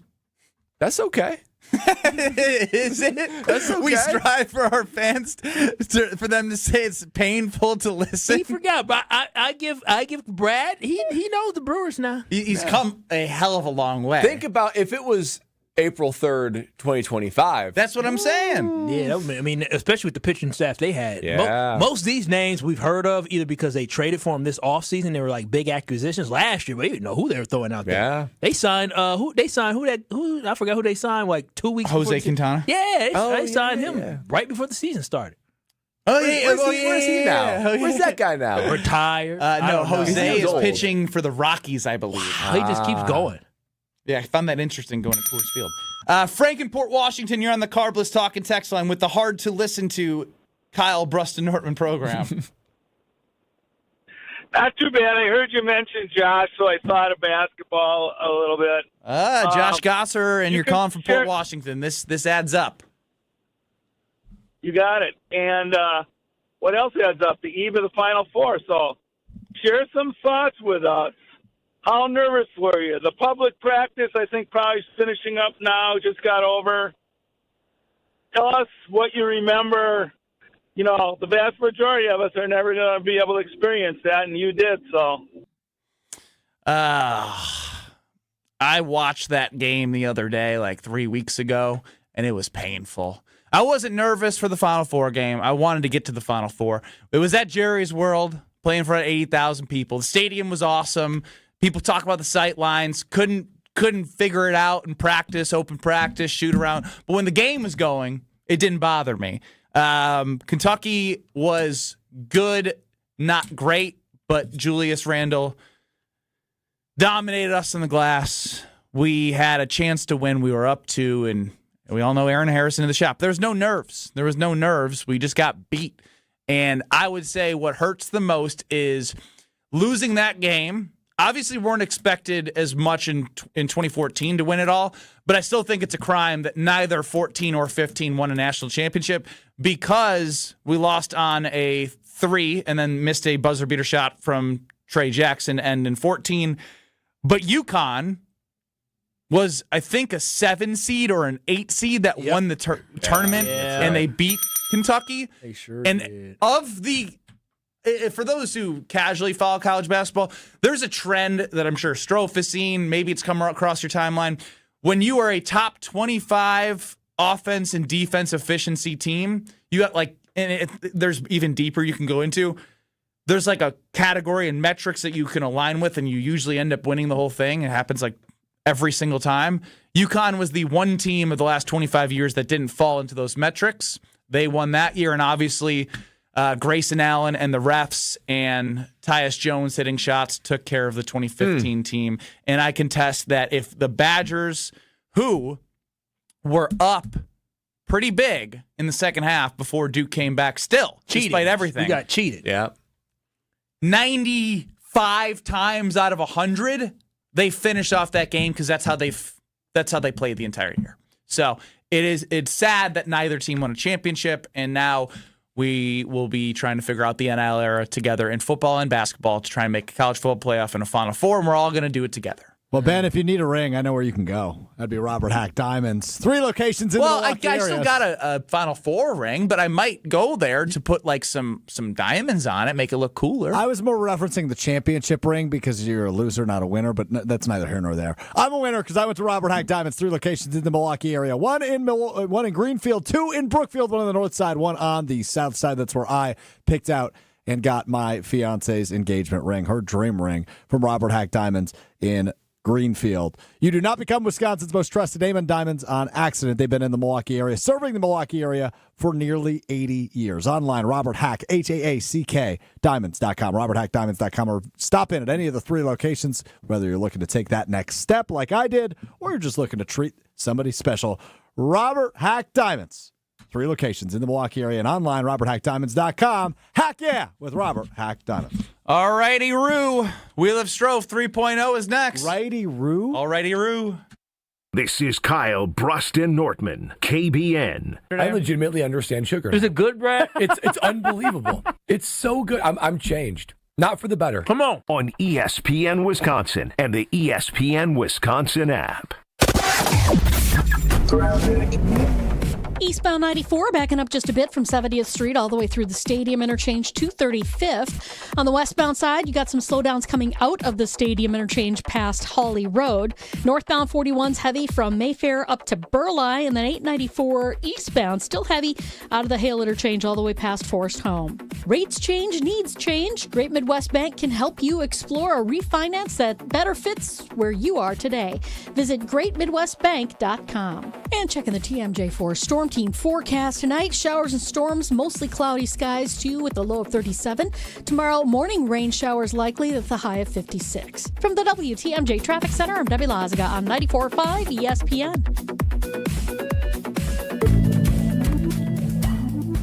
That's okay. Is it? That's okay. We strive for our fans for them to say it's painful to listen. He forgot, but I give Brad. He knows the Brewers now. He's come a hell of a long way. Think about if it was April 3rd, 2025. That's what I'm saying. Yeah, I mean, especially with the pitching staff they had. Yeah. Most of these names we've heard of either because they traded for them this offseason. They were like big acquisitions last year. We didn't know who they were throwing out there. Yeah. They signed I forgot who they signed like 2 weeks before Jose Quintana? Yeah, they signed him right before the season started. Where's he now? Where's that guy now? Retired. No, Jose is old. pitching for the Rockies, I believe. He just keeps going. Yeah, I found that interesting going to Coors Field. Frank in Port Washington, you're on the Carbless Talking text line with the hard-to-listen-to Kyle Brust Nortman program. Not too bad. I heard you mention Josh, so I thought of basketball a little bit. Josh Gosser, and you're calling from Port Washington. This adds up. You got it. And what else adds up? The eve of the Final Four. So share some thoughts with us. How nervous were you? The public practice, I think, probably finishing up now, just got over. Tell us what you remember. You know, the vast majority of us are never going to be able to experience that, and you did, so. I watched that game the other day, like 3 weeks ago, and it was painful. I wasn't nervous for the Final Four game. I wanted to get to the Final Four. It was at Jerry's World, playing for 80,000 people. The stadium was awesome. People talk about the sight lines, couldn't figure it out in practice, open practice, shoot around. But when the game was going, it didn't bother me. Kentucky was good, not great, but Julius Randle dominated us on the glass. We had a chance to win. We were up 2, and we all know Aaron Harrison in the shop. There was no nerves. We just got beat. And I would say what hurts the most is losing that game. Obviously, weren't expected as much in 2014 to win it all, but I still think it's a crime that neither 14 or 15 won a national championship because we lost on a 3 and then missed a buzzer beater shot from Trey Jackson and in 14. But UConn was, I think, a 7 seed or an 8 seed that won the tournament, and they beat Kentucky. They sure and did. For those who casually follow college basketball, there's a trend that I'm sure Strouf has seen. Maybe it's come across your timeline. When you are a top 25 offense and defense efficiency team, you got there's even deeper you can go into. There's like a category and metrics that you can align with, and you usually end up winning the whole thing. It happens like every single time. UConn was the one team of the last 25 years that didn't fall into those metrics. They won that year, and obviously Grayson Allen and the refs and Tyus Jones hitting shots took care of the 2015 team. And I contest that if the Badgers, who were up pretty big in the second half before Duke came back still, despite everything. We got cheated. Yeah. 95 times out of 100, they finished off that game because that's how they played the entire year. So it's sad that neither team won a championship, and now we will be trying to figure out the NIL era together in football and basketball to try and make a college football playoff and a Final Four, and we're all going to do it together. Well, Ben, if you need a ring, I know where you can go. That'd be Robert Hack Diamonds. 3 locations in the Milwaukee I area. still got a Final Four ring, but I might go there to put like some diamonds on it, make it look cooler. I was more referencing the championship ring because you're a loser, not a winner, but that's neither here nor there. I'm a winner because I went to Robert Hack Diamonds. 3 locations in the Milwaukee area. One in Greenfield, 2 in Brookfield, 1 on the north side, 1 on the south side. That's where I picked out and got my fiance's engagement ring, her dream ring, from Robert Hack Diamonds in Greenfield. You do not become Wisconsin's most trusted name in diamonds on accident. They've been in the Milwaukee area, serving the Milwaukee area for nearly 80 years. Online, Robert Hack, HAACK, diamonds.com, roberthackdiamonds.com, or stop in at any of the 3 locations, whether you're looking to take that next step like I did, or you're just looking to treat somebody special. Robert Hack Diamonds. 3 locations in the Milwaukee area and online, roberthackdiamonds.com. Hack yeah with Robert Hack Diamonds. All righty, Roo. Wheel of Strouf 3.0 is next. Righty, Roo. All righty, Roo. This is Kyle Brust Nortman, KBN. I legitimately understand sugar. Is it good, Brad? It's unbelievable. It's so good. I'm changed. Not for the better. Come on. On ESPN Wisconsin and the ESPN Wisconsin app. Eastbound 94 backing up just a bit from 70th Street all the way through the Stadium Interchange to 35th. On the westbound side, you got some slowdowns coming out of the Stadium Interchange past Hawley Road. Northbound 41's heavy from Mayfair up to Burleigh, and then 894 eastbound still heavy out of the Hale Interchange all the way past Forest Home. Rates change, needs change. Great Midwest Bank can help you explore a refinance that better fits where you are today. Visit greatmidwestbank.com. And checking the TMJ4 Storm Team forecast tonight. Showers and storms, mostly cloudy skies too with a low of 37. Tomorrow, morning rain showers likely with a high of 56. From the WTMJ Traffic Center, I'm Debbie Lazaga on 94.5 ESPN.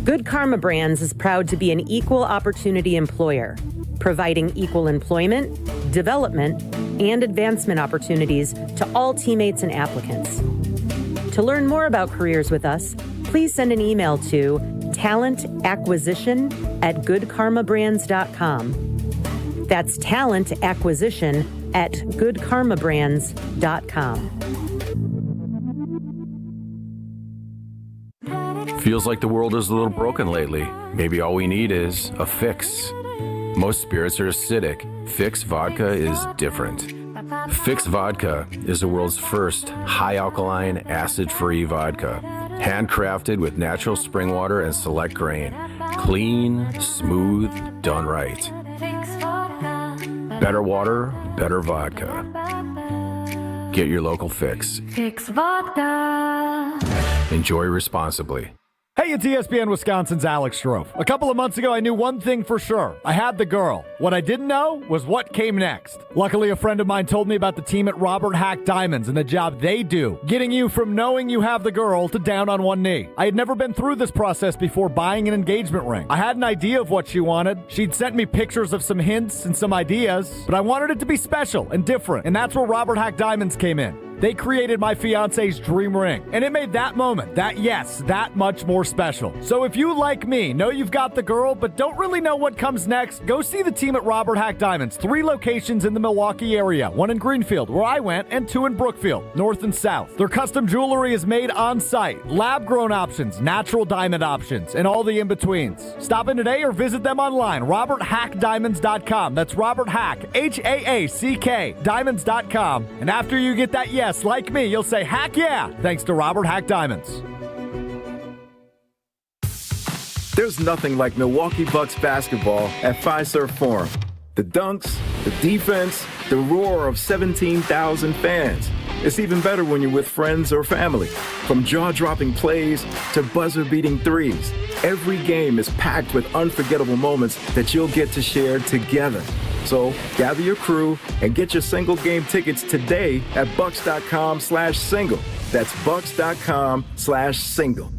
Good Karma Brands is proud to be an equal opportunity employer, providing equal employment, development, and advancement opportunities to all teammates and applicants. To learn more about careers with us, please send an email to talentacquisition@goodkarmabrands.com. That's talentacquisition@goodkarmabrands.com. Feels like the world is a little broken lately. Maybe all we need is a fix. Most spirits are acidic. Fix Vodka is different. Fix Vodka is the world's first high-alkaline, acid-free vodka. Handcrafted with natural spring water and select grain. Clean, smooth, done right. Better water, better vodka. Get your local Fix. Fix Vodka. Enjoy responsibly. Hey, it's ESPN Wisconsin's Alex Strouf. A couple of months ago, I knew one thing for sure. I had the girl. What I didn't know was what came next. Luckily, a friend of mine told me about the team at Robert Hack Diamonds and the job they do, getting you from knowing you have the girl to down on one knee. I had never been through this process before buying an engagement ring. I had an idea of what she wanted. She'd sent me pictures of some hints and some ideas, but I wanted it to be special and different, and that's where Robert Hack Diamonds came in. They created my fiance's dream ring, and it made that moment, that yes, that much more special. So if you, like me, know you've got the girl but don't really know what comes next, go see the team at Robert Hack Diamonds. 3 locations in the Milwaukee area, 1 in Greenfield, where I went, and 2 in Brookfield, north and south. Their custom jewelry is made on site, lab-grown options, natural diamond options, and all the in-betweens. Stop in today or visit them online, roberthackdiamonds.com. That's Robert Hack, HAACK, diamonds.com. And after you get that yes, like me, you'll say, heck yeah, thanks to Robert Hack Diamonds. There's nothing like Milwaukee Bucks basketball at Fiserv Forum. The dunks, the defense, the roar of 17,000 fans. It's even better when you're with friends or family. From jaw-dropping plays to buzzer-beating threes, every game is packed with unforgettable moments that you'll get to share together. So gather your crew and get your single game tickets today at bucks.com/single. That's bucks.com/single.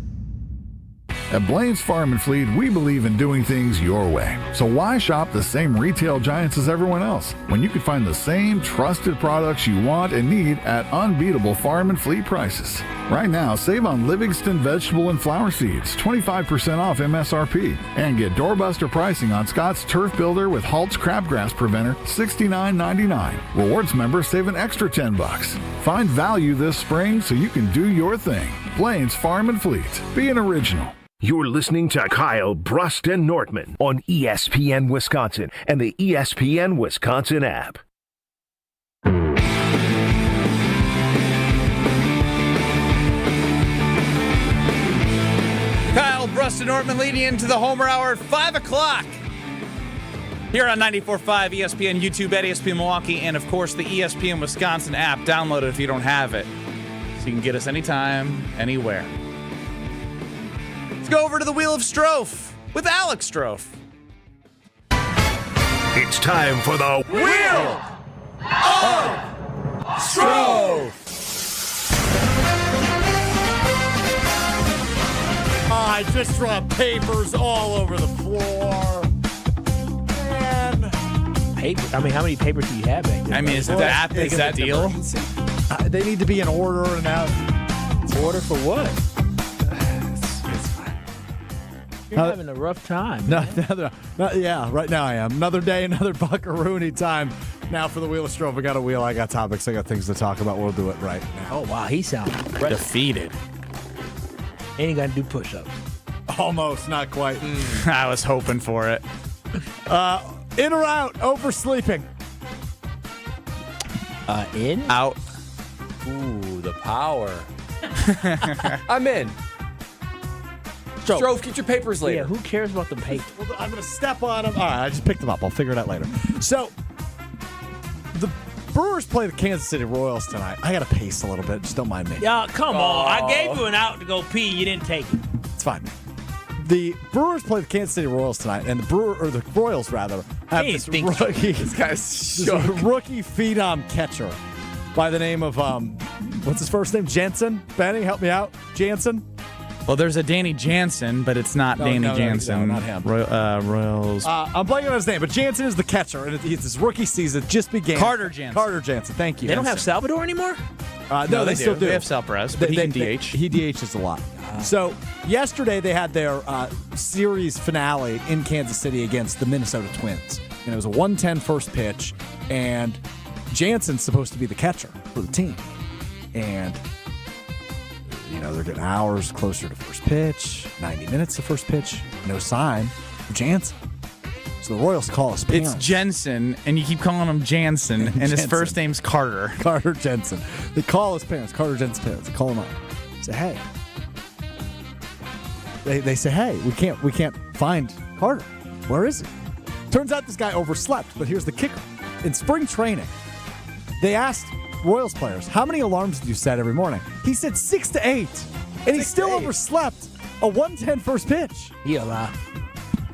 At Blaine's Farm and Fleet, we believe in doing things your way. So why shop the same retail giants as everyone else when you can find the same trusted products you want and need at unbeatable farm and fleet prices? Right now, save on Livingston vegetable and flower seeds, 25% off MSRP, and get doorbuster pricing on Scott's Turf Builder with Halt's Crabgrass Preventer, $69.99. Rewards members save an extra $10. Find value this spring so you can do your thing. Blaine's Farm and Fleet. Be an original. You're listening to Kyle, Brust, and Nortman on ESPN Wisconsin and the ESPN Wisconsin app. Kyle, Brust, and Nortman leading into the Homer Hour at 5 o'clock. Here on 94.5 ESPN, YouTube at ESPN Milwaukee, and of course the ESPN Wisconsin app. Download it if you don't have it, so you can get us anytime, anywhere. Let's go over to the Wheel of Strouf with Alex Strouf. It's time for the Wheel of Strouf. I just dropped papers all over the floor. Man. Paper? I mean, how many papers do you have back there? I mean, is that big of a deal? They need to be in order and out. Order for what? You're having a rough time. Yeah, right now I am. Another day, another Buckaroonie time. Now for the Wheel of Strouf. I got a wheel. I got topics. I got things to talk about. We'll do it right now. Oh, wow. He sounds defeated. Ain't got to do push-ups. Almost, not quite. I was hoping for it. In or out? Oversleeping. In? Out. Ooh, the power. I'm in. Strouf, get your papers later. Yeah, who cares about the papers? Well, I'm going to step on them. All right, I just picked them up. I'll figure it out later. So, the Brewers play the Kansas City Royals tonight. I got to pace a little bit. Just don't mind me. Yeah, come on. I gave you an out to go pee. You didn't take it. It's fine. The Brewers play the Kansas City Royals tonight, and the Royals rather have this rookie. This guy's shook. Rookie phenom catcher by the name of what's his first name? Jansen. Benny, help me out. Jansen. Well, there's a Danny Jansen, but it's not Danny Jansen. No, not him. Royals. I'm blanking on his name, but Jansen is the catcher, and his rookie season just began. Carter Jansen. Thank you. They don't have Salvador anymore? No, they still do. They have Sal Perez, but he can DH. He DHs a lot. So yesterday they had their series finale in Kansas City against the Minnesota Twins. And it was a 1-10 first pitch, and Jansen's supposed to be the catcher for the team. And they're getting hours closer to first pitch, 90 minutes to first pitch, no sign of Jansen. So the Royals call his parents. It's Jensen, and you keep calling him Jansen, and his first name's Carter. Carter Jensen. They call his parents, Carter Jensen's parents. They call him up. Say, hey. They say, hey, we can't find Carter. Where is he? Turns out this guy overslept, but here's the kicker. In spring training, they asked Royals players, how many alarms do you set every morning? He said 6 to 8. And he still overslept a 1-10 first pitch. He a lie.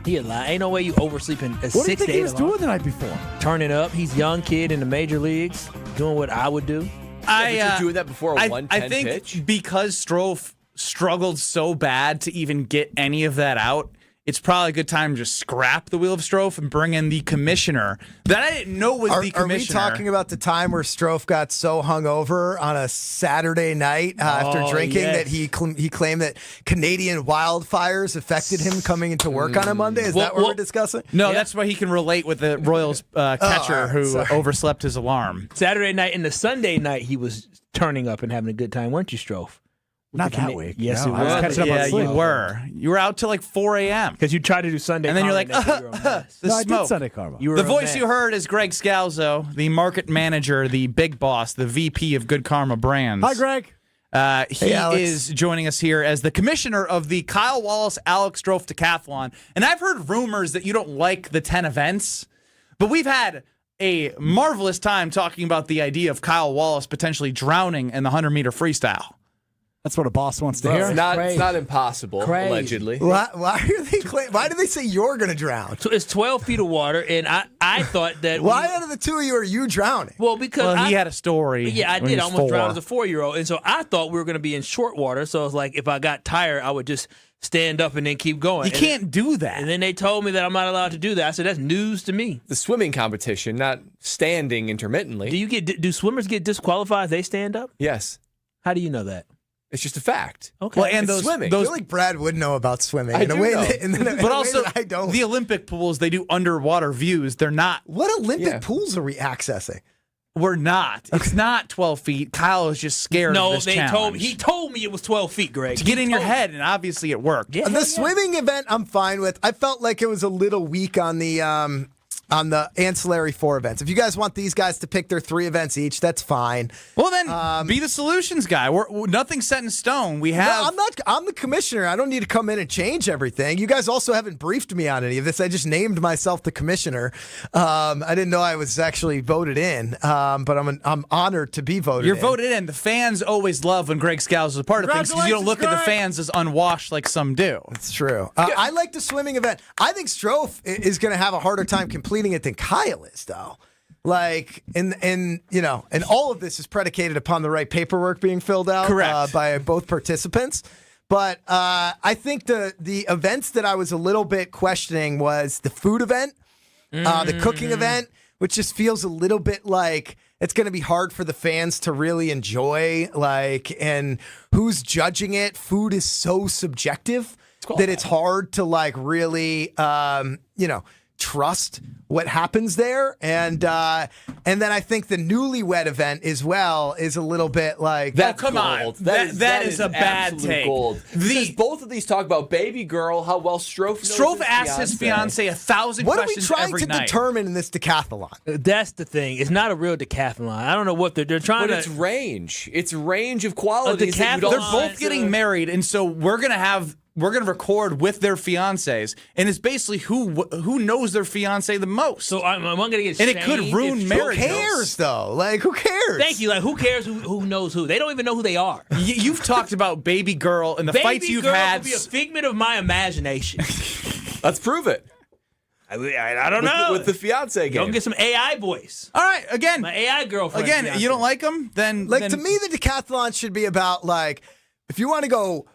Ain't no way you oversleeping a 6 to 8 What do you think he was doing the night before? Turning up. He's a young kid in the major leagues, doing what I would do. But you're doing that before a 1-10 I think pitch? Because Strouf struggled so bad to even get any of that out, it's probably a good time to just scrap the Wheel of Strouf and bring in the commissioner that I didn't know was the commissioner. Are we talking about the time where Strouf got so hungover on a Saturday night after drinking that he claimed that Canadian wildfires affected him coming into work on a Monday? Is that what we're discussing? No, that's why he can relate with the Royals catcher who overslept his alarm. Saturday night and the Sunday night, he was turning up and having a good time, weren't you, Strouf? Not that week. Yes, no, it I was was. catching up on sleep. You were. You were out till like 4 a.m. Because you tried to do Sunday and then you're like, the I smoke. did Sunday Karma. The voice you heard is Greg Scalzo, the market manager, the big boss, the VP of Good Karma Brands. Hi, Greg. He is joining us here as the commissioner of the Kyle Wallace Alex Strouf Decathlon. And I've heard rumors that you don't like the 10 events, but we've had a marvelous time talking about the idea of Kyle Wallace potentially drowning in the 100-meter freestyle. That's what a boss wants to Bro, hear. it's not impossible, allegedly. Why do they say you're going to drown? So it's 12 feet of water, and I thought that. Why out of the two of you are you drowning? Well, because he had a story. Yeah, I did. I almost drowned as a 4-year-old, and so I thought we were going to be in short water. So I was like, if I got tired, I would just stand up and then keep going. You can't do that. And then they told me that I'm not allowed to do that. I said that's news to me. The swimming competition, not standing intermittently. Do swimmers get disqualified if they stand up? Yes. How do you know that? It's just a fact. Okay. Well, and It's swimming. I feel like Brad would know about swimming in a way that, but also I don't. the Olympic pools, they do underwater views. They're not. What Olympic pools are we accessing? We're not. It's not 12 feet. Kyle is just scared of this challenge. He told me it was 12 feet, Greg. To get in your head, and obviously it worked. The swimming event, I'm fine with. I felt like it was a little weak on the ancillary 4 events. If you guys want these guys to pick their 3 events each, that's fine. Well, then be the solutions guy. Nothing's set in stone. We have. No, I'm not. I'm the commissioner. I don't need to come in and change everything. You guys also haven't briefed me on any of this. I just named myself the commissioner. I didn't know I was actually voted in, but I'm honored to be voted in. You're voted in. The fans always love when Greg Scowls is a part of things because you don't look at the fans as unwashed like some do. That's true. I like the swimming event. I think Strouf is going to have a harder time completing it than Kyle is, though. Like, and all of this is predicated upon the right paperwork being filled out by both participants. But I think the events that I was a little bit questioning was the food event, the cooking event, which just feels a little bit like it's going to be hard for the fans to really enjoy. Like, and who's judging it? Food is so subjective that it's hard to like really, trust what happens there, and then I think the newlywed event as well is a little bit like that's come gold. on. That is a bad take. Gold. Because both of these talk about baby girl, how well Strouf asks his fiancée 1,000 what questions are we trying every to night. determine in this decathlon? That's the thing. It's not a real decathlon. I don't know what they're trying but to. It's range. It's range of qualities. They're both getting married, and so we're gonna record with their fiancés, and it's basically who knows their fiancé the most. So I'm going to get and it could ruin marriage. Who cares though? Like, who cares? Thank you. Like, who cares who knows who? They don't even know who they are. You've talked about baby girl and the fights you've had. Baby girl could be a figment of my imagination. Let's prove it. I don't know. With the fiancé game. Don't get some AI voice. All right, again. My AI girlfriend. Again, fiance. you don't like them? Then to me, the decathlon should be about like, if you want to go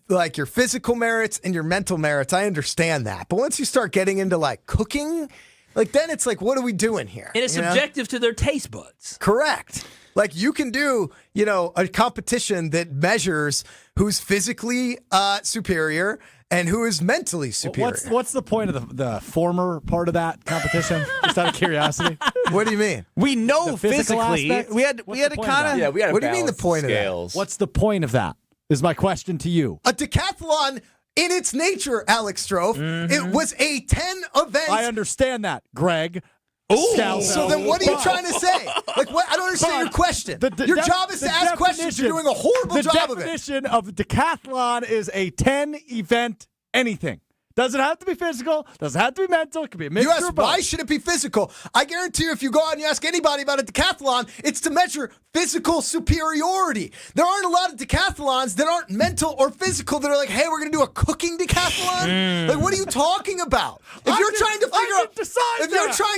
like your physical merits and your mental merits, I understand that. But once you start getting into like cooking, like then it's like, what are we doing here? And it's subjective to their taste buds. Correct. Like you can do, a competition that measures who's physically superior and who is mentally superior. What's the point of the former part of that competition? Just out of curiosity. What do you mean? We know physically. We had to kind of. we had. What do you mean the point scales. of that? What's the point of that? Is my question to you. A decathlon, in its nature, Alex Strouf, it was a 10 event. I understand that, Greg. So then what are you trying to say? Like, what? I don't understand your question. Your job is to ask questions. You're doing a horrible job of it. The definition of decathlon is a 10-event anything. Doesn't have to be physical. Doesn't have to be mental. It could be a mixture You ask, of both. why should it be physical? I guarantee you, if you go out and you ask anybody about a decathlon, it's to measure physical superiority. There aren't a lot of decathlons that aren't mental or physical that are like, hey, we're going to do a cooking decathlon. Like, what are you talking about? If you're trying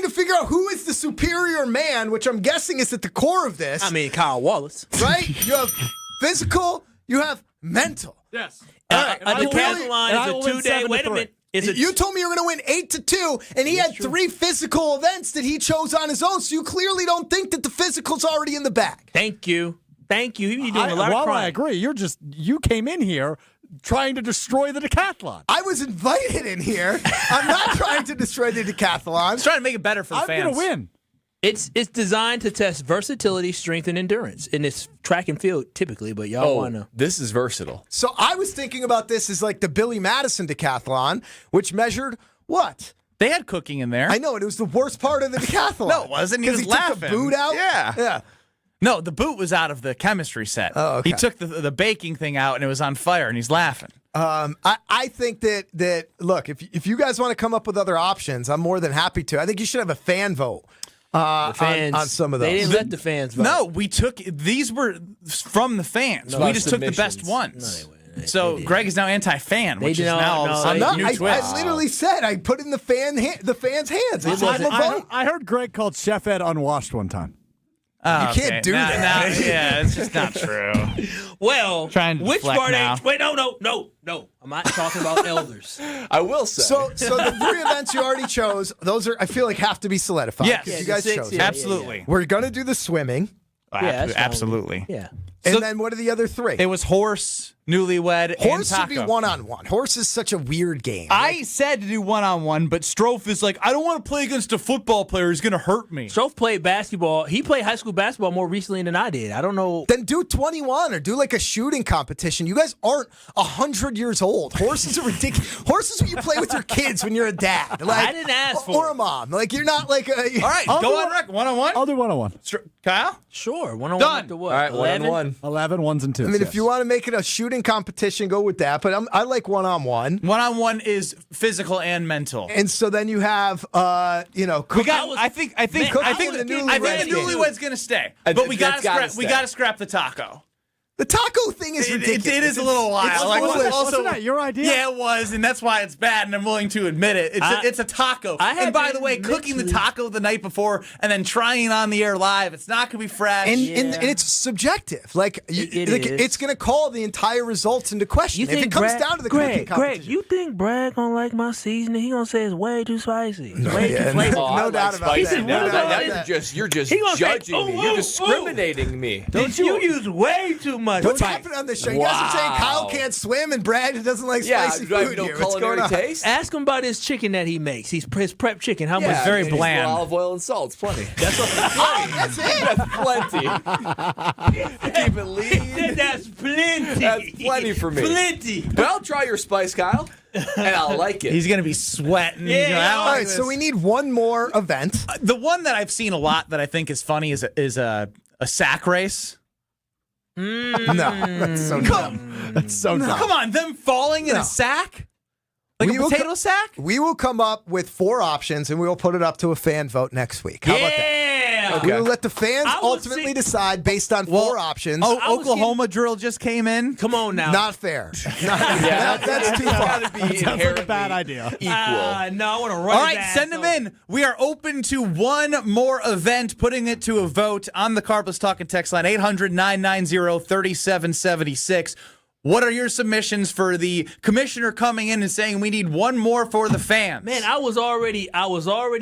to figure out who is the superior man, which I'm guessing is at the core of this. I mean, Kyle Wallace. Right? You have physical, you have mental. Yes. A decathlon is a 2-day. Wait a minute. You told me you were going to win 8-2, and he had 3 physical events that he chose on his own. So you clearly don't think that the physical's already in the bag. Thank you. You're doing a lot of crime. I agree. You came in here trying to destroy the decathlon. I was invited in here. I'm not trying to destroy the decathlon. I'm trying to make it better for the fans. I'm going to win. It's designed to test versatility, strength, and endurance. And it's track and field typically, but y'all want to. This is versatile. So I was thinking about this as like the Billy Madison decathlon, which measured what? They had cooking in there. I know, it was the worst part of the decathlon. No, it wasn't. He was laughing. Took the boot out? Yeah. No, the boot was out of the chemistry set. Oh, okay. He took the baking thing out, and it was on fire, and he's laughing. I think that look, if you guys want to come up with other options, I'm more than happy to. I think you should have a fan vote on some of those. They didn't let the fans vote. No, these were from the fans. No, we just took the best ones. So Greg is now anti-fan, which is now all of a sudden a new twist. I literally said I put in the fans' hands. I heard Greg called Chef Ed unwashed one time. Oh, you can't do that. Yeah, it's just not true. Well, which part? Now. Wait, no. I'm not talking about elders. I will say. So the 3 events you already chose, those are I feel like have to be solidified. Yes, you guys chose. Absolutely. Yeah. We're gonna do the swimming. Absolutely. Yeah. And then what are the other 3? It was horse, newlywed, Horse and should be taco. one-on-one. Horse is such a weird game. I said to do one-on-one, but Strouf is like, I don't want to play against a football player. He's going to hurt me. Strouf played basketball. He played high school basketball more recently than I did. I don't know. Then do 21 or do like a shooting competition. You guys aren't 100 years old. Horses are ridiculous. Horses are what you play with your kids when you're a dad. Like, I didn't ask for or a mom. Like you're not like a. All right, go on record. One-on-one? I'll do one-on-one. Kyle? Sure. One-on-one Done. up to what? All right, 11? 11 ones and twos. I mean, if you want to make it a shooting competition, go with that. But I like one-on-one. One-on-one is physical and mental. And so then you have, cooking. I think the newlywed's going to stay. But we got to scrap the taco. The taco thing is ridiculous. It is a little wild. Wasn't that your idea? Yeah, it was, and that's why it's bad, and I'm willing to admit it. It's a taco. And by the way, cooking the taco the night before and then trying it on the air live, it's not going to be fresh. And it's subjective. Like, it's going to call the entire results into question. If it comes down to the cooking competition. Greg, you think Brad going to like my seasoning? He going to say it's way too spicy. Way too flavorful. No doubt about that. Now you're just judging me. You're discriminating me. Don't you use way too much. What's happening on this show? You guys are saying Kyle can't swim and Brad doesn't like spicy food here. What's going on? Taste? Ask him about his chicken that he makes. His prep chicken. How much? Very bland. Olive oil and salt. It's plenty. That's what. That's it. That's plenty. Keep it lean. That's plenty. That's plenty for me. Plenty. But I'll try your spice, Kyle, and I'll like it. He's going to be sweating. Yeah. All right, so we need one more event. The one that I've seen a lot that I think is funny is a sack race. No, that's so dumb. That's so dumb. Come on, them falling in a sack? Like a potato sack? We will come up with 4 options, and we will put it up to a fan vote next week. How about that? Okay. We will let the fans ultimately decide based on 4 options. Oklahoma drill just came in. Come on now. Not fair. That's too far. That sounds like a bad idea. Equal. No, I want to run. All right, send them in. We are open to one more event, putting it to a vote on the Carbless Talking text line, 800-990-3776. What are your submissions for the commissioner coming in and saying we need one more for the fans? Man, I was already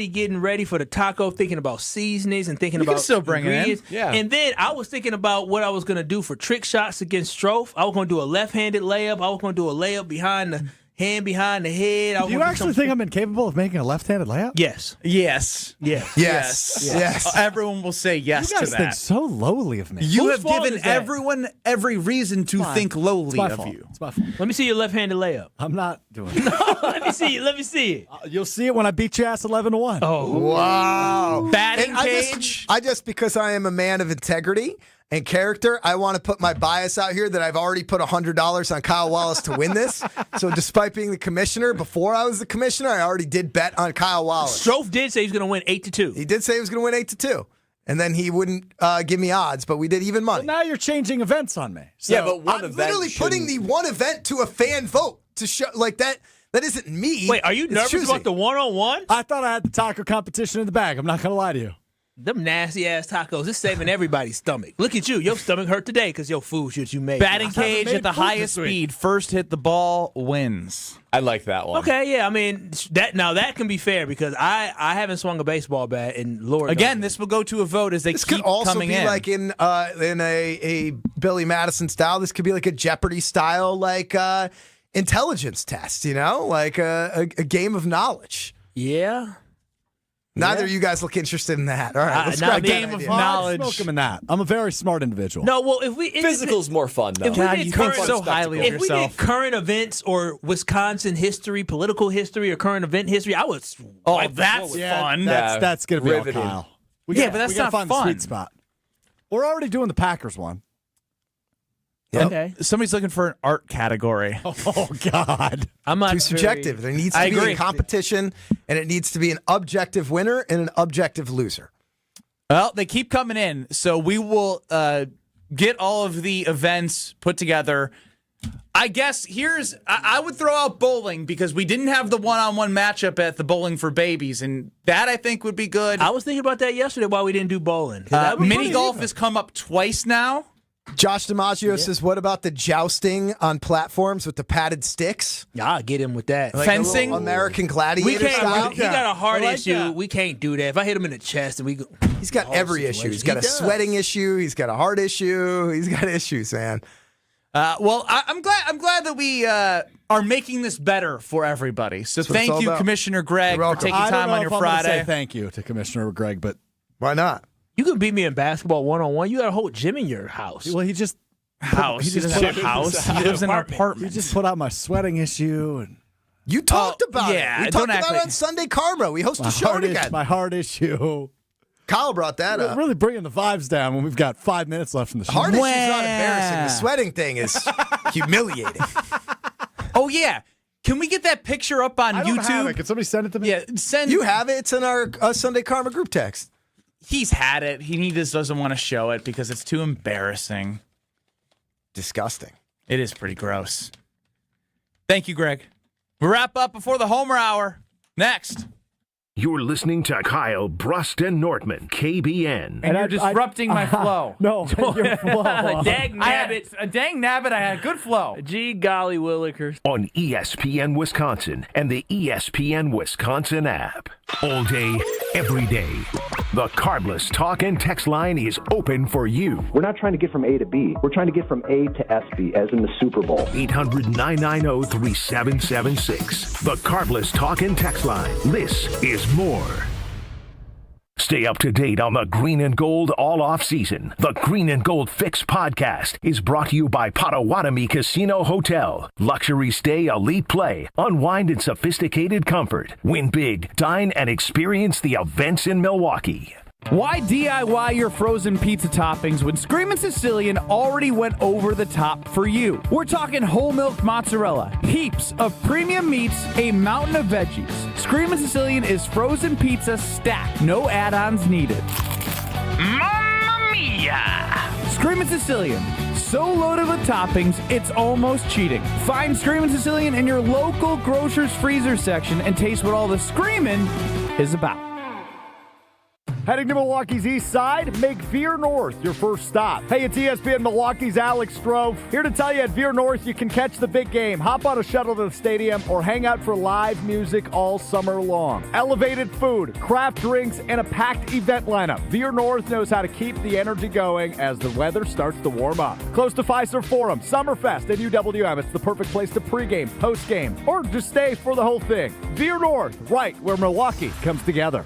getting ready for the taco, thinking about seasonings and thinking You about can still bring it in. Yeah. And then I was thinking about what I was going to do for trick shots against Strouf. I was going to do a left-handed layup. I was going to do a layup behind the hand behind the head. Do you actually think I'm incapable of making a left-handed layup? Yes. Yes. Yes. Everyone will say yes you guys to think that. so lowly of me. You Whose have fault given is that? everyone every reason to think lowly of you. It's my fault. Let me see your left-handed layup. I'm not doing it. Let me see it. Let me see it. You'll see it when I beat your ass 11-1. Oh. Wow. Batting And cage. I just because I am a man of integrity and character, I want to put my bias out here that I've already put $100 on Kyle Wallace to win this. So despite being the commissioner, before I was the commissioner, I already did bet on Kyle Wallace. Strouf did say he was going to win 8-2. He did say he was going to win 8-2. And then he wouldn't give me odds, but we did even money. Well, now you're changing events on me. So Yeah, but one I'm event literally putting the one event to a fan vote to show like that. That isn't me. Wait, are you It's nervous choosing. about the one-on-one? I thought I had the taco competition in the bag. I'm not going to lie to you. Them nasty-ass tacos, it's saving everybody's stomach. Look at you. Your stomach hurt today because your food shit you made. Batting cage at the highest speed. First hit the ball wins. I like that one. Okay, yeah. I mean, that can be fair because I haven't swung a baseball bat in Lord. Again, this will go to a vote as they This keep could also coming be in. like in a Billy Madison style. This could be like a Jeopardy style, like intelligence test. You know, like a game of knowledge. Yeah. Neither of you guys look interested in that. All right, let's not scrap a that game of idea. Knowledge. Smoke him in that. I'm a very smart individual. No, well, if Physical's more fun, though. If we God, did you think current, so highly of if we yourself. did current events or Wisconsin history, political history, or current event history, I would. Oh, that's fun. That's going to be all riveting. Kyle. But that's we gotta not find fun. the sweet spot. We're already doing the Packers one. Yep. Okay. Somebody's looking for an art category. Oh, God. I'm not Too subjective. There needs to I be agree. a competition, and it needs to be an objective winner and an objective loser. Well, they keep coming in, so we will get all of the events put together. I guess I would throw out bowling because we didn't have the one-on-one matchup at the Bowling for Babies, and that I think would be good. I was thinking about that yesterday why we didn't do bowling. Mini golf has come up twice now. Josh DiMaggio says, what about the jousting on platforms with the padded sticks? Yeah, I'll get him with that. Like fencing? American Gladiator style? He got a heart issue. We can't do that. If I hit him in the chest, and we go. He's got every issue. He's got a sweating issue. He's got a heart issue. He's got issues, man. Well, I'm glad that we are making this better for everybody. So thank you, Commissioner Greg, for taking time on your Friday. Say thank you to Commissioner Greg, but why not? You can beat me in basketball one-on-one. You got a whole gym in your house. Well, he just house. He doesn't have a house. He lives in an apartment. He just put out my sweating issue. And you talked about it. We talked about it on Sunday Karma. We host a show together. My heart issue. Kyle brought that up. Really bringing the vibes down when we've got 5 minutes left in the show. Heart issue's not embarrassing. The sweating thing is humiliating. Oh, yeah. Can we get that picture up on YouTube? Have it. Can somebody send it to me? Yeah, send. You have it. It's in our Sunday Karma group text. He's had it. He just doesn't want to show it because it's too embarrassing. Disgusting. It is pretty gross. Thank you, Greg. We'll wrap up before the Homer Hour. Next. You're listening to Kyle, Brust, and Nortman, KBN. And you're disrupting my flow. No, your flow. Dang nabbit. Dang nabbit, I had a good flow. Gee golly willikers. On ESPN Wisconsin and the ESPN Wisconsin app. All day, every day. The Carbless Talk and Text line is open for you. We're not trying to get from A to B. We're trying to get from A to SB, as in the Super Bowl. 800-990-3776. The Carbless Talk and Text line. This is more. Stay up to date on the Green and Gold all off season. The Green and Gold Fix podcast is brought to you by Potawatomi Casino Hotel. Luxury stay, elite play, unwind in sophisticated comfort. Win big, dine, and experience the events in Milwaukee. Why DIY your frozen pizza toppings when Screamin' Sicilian already went over the top for you? We're talking whole milk mozzarella, heaps of premium meats, a mountain of veggies. Screamin' Sicilian is frozen pizza stacked, no add-ons needed. Mamma mia! Screamin' Sicilian, so loaded with toppings, it's almost cheating. Find Screamin' Sicilian in your local grocer's freezer section and taste what all the screamin' is about. Heading to Milwaukee's east side? Make Veer North your first stop. Hey, it's ESPN Milwaukee's Alex Strouf. Here to tell you at Veer North you can catch the big game, hop on a shuttle to the stadium, or hang out for live music all summer long. Elevated food, craft drinks, and a packed event lineup. Veer North knows how to keep the energy going as the weather starts to warm up. Close to Fiserv Forum, Summerfest, and UWM. It's the perfect place to pregame, postgame, or just stay for the whole thing. Veer North, right where Milwaukee comes together.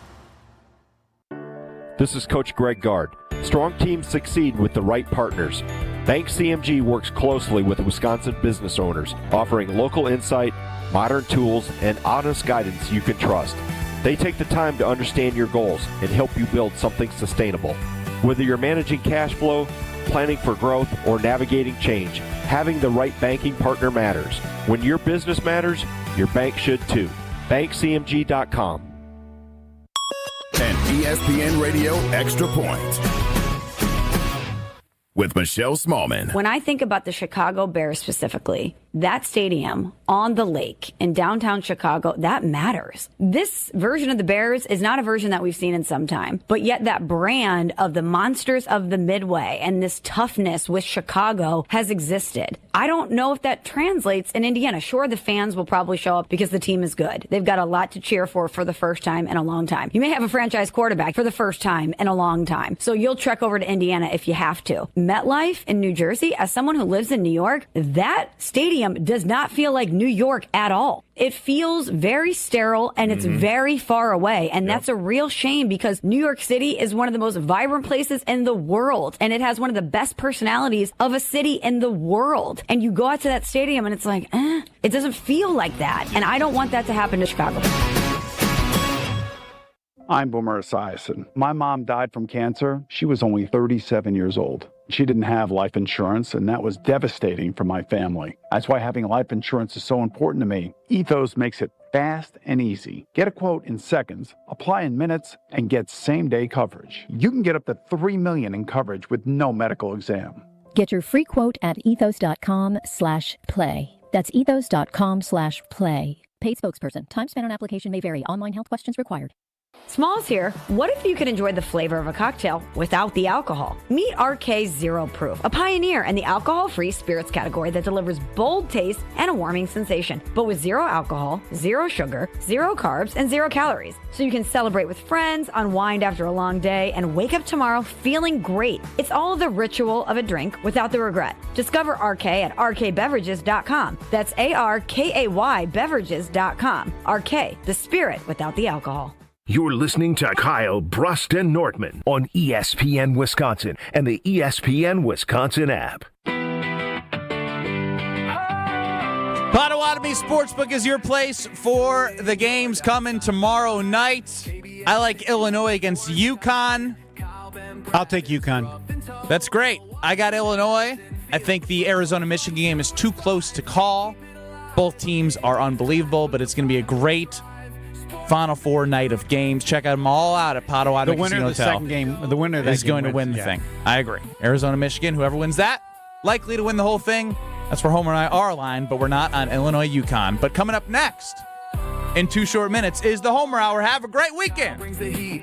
This is Coach Greg Gard. Strong teams succeed with the right partners. Bank CMG works closely with Wisconsin business owners, offering local insight, modern tools, and honest guidance you can trust. They take the time to understand your goals and help you build something sustainable. Whether you're managing cash flow, planning for growth, or navigating change, having the right banking partner matters. When your business matters, your bank should too. BankCMG.com. And ESPN Radio Extra Point with Michelle Smallman. When I think about the Chicago Bears specifically, that stadium on the lake in downtown Chicago, that matters. This version of the Bears is not a version that we've seen in some time, but yet that brand of the monsters of the Midway and this toughness with Chicago has existed. I don't know if that translates in Indiana. Sure, the fans will probably show up because the team is good. They've got a lot to cheer for the first time in a long time. You may have a franchise quarterback for the first time in a long time. So you'll trek over to Indiana if you have to. MetLife in New Jersey, as someone who lives in New York, that stadium does not feel like New York at all. It feels very sterile and it's very far away. And that's a real shame because New York City is one of the most vibrant places in the world. And it has one of the best personalities of a city in the world. And you go out to that stadium and it's like, it doesn't feel like that. And I don't want that to happen to Chicago. I'm Boomer Esiason. My mom died from cancer. She was only 37 years old. She didn't have life insurance, and that was devastating for my family. That's why having life insurance is so important to me. Ethos makes it fast and easy. Get a quote in seconds, apply in minutes, and get same-day coverage. You can get up to $3 million in coverage with no medical exam. Get your free quote at ethos.com/play. That's ethos.com/play. Paid spokesperson. Time spent on application may vary. Online health questions required. Smalls here. What if you could enjoy the flavor of a cocktail without the alcohol? Meet RK Zero Proof, a pioneer in the alcohol-free spirits category that delivers bold taste and a warming sensation, but with zero alcohol, zero sugar, zero carbs, and zero calories. So you can celebrate with friends, unwind after a long day, and wake up tomorrow feeling great. It's all the ritual of a drink without the regret. Discover RK at rkbeverages.com. That's ARKAY beverages.com. RK, the spirit without the alcohol. You're listening to Kyle, Brust, and Nortman on ESPN Wisconsin and the ESPN Wisconsin app. Potawatomi Sportsbook is your place for the games coming tomorrow night. I like Illinois against UConn. I'll take UConn. That's great. I got Illinois. I think the Arizona-Michigan game is too close to call. Both teams are unbelievable, but it's going to be a great Final Four night of games. Check them all out at Potawatomi The winner Casino of the Hotel. second game, the winner of that is game going to win the thing. I agree. Arizona, Michigan, whoever wins that, likely to win the whole thing. That's where Homer and I are aligned, but we're not on Illinois UConn. But coming up next, in 2 short minutes, is the Homer Hour. Have a great weekend.